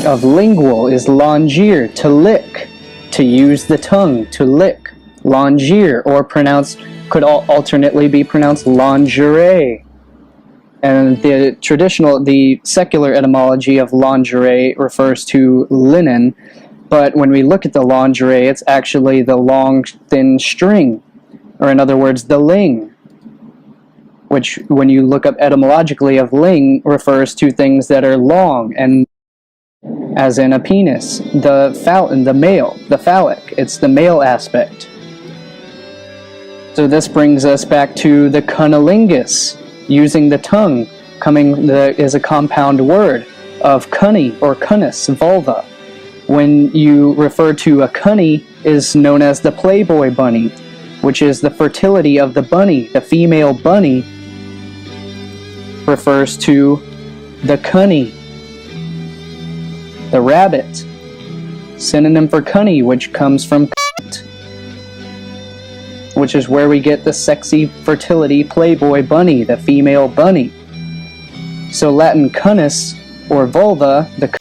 Of lingual is longere, to lick, to use the tongue, to lick. Longere, or pronounced, could alternately be pronounced lingerie. And the secular etymology of lingerie refers to linen, but when we look at the lingerie, it's actually the long, thin string, or in other words, the ling, which, when you look up etymologically of ling, refers to things that are long, and as in a penis, the male, the phallic, it's the male aspect. So this brings us back to the cunnilingus, using the tongue, is a compound word of cunny or cunnus, vulva. When you refer to a cunny, is known as the Playboy bunny, which is the fertility of the bunny. The female bunny refers to the cunny. The rabbit, synonym for cunny, which comes from cunt, which is where we get the sexy fertility Playboy bunny, the female bunny. So Latin cunnus, or vulva, the cunt,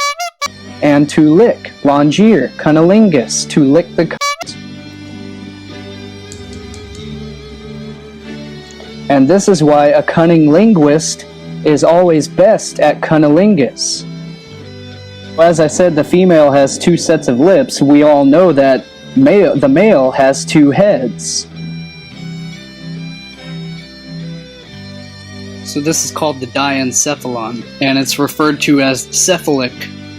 and to lick, longere, cunnilingus, to lick the cunt. And this is why a cunning linguist is always best at cunnilingus. As I said, the female has two sets of lips. We all know that the male has two heads. So this is called the diencephalon, and it's referred to as the cephalic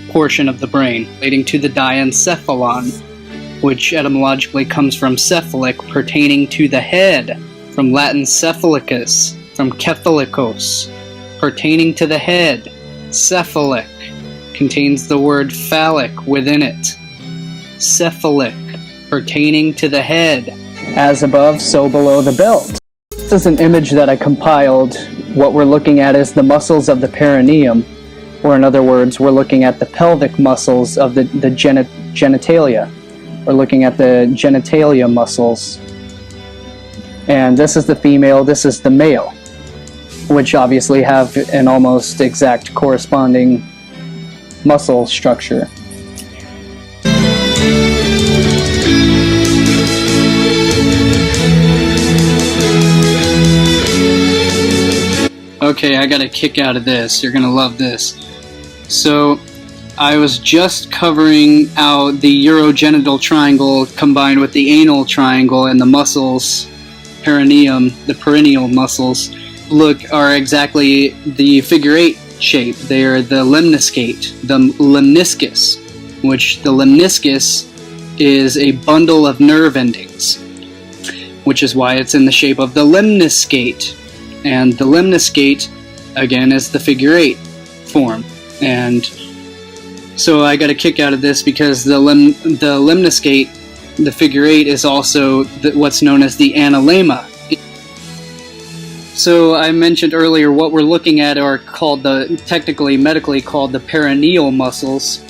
portion of the brain, relating to the diencephalon, which etymologically comes from cephalic, pertaining to the head, from Latin cephalicus, from cephalikos, pertaining to the head. Cephalic contains the word phallic within it. Cephalic, pertaining to the head. As above, so below the belt. This is an image that I compiled. What we're looking at is the muscles of the perineum, or in other words, we're looking at the pelvic muscles of the genitalia. We're looking at the genitalia muscles. And this is the female, this is the male, which obviously have an almost exact corresponding muscle structure. Okay, I got a kick out of this. You're gonna love this. So, I was just covering out the urogenital triangle combined with the anal triangle, and the muscles, perineum, the perineal muscles, are exactly the figure 8 shape. They are the lemniscate, the lemniscus, which the lemniscus is a bundle of nerve endings, which is why it's in the shape of the lemniscate. And the lemniscate, again, is the figure 8 form. And so I got a kick out of this because the lemniscate, the figure 8, is also what's known as the analemma. So I mentioned earlier what we're looking at are called technically, medically called the perineal muscles,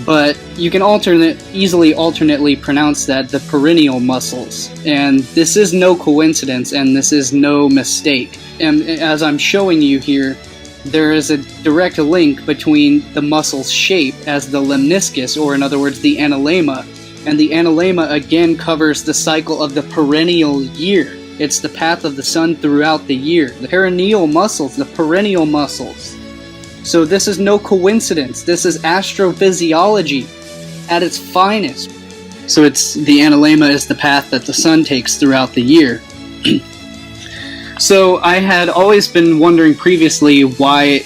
but you can alternately pronounce that the perineal muscles. And this is no coincidence, and this is no mistake. And as I'm showing you here, there is a direct link between the muscle's shape as the lemniscus, or in other words, the analemma, and the analemma again covers the cycle of the perennial year. It's the path of the sun throughout the year. The perineal muscles, the perennial muscles. So this is no coincidence. This is astrophysiology at its finest. So the analemma is the path that the sun takes throughout the year. So I had always been wondering previously why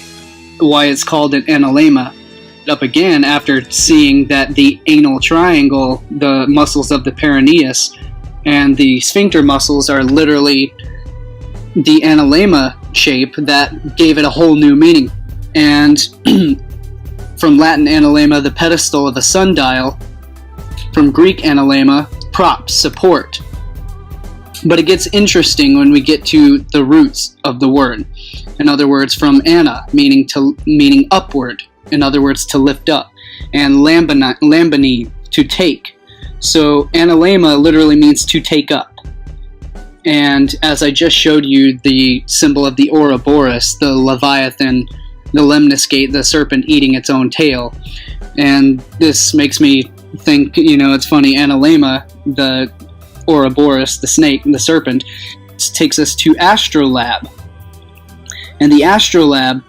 it's called an analemma. Up again after seeing that the anal triangle, the muscles of the perineus, and the sphincter muscles are literally the analemma shape, that gave it a whole new meaning. And from Latin analemma, the pedestal of a sundial. From Greek analemma, prop, support. But it gets interesting when we get to the roots of the word. In other words, from ana, meaning upward. In other words, to lift up. And lambani, to take. So analemma literally means to take up. And as I just showed you the symbol of the Ouroboros, the Leviathan, the lemniscate, the serpent eating its own tail. And this makes me think, it's funny, Analema, the Ouroboros, the snake, the serpent, takes us to Astrolab. And the Astrolab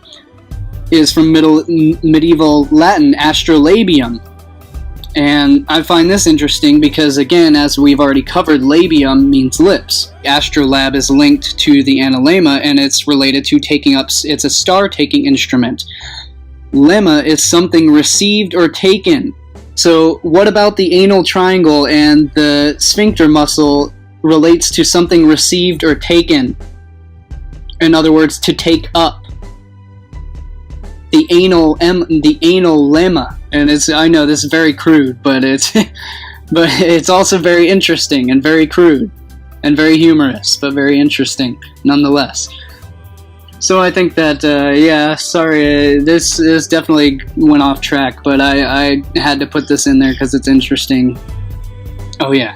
is from medieval Latin, astrolabium. And I find this interesting because, again, as we've already covered, labium means lips. Astrolab is linked to the analema, and it's related to it's a star-taking instrument. Lemma is something received or taken. So what about the anal triangle and the sphincter muscle relates to something received or taken? In other words, to take up. The anal lemma. And I know this is very crude, but it's also very interesting and very crude and very humorous, but very interesting nonetheless. So I think that this definitely went off track, but I had to put this in there because it's interesting. Oh yeah,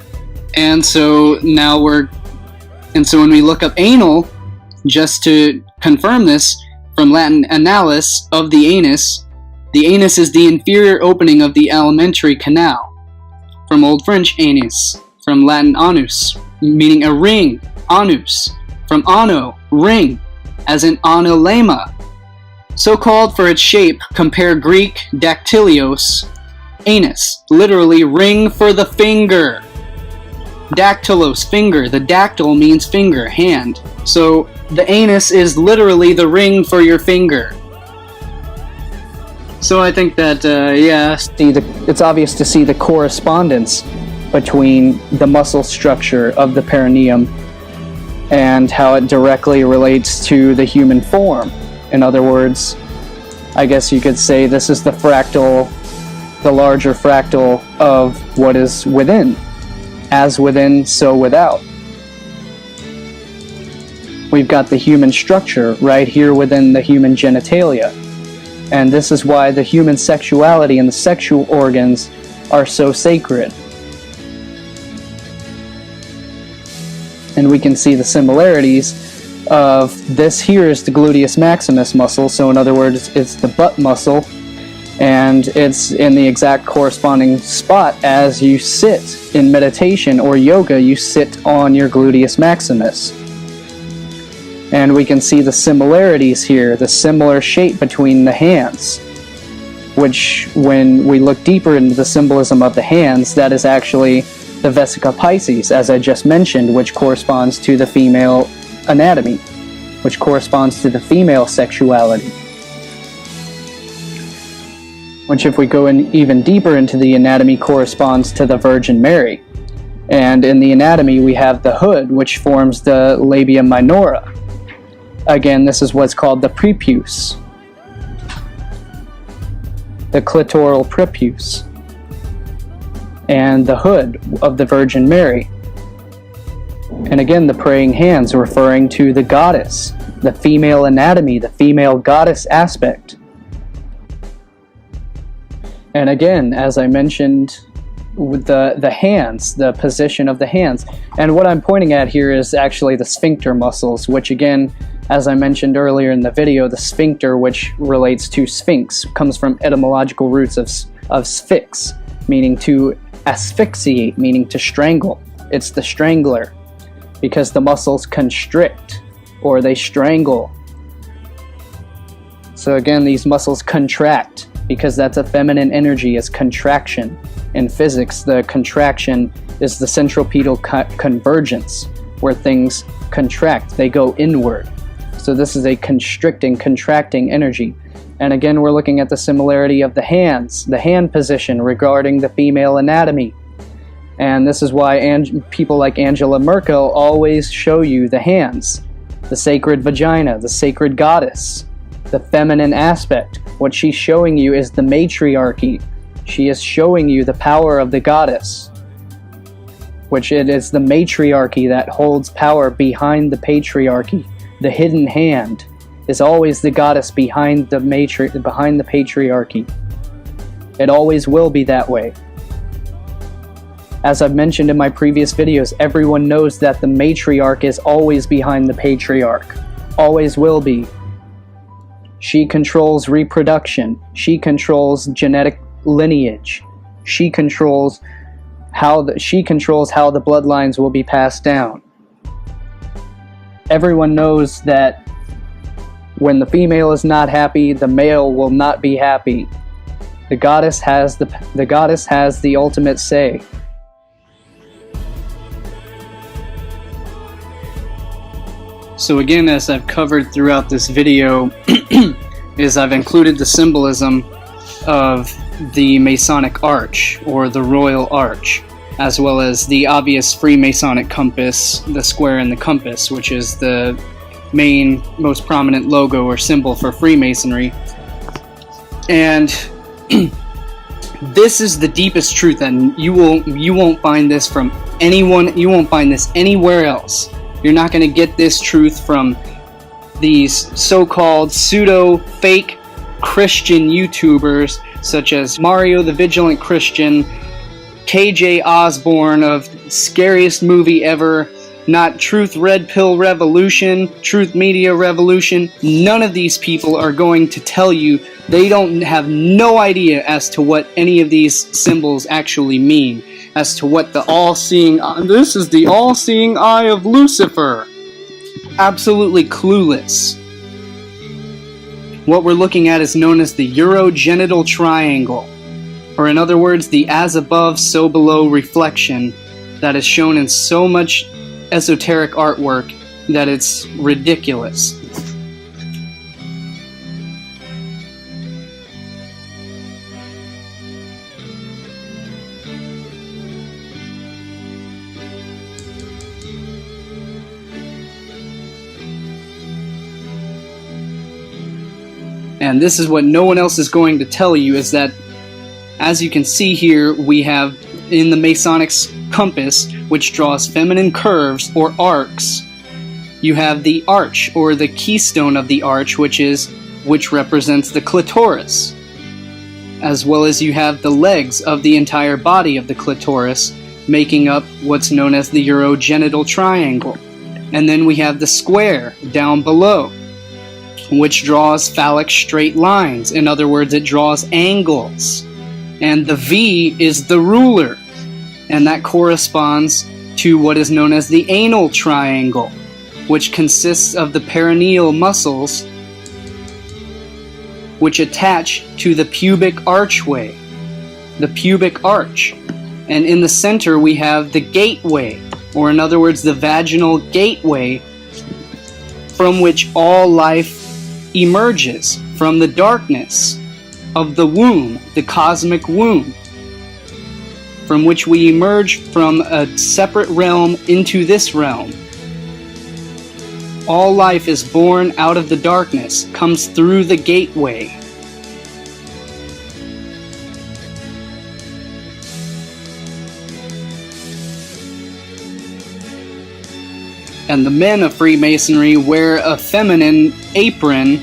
and so when we look up anal, just to confirm this, from Latin analis, of the anus is the inferior opening of the alimentary canal. From Old French, anus. From Latin anus, meaning a ring, anus. From ano, ring, as in analema. So called for its shape, compare Greek dactylios, anus, literally ring for the finger. Dactylos, finger. The dactyl means finger, hand. So the anus is literally the ring for your finger. So I think that, it's obvious to see the correspondence between the muscle structure of the perineum and how it directly relates to the human form. In other words, I guess you could say this is the larger fractal of what is within. As within, so without. We've got the human structure right here within the human genitalia. And this is why the human sexuality and the sexual organs are so sacred. And we can see the similarities of this here is the gluteus maximus muscle. So in other words, it's the butt muscle. And it's in the exact corresponding spot as you sit in meditation or yoga, you sit on your gluteus maximus. And we can see the similarities here, the similar shape between the hands, which when we look deeper into the symbolism of the hands, that is actually the vesica piscis, as I just mentioned, which corresponds to the female anatomy, which corresponds to the female sexuality. Which, if we go in even deeper into the anatomy, corresponds to the Virgin Mary. And in the anatomy, we have the hood, which forms the labia minora. Again, this is what's called the prepuce, the clitoral prepuce, and the hood of the Virgin Mary. And again, the praying hands referring to the goddess, the female anatomy, the female goddess aspect. And again, as I mentioned, with the hands, the position of the hands. And what I'm pointing at here is actually the sphincter muscles, which again, as I mentioned earlier in the video, the sphincter, which relates to sphinx, comes from etymological roots of sphinx, meaning to asphyxiate, meaning to strangle. It's the strangler, because the muscles constrict, or they strangle. So again, these muscles contract, because that's a feminine energy, is contraction. In physics, the contraction is the centripetal convergence, where things contract, they go inward. So this is a constricting, contracting energy. And again, we're looking at the similarity of the hands, the hand position regarding the female anatomy. And this is why people like Angela Merkel always show you the hands, the sacred vagina, the sacred goddess, the feminine aspect. What she's showing you is the matriarchy. She is showing you the power of the goddess, which it is the matriarchy that holds power behind the patriarchy. The hidden hand is always the goddess behind the patriarchy. It always will be that way. As I've mentioned in my previous videos, everyone knows that the matriarch is always behind the patriarch. Always will be. She controls reproduction. She controls genetic lineage. She controls how the bloodlines will be passed down. Everyone knows that when the female is not happy, the male will not be happy. The goddess has the ultimate say. So again, as I've covered throughout this video, is I've included the symbolism of the Masonic arch, or the Royal Arch, as well as the obvious Freemasonic compass, the square and the compass, which is the main, most prominent logo or symbol for Freemasonry. And this is the deepest truth, and you won't find this from anyone. You won't find this anywhere else. You're not going to get this truth from these so-called pseudo-fake Christian YouTubers such as Mario the Vigilant Christian, KJ Osborn of Scariest Movie Ever, not Truth Red Pill Revolution, Truth Media Revolution. None of these people are going to tell you. They don't have no idea as to what any of these symbols actually mean, as to what the all-seeing, this is the all-seeing eye of Lucifer. Absolutely clueless. What we're looking at is known as the urogenital triangle, or in other words, the as above, so below reflection that is shown in so much esoteric artwork that it's ridiculous. And this is what no one else is going to tell you, is that, as you can see here, we have in the Masonic compass, which draws feminine curves or arcs, you have the arch, or the keystone of the arch, which represents the clitoris, as well as you have the legs of the entire body of the clitoris, making up what's known as the urogenital triangle. And then we have the square down below, which draws phallic straight lines. In other words, it draws angles. And the V is the ruler, and that corresponds to what is known as the anal triangle, which consists of the perineal muscles which attach to the pubic archway, the pubic arch. And in the center we have the gateway, or in other words, the vaginal gateway, from which all life emerges, from the darkness of the womb, the cosmic womb, from which we emerge from a separate realm into this realm. All life is born out of the darkness, comes through the gateway. And the men of Freemasonry wear a feminine apron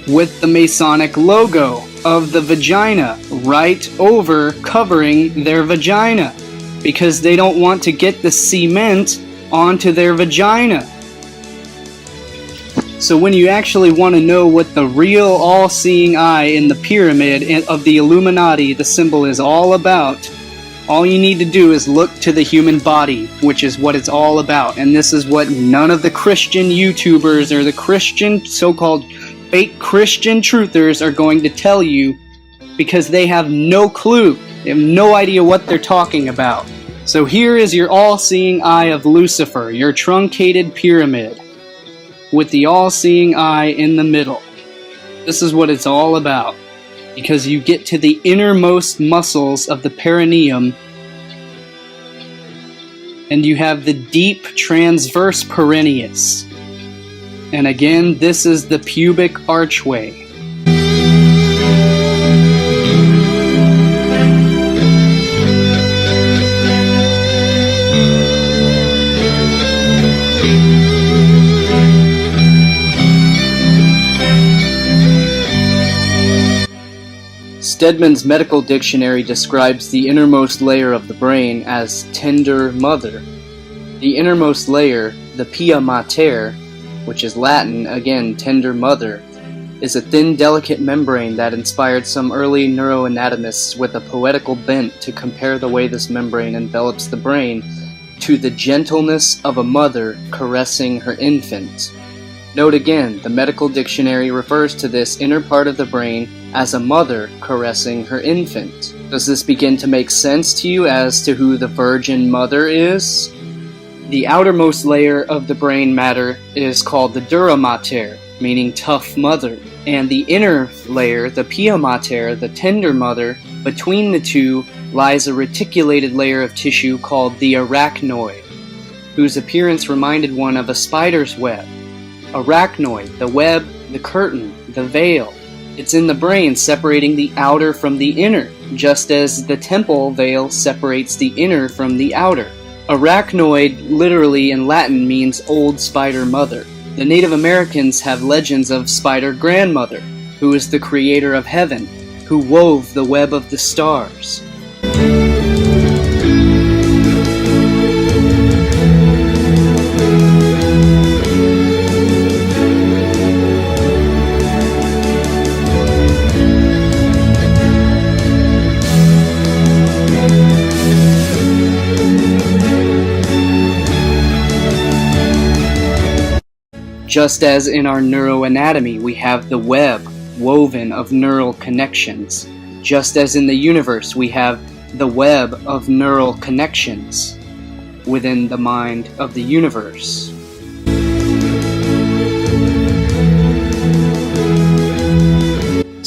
with the Masonic logo of the vagina right over covering their vagina, because they don't want to get the cement onto their vagina. So when you actually want to know what the real all-seeing eye in the pyramid of the Illuminati, the symbol, is all about, all you need to do is look to the human body, which is what it's all about. And this is what none of the Christian YouTubers or the Christian, so-called fake Christian truthers are going to tell you, because they have no clue. They have no idea what they're talking about. So here is your all-seeing eye of Lucifer, your truncated pyramid, with the all-seeing eye in the middle. This is what it's all about, because you get to the innermost muscles of the perineum, and you have the deep transverse perineus. And again, this is the pubic archway. Stedman's medical dictionary describes the innermost layer of the brain as tender mother. The innermost layer, the pia mater, which is Latin, again, tender mother, is a thin, delicate membrane that inspired some early neuroanatomists with a poetical bent to compare the way this membrane envelops the brain to the gentleness of a mother caressing her infant. Note again, the medical dictionary refers to this inner part of the brain as a mother caressing her infant. Does this begin to make sense to you as to who the Virgin Mother is? The outermost layer of the brain matter is called the dura mater, meaning tough mother, and the inner layer, the pia mater, the tender mother, between the two lies a reticulated layer of tissue called the arachnoid, whose appearance reminded one of a spider's web. Arachnoid, the web, the curtain, the veil. It's in the brain, separating the outer from the inner, just as the temple veil separates the inner from the outer. Arachnoid literally in Latin means old spider mother. The Native Americans have legends of Spider Grandmother, who is the creator of heaven, who wove the web of the stars. Just as in our neuroanatomy we have the web woven of neural connections, just as in the universe we have the web of neural connections within the mind of the universe.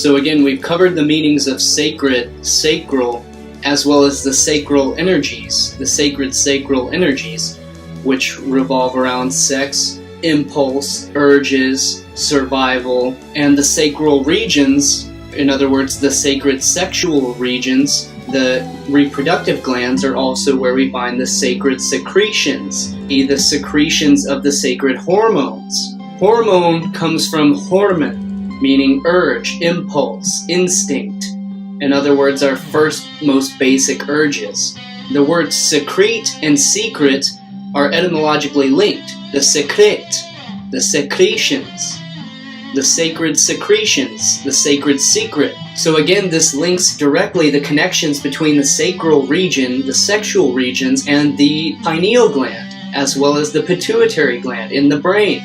So again, we've covered the meanings of sacred, sacral, as well as the sacral energies, the sacred sacral energies, which revolve around sex, impulse, urges, survival, and the sacral regions, in other words, the sacred sexual regions, the reproductive glands are also where we find the sacred secretions, the secretions of the sacred hormones. Hormone comes from hormone, meaning urge, impulse, instinct. In other words, our first most basic urges. The words secrete and secret are etymologically linked. The secrete, the secretions, the sacred secretions, the sacred secret. So again, this links directly the connections between the sacral region, the sexual regions, and the pineal gland, as well as the pituitary gland in the brain,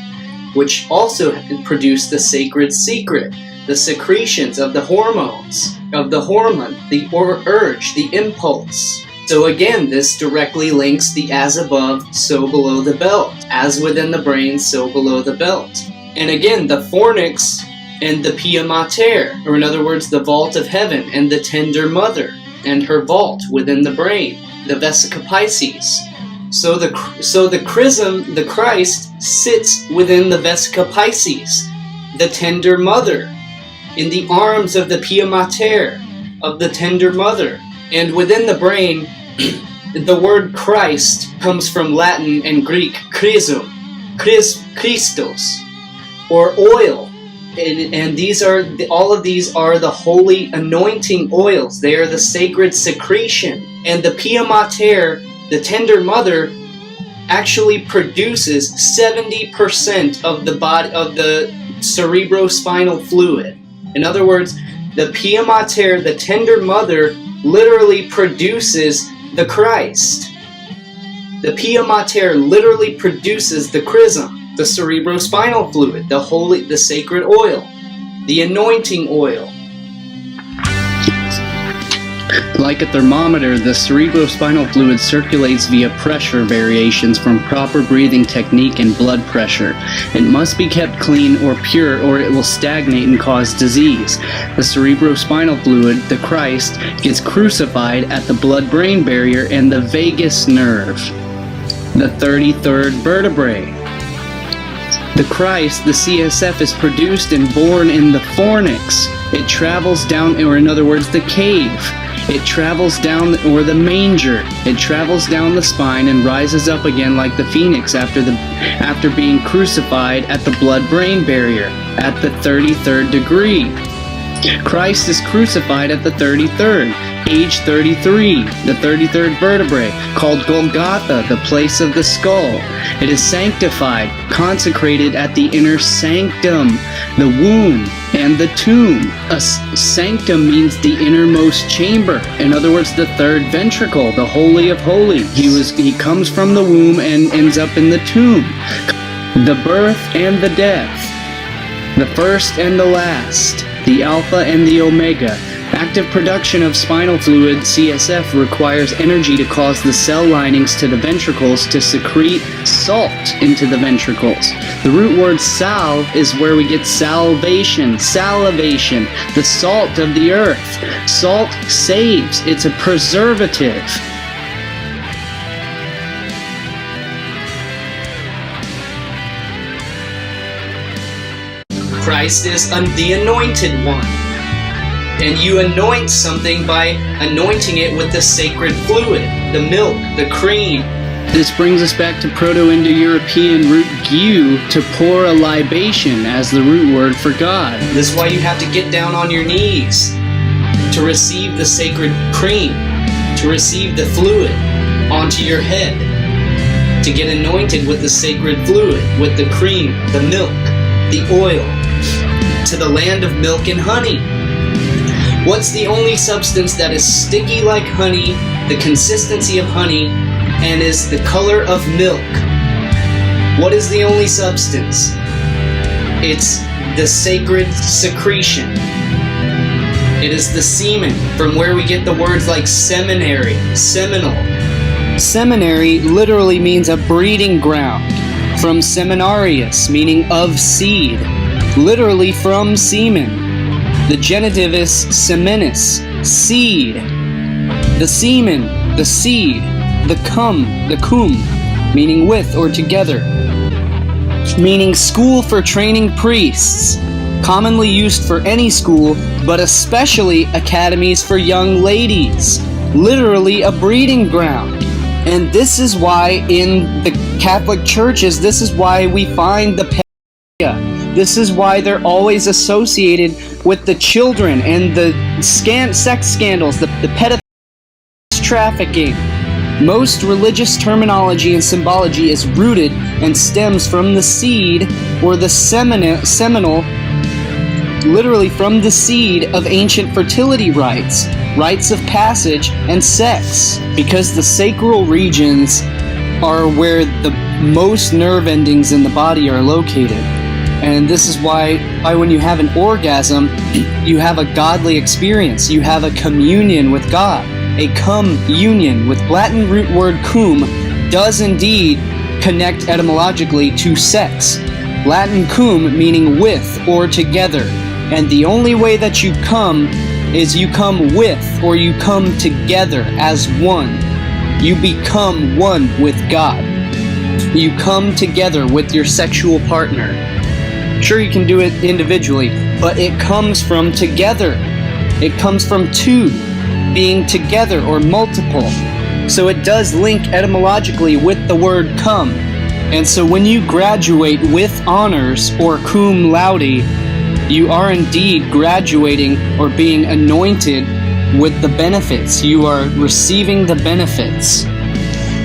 which also produce the sacred secret, the secretions of the hormones, of the hormone, the urge, the impulse. So again, this directly links the as above, so below the belt. As within the brain, so below the belt. And again, the fornix and the pia mater, or in other words, the vault of heaven and the tender mother and her vault within the brain, the vesica piscis. So the chrism, the Christ, sits within the vesica piscis, the tender mother, in the arms of the pia mater, of the tender mother. And within the brain, the word Christ comes from Latin and Greek chrism, Christos, or oil. And these are all of these are the holy anointing oils. They are the sacred secretion. And the pia mater, the tender mother, actually produces 70% of the body of the cerebrospinal fluid. In other words, the pia mater, the tender mother, literally produces the Christ. The pia mater literally produces the chrism, the cerebrospinal fluid, the holy, the sacred oil, the anointing oil. Like a thermometer, the cerebrospinal fluid circulates via pressure variations from proper breathing technique and blood pressure. It must be kept clean or pure, or it will stagnate and cause disease. The cerebrospinal fluid, the Christ, gets crucified at the blood-brain barrier and the vagus nerve, the 33rd vertebrae. The Christ, the CSF, is produced and born in the fornix. It travels down, or in other words, the cave. It travels down, or the manger. It travels down the spine and rises up again like the phoenix after being crucified at the blood-brain barrier at the 33rd degree. Christ is crucified at the 33rd, age 33, the 33rd vertebrae, called Golgotha, the place of the skull. It is sanctified, consecrated at the inner sanctum, the womb, and the tomb. A sanctum means the innermost chamber. In other words, the third ventricle, the Holy of Holies. He comes from the womb and ends up in the tomb. The birth and the death, the first and the last, the alpha and the omega. Active production of spinal fluid, CSF, requires energy to cause the cell linings to the ventricles to secrete salt into the ventricles. The root word sal is where we get salvation, salivation, the salt of the earth. Salt saves, it's a preservative. Christ is the anointed one. And you anoint something by anointing it with the sacred fluid, the milk, the cream. This brings us back to Proto-Indo-European root gu, to pour a libation as the root word for God. This is why you have to get down on your knees to receive the sacred cream, to receive the fluid onto your head, to get anointed with the sacred fluid, with the cream, the milk, the oil, to the land of milk and honey. What's the only substance that is sticky like honey, the consistency of honey, and is the color of milk? What is the only substance? It's the sacred secretion. It is the semen, from where we get the words like seminary, seminal. Seminary literally means a breeding ground, from seminarius, meaning of seed, literally from semen. The genitive is seminis, seed. The semen, the seed. The cum, meaning with or together. Meaning school for training priests. Commonly used for any school, but especially academies for young ladies. Literally a breeding ground. And this is why in the Catholic churches, this is why we find the pedophilia. This is why they're always associated with the children and the sex scandals, the pedophilia, trafficking. Most religious terminology and symbology is rooted and stems from the seed or the seminal, literally from the seed of ancient fertility rites, rites of passage, and sex. Because the sacral regions are where the most nerve endings in the body are located. And this is why when you have an orgasm, you have a godly experience. You have a communion with God. A cum-union, with Latin root word cum, does indeed connect etymologically to sex. Latin cum meaning with or together. And the only way that you come is you come with or you come together as one. You become one with God. You come together with your sexual partner. Sure, you can do it individually, but it comes from together. It comes from two, being together or multiple. So it does link etymologically with the word come. And so when you graduate with honors or cum laude, you are indeed graduating or being anointed with the benefits. You are receiving the benefits.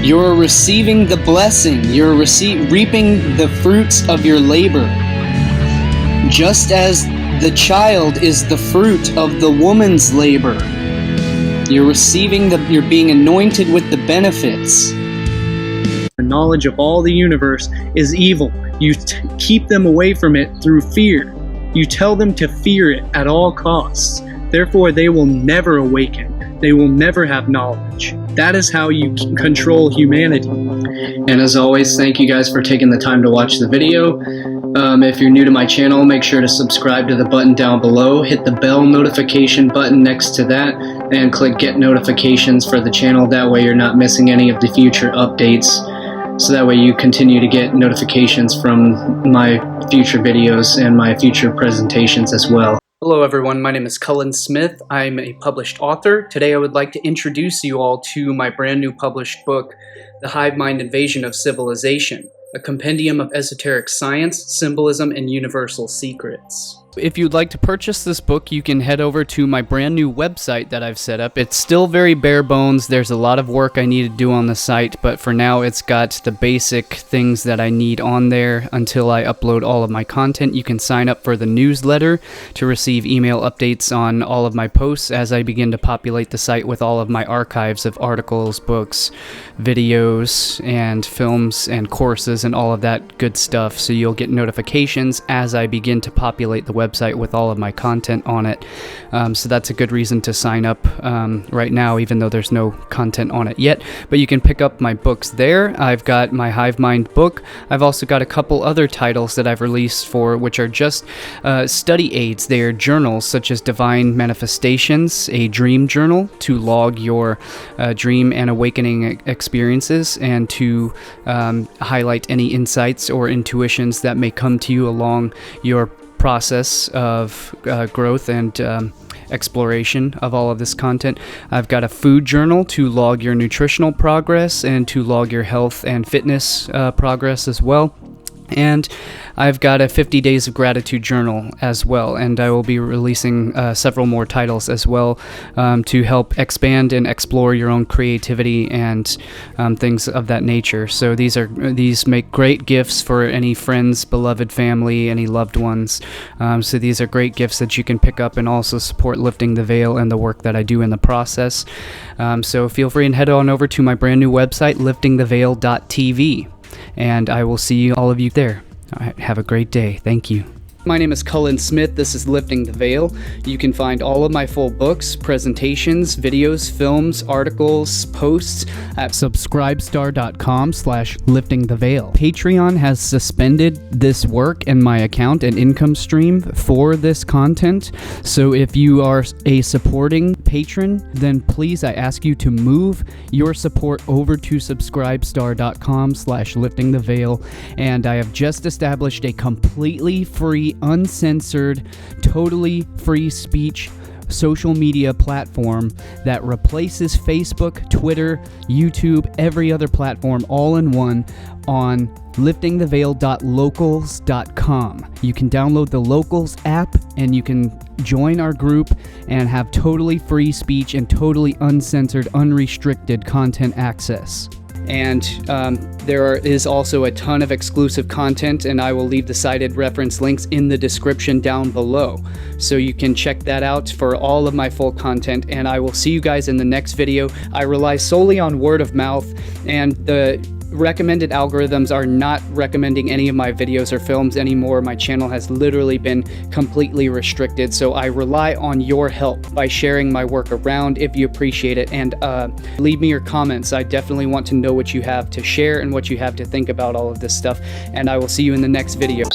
You're receiving the blessing. You're reaping the fruits of your labor. Just as the child is the fruit of the woman's labor. You're being anointed with the benefits. The knowledge of all the universe is evil. You keep them away from it through fear. You tell them to fear it at all costs. Therefore, they will never awaken. They will never have knowledge. That is how you control humanity. And as always, thank you guys for taking the time to watch the video. If you're new to my channel, make sure to subscribe to the button down below, hit the bell notification button next to that, and click get notifications for the channel. That way you're not missing any of the future updates. So that way you continue to get notifications from my future videos and my future presentations as well. Hello everyone, my name is Cullen Smith. I'm a published author. Today I would like to introduce you all to my brand new published book, The Hive Mind Invasion of Civilization, a compendium of esoteric science, symbolism, and universal secrets. If you'd like to purchase this book, you can head over to my brand new website that I've set up. It's still very bare bones. There's a lot of work I need to do on the site, but for now it's got the basic things that I need on there until I upload all of my content. You can sign up for the newsletter to receive email updates on all of my posts as I begin to populate the site with all of my archives of articles, books, videos, and films and courses and all of that good stuff. So you'll get notifications as I begin to populate the website with all of my content on it. So that's a good reason to sign up right now, even though there's no content on it yet. But you can pick up my books there. I've got my Hive Mind book. I've also got a couple other titles that I've released for, which are just study aids. They are journals such as Divine Manifestations, a dream journal to log your dream and awakening experiences and to highlight any insights or intuitions that may come to you along your process of growth and exploration of all of this content. I've got a food journal to log your nutritional progress and to log your health and fitness progress as well. And I've got a 50 Days of Gratitude journal as well, and I will be releasing several more titles as well to help expand and explore your own creativity and things of that nature. So these make great gifts for any friends, beloved family, any loved ones. So these are great gifts that you can pick up and also support Lifting the Veil and the work that I do in the process. So feel free and head on over to my brand new website, liftingtheveil.tv. And I will see all of you there. All right, have a great day. Thank you. My name is Cullen Smith. This is Lifting the Veil. You can find all of my full books, presentations, videos, films, articles, posts at subscribestar.com/liftingtheveil. Patreon has suspended this work and my account and income stream for this content. So if you are a supporting patron, then please, I ask you to move your support over to subscribestar.com/liftingtheveil. And I have just established a completely free, uncensored, totally free speech social media platform that replaces Facebook, Twitter, YouTube, every other platform all in one on liftingtheveil.locals.com. You can download the Locals app and you can join our group and have totally free speech and totally uncensored, unrestricted content access. And there is also a ton of exclusive content, and I will leave the cited reference links in the description down below. So you can check that out for all of my full content, and I will see you guys in the next video. I rely solely on word of mouth, and the recommended algorithms are not recommending any of my videos or films anymore. My channel has literally been completely restricted, so I rely on your help by sharing my work around if you appreciate it, and leave me your comments. I definitely want to know what you have to share and what you have to think about all of this stuff, and I will see you in the next video.